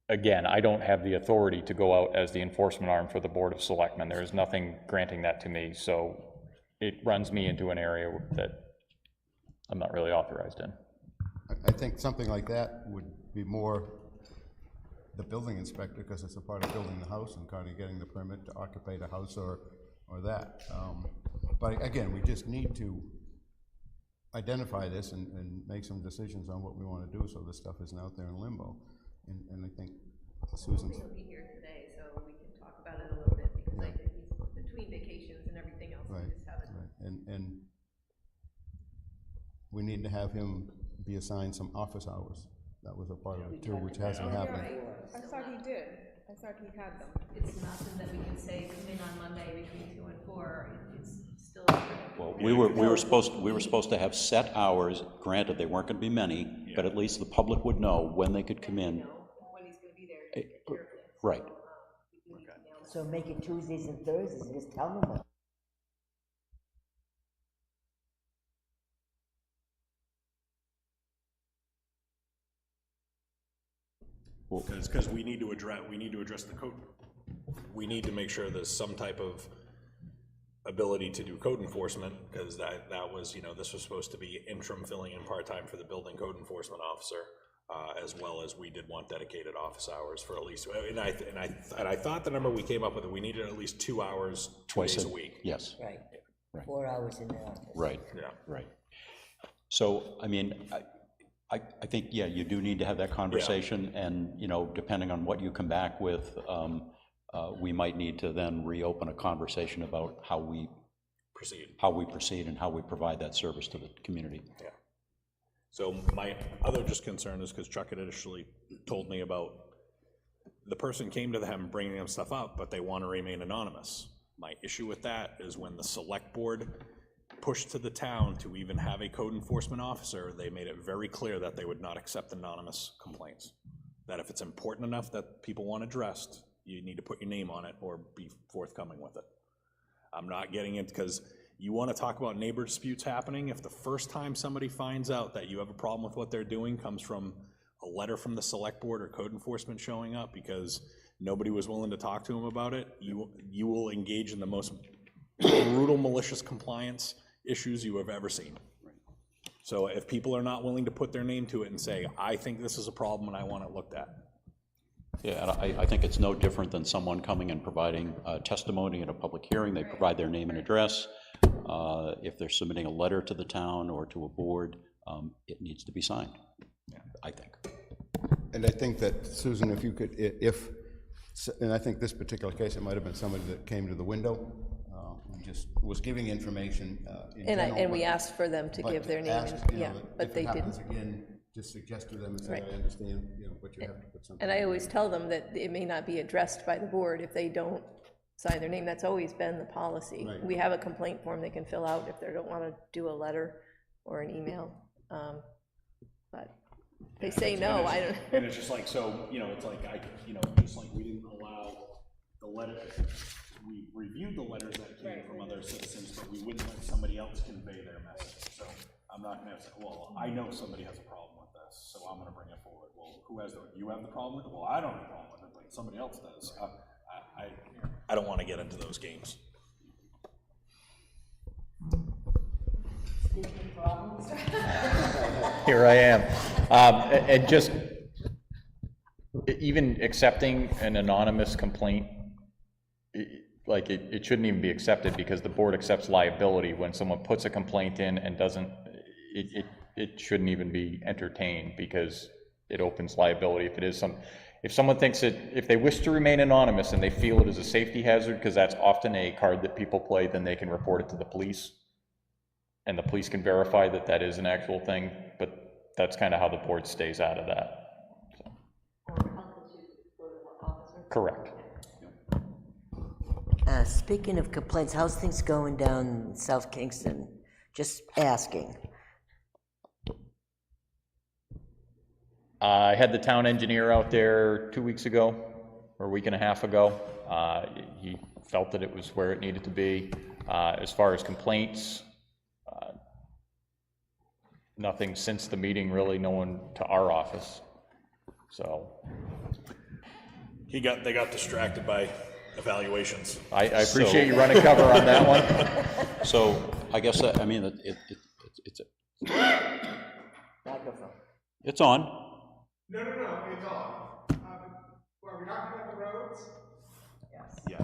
again, I don't have the authority to go out as the enforcement arm for the Board of Selectmen. There is nothing granting that to me, so it runs me into an area that I'm not really authorized in. I think something like that would be more the building inspector, because it's a part of building the house and kind of getting the permit to occupy the house or that. But again, we just need to identify this and make some decisions on what we want to do, so this stuff isn't out there in limbo. And I think Susan's... He'll be here today, so we can talk about it a little bit, because I think he's between vacations and everything else. Right, We just haven't. right. And we need to have him be assigned some office hours. That was a part of it too, which hasn't happened. I thought he did. I thought he had them. It's nothing that we can say, come in on Monday between 2 and 4, it's still. Well, we were supposed to have set hours. Granted, they weren't going to be many, but at least the public would know when they could come in. When he's gonna be there to take care of it. Right. So make it Tuesdays and Thursdays, and just tell them that. Because we need to address the code. We need to make sure there's some type of ability to do code enforcement, because that was, this was supposed to be interim filling in part-time for the building code enforcement officer, as well as we did want dedicated office hours for at least, and I thought the number we came up with, we needed at least 2 hours, Twice days a week. Yes. Right. 4 hours in the office. Right. Yeah. Right. So, I mean, I think, yeah, you do need to have that conversation, and, depending on what you come back with, we might need to then reopen a conversation about how we proceed and how we provide that service to the community. Yeah. So my other just concern is, because Chuck had initially told me about, the person came to them bringing them stuff up, but they want to remain anonymous. My issue with that is when the select board pushed to the town to even have a code enforcement officer, they made it very clear that they would not accept anonymous complaints. That if it's important enough that people want addressed, you need to put your name on it or be forthcoming with it. I'm not getting it, because you want to talk about neighbor disputes happening. If the first time somebody finds out that you have a problem with what they're doing comes from a letter from the select board or code enforcement showing up because nobody was willing to talk to them about it, you will engage in the most brutal, malicious compliance issues you have ever seen. So if people are not willing to put their name to it and say, I think this is a problem and I want it looked at. Yeah, and I think it's no different than someone coming and providing testimony at a public hearing. They provide their name and address. If they're submitting a letter to the town or to a board, it needs to be signed, I think. And I think that, Susan, if you could, and I think this particular case, it might have been somebody that came to the window, and just was giving information in general. And we asked for them to give their name, but they didn't. If it happens again, just suggest to them and say, I understand, but you have to put something. And I always tell them that it may not be addressed by the board if they don't sign their name. That's always been the policy. Right. We have a complaint form they can fill out if they don't want to do a letter or an email. But they say no, I don't. And it's just like, so, it's like, just like we didn't allow the letter, we reviewed the letters that came from other citizens, but we wouldn't let somebody else convey their message. So I'm not gonna say, well, I know somebody has a problem with this, so I'm gonna bring it forward. Well, who has you have the problem with it? Well, I don't have a problem with it, but somebody else does. I don't want to get into those games. Here I am. And just, even accepting an anonymous complaint, it shouldn't even be accepted, because the board accepts liability when someone puts a complaint in and doesn't, it shouldn't even be entertained, because it opens liability. If someone thinks that, if they wish to remain anonymous and they feel it is a safety hazard, because that's often a card that people play, then they can report it to the police, and the police can verify that that is an actual thing, but that's kind of how the board stays out of that. Correct. Speaking of complaints, how's things going down South Kingston? Just asking. I had the town engineer out there 2 weeks ago, or a week and a half ago. He felt that it was where it needed to be. As far as complaints, nothing since the meeting, really, no one to our office, so. They got distracted by evaluations. I appreciate you running cover on that one. So I guess, I mean, it's Microphone. it's on. No, it's on. Are we talking about the roads? Yes. Yeah.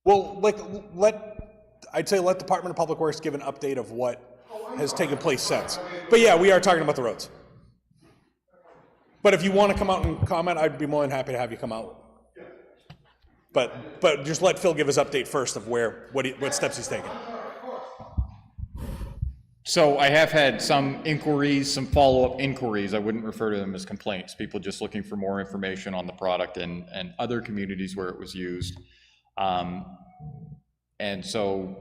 Well, I'd say let Department of Public Works give an update of what has taken place since. But yeah, we are talking about the roads. But if you want to come out and comment, I'd be more than happy to have you come out. But just let Phil give his update first of what steps he's taking. So I have had some inquiries, some follow-up inquiries. I wouldn't refer to them as complaints. People just looking for more information on the product and other communities where it was used. And so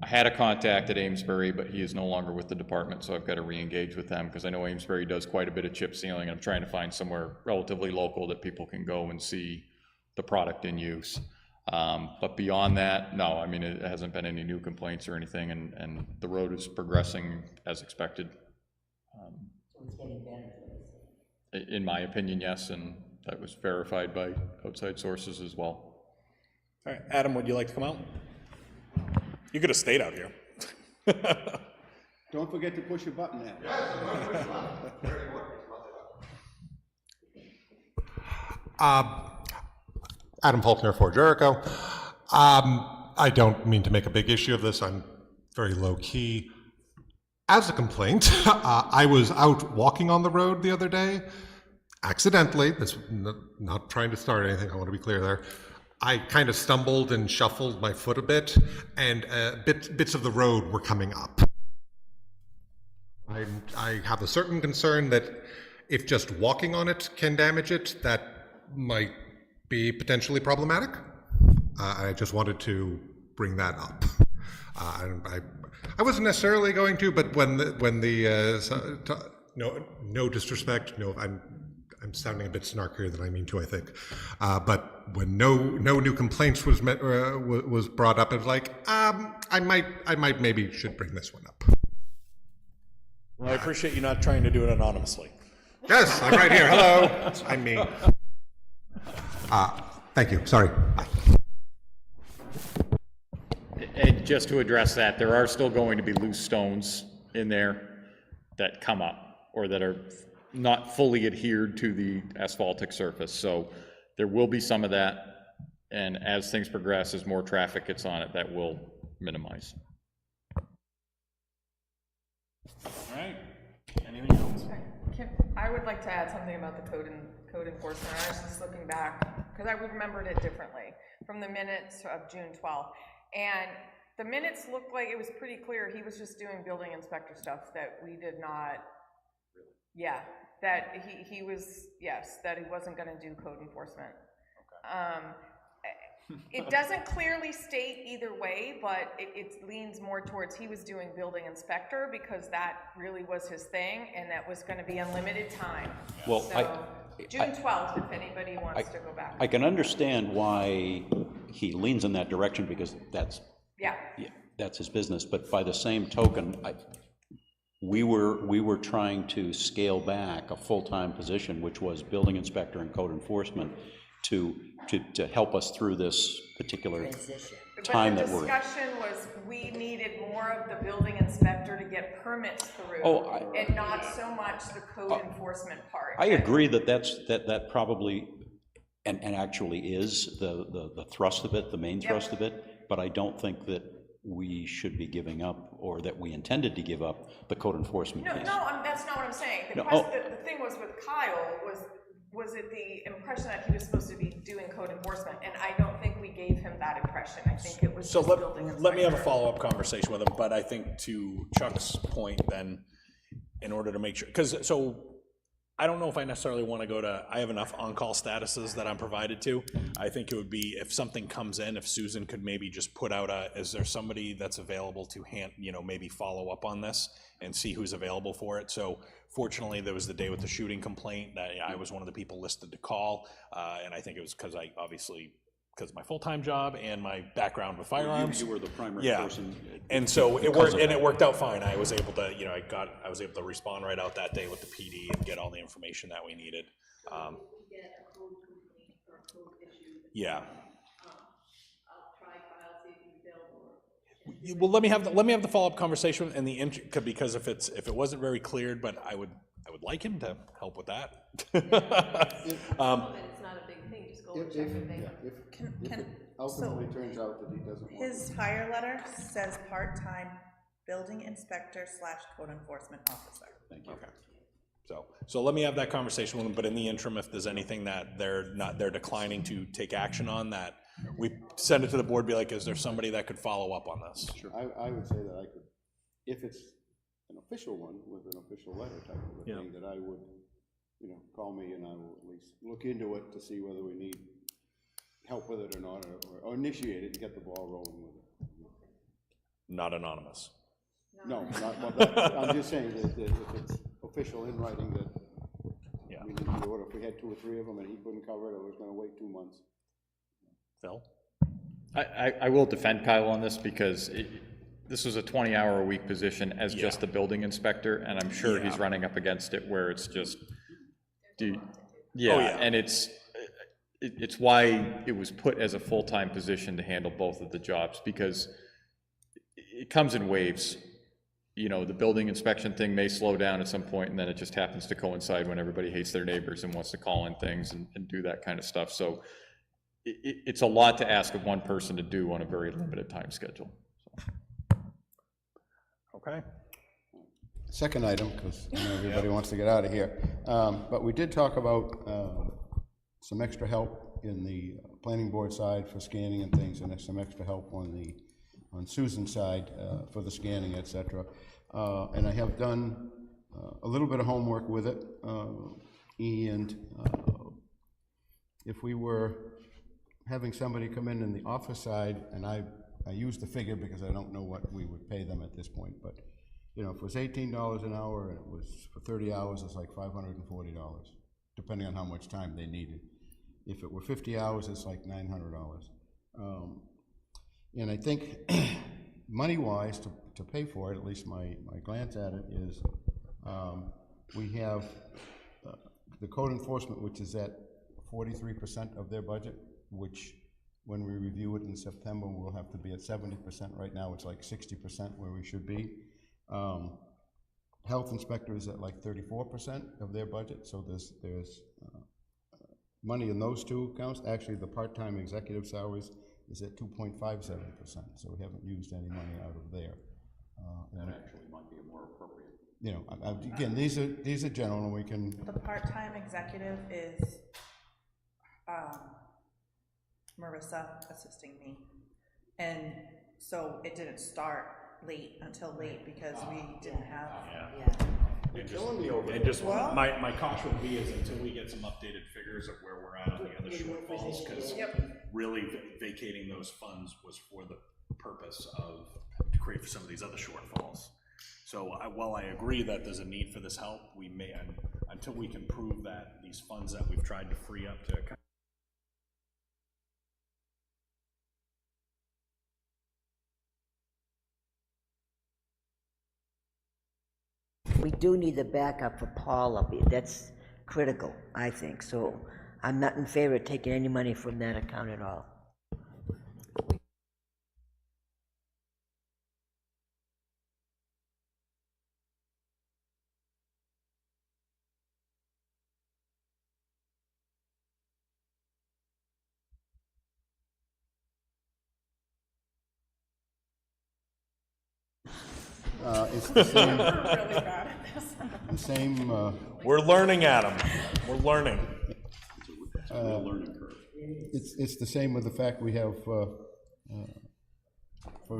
I had a contact at Amesbury, but he is no longer with the department, so I've got to re-engage with them because I know Amesbury does quite a bit of chip sealing, and I'm trying to find somewhere relatively local that people can go and see the product in use. But beyond that, no, I mean, it hasn't been any new complaints or anything, and the road is progressing as expected. It's getting better. In my opinion, yes, and that was verified by outside sources as well. All right, Adam, would you like to come out? You could have stayed out here. Don't forget to push your button there. Adam Faulkner for Jericho. I don't mean to make a big issue of this. I'm very low key. As a complaint, I was out walking on the road the other day, accidentally. This not trying to start anything. I want to be clear there. I kind of stumbled and shuffled my foot a bit, and bits of the road were coming up. I have a certain concern that if just walking on it can damage it, that might be potentially problematic. I just wanted to bring that up. I wasn't necessarily going to, but no disrespect, no, I'm sounding a bit snarkier than I mean to, I think. But when no new complaints was brought up, it was like, I might maybe should bring this one up. Well, I appreciate you not trying to do it anonymously. Yes, I'm right here. Hello, I'm me. Thank you. Sorry. Bye. And just to address that, there are still going to be loose stones in there that come up or that are not fully adhered to the asphaltic surface. So there will be some of that. And as things progress, as more traffic gets on it, that will minimize. All right. Anything else? I would like to add something about the code enforcement. I was just looking back, because I remembered it differently, from the minutes of June 12th. And the minutes looked like it was pretty clear he was just doing building inspector stuff that we did not, yeah, that he was, yes, that he wasn't gonna do code enforcement. Okay. It doesn't clearly state either way, but it leans more towards he was doing building inspector because that really was his thing, and that was going to be unlimited time. Well, so June 12th, if anybody wants to go back. I can understand why he leans in that direction because that's his business. But by the same token, we were trying to scale back a full-time position, which was building inspector and code enforcement, to help us through this particular time that we're in. The discussion was we needed more of the building inspector to get permits through, and not so much the code enforcement part. I agree that probably and actually is the thrust of it, the main thrust of it, but I don't think that we should be giving up, or that we intended to give up, the code enforcement piece. No, that's not what I'm saying. The thing was with Kyle was it the impression that he was supposed to be doing code enforcement, and I don't think we gave him that impression. I think it was So just building inspector. let me have a follow-up conversation with him, but I think to Chuck's point then, in order to make sure, because so I don't know if I necessarily want to go to, I have enough on-call statuses that I'm provided to. I think it would be, if something comes in, if Susan could maybe just put out is there somebody that's available to maybe follow up on this and see who's available for it. So fortunately, there was the day with the shooting complaint that I was one of the people listed to call. And I think it was because of my full-time job and my background with firearms. You were the primary person. And so it worked out fine. I was able to, I was able to respond right out that day with the PD and get all the information that we needed. Yeah. Well, let me have the follow-up conversation because if it wasn't very cleared, but I would like him to help with that. It's not a big thing, just go and check with them. If it ultimately turns out that he doesn't want His hire letter says part-time building inspector / code enforcement officer. Thank you. Okay. So let me have that conversation with them, but in the interim, if there's anything that they're declining to take action on, that we send it to the board, be like, is there somebody that could follow up on this? Sure. I would say that I could, if it's an official one with an official letter type of a thing, that I would, call me and I will at least look into it to see whether we need help with it or not, or initiate it and get the ball rolling with it. Not anonymous. No, not, I'm just saying that if it's official in writing that we need to do it, if we had 2 or 3 of them and he couldn't cover it, or was gonna wait 2 months. Phil? I will defend Kyle on this because this was a 20-hour-a-week position as just the building inspector, and I'm sure he's running up against it where it's just, and it's why it was put as a full-time position to handle both of the jobs, because it comes in waves. The building inspection thing may slow down at some point, and then it just happens to coincide when everybody hates their neighbors and wants to call in things and do that kind of stuff. So it's a lot to ask of one person to do on a very limited time schedule. Okay. Second item, because everybody wants to get out of here. But we did talk about some extra help in the planning board side for scanning and things, and there's some extra help on Susan's side for the scanning, etc. And I have done a little bit of homework with it, and if we were having somebody come in the office side, and I use the figure because I don't know what we would pay them at this point, but if it was $18 an hour and it was for 30 hours, it's like $540, depending on how much time they needed. If it were 50 hours, it's like $900. And I think money-wise, to pay for it, at least my glance at it is, we have the code enforcement, which is at 43% of their budget, which when we review it in September, we'll have to be at 70%. Right now, it's like 60% where we should be. Health inspector is at like 34% of their budget, so there's money in those 2 accounts. Actually, the part-time executive salaries is at 2.57%, so we haven't used any money out of there. That actually might be a more appropriate. Again, these are general, and we can. The part-time executive is Marissa assisting me, and so it didn't start until late because we didn't have. And just my caution would be is until we get some updated figures of where we're at on the other shortfalls, because really vacating those funds was for the purpose of to create for some of these other shortfalls. So while I agree that there's a need for this help, we may, until we can prove that these funds that we've tried to free up to We do need the backup for Paula. That's critical, I think. So I'm not in favor of taking any money from that account at all. It's the same. We're really bad at this. The same. We're learning, Adam. We're learning. It's a real learning curve. It's the same with the fact we have, for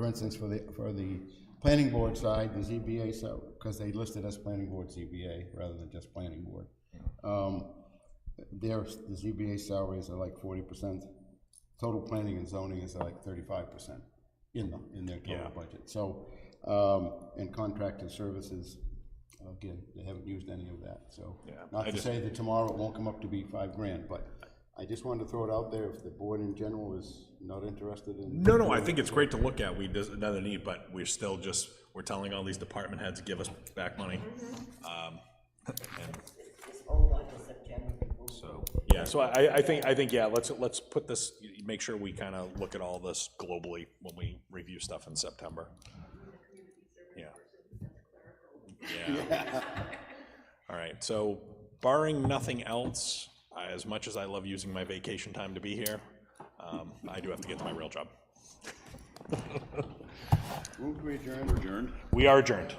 instance, for the planning board side, the ZBA, so because they listed us planning board ZBA rather than just planning board. The ZBA salaries are like 40%. Total planning and zoning is like 35% in their total budget. So, and contracted services, again, they haven't used any of that. So, not to say that tomorrow it won't come up to be $5,000, but I just wanted to throw it out there if the board in general is not interested in. No, I think it's great to look at. Another need, but we're still just, we're telling all these department heads, give us back money. So, yeah, so I think, yeah, let's put this, make sure we kind of look at all this globally when we review stuff in September. Yeah. All right, so barring nothing else, as much as I love using my vacation time to be here, I do have to get to my real job. Move to adjourn. We are adjourned.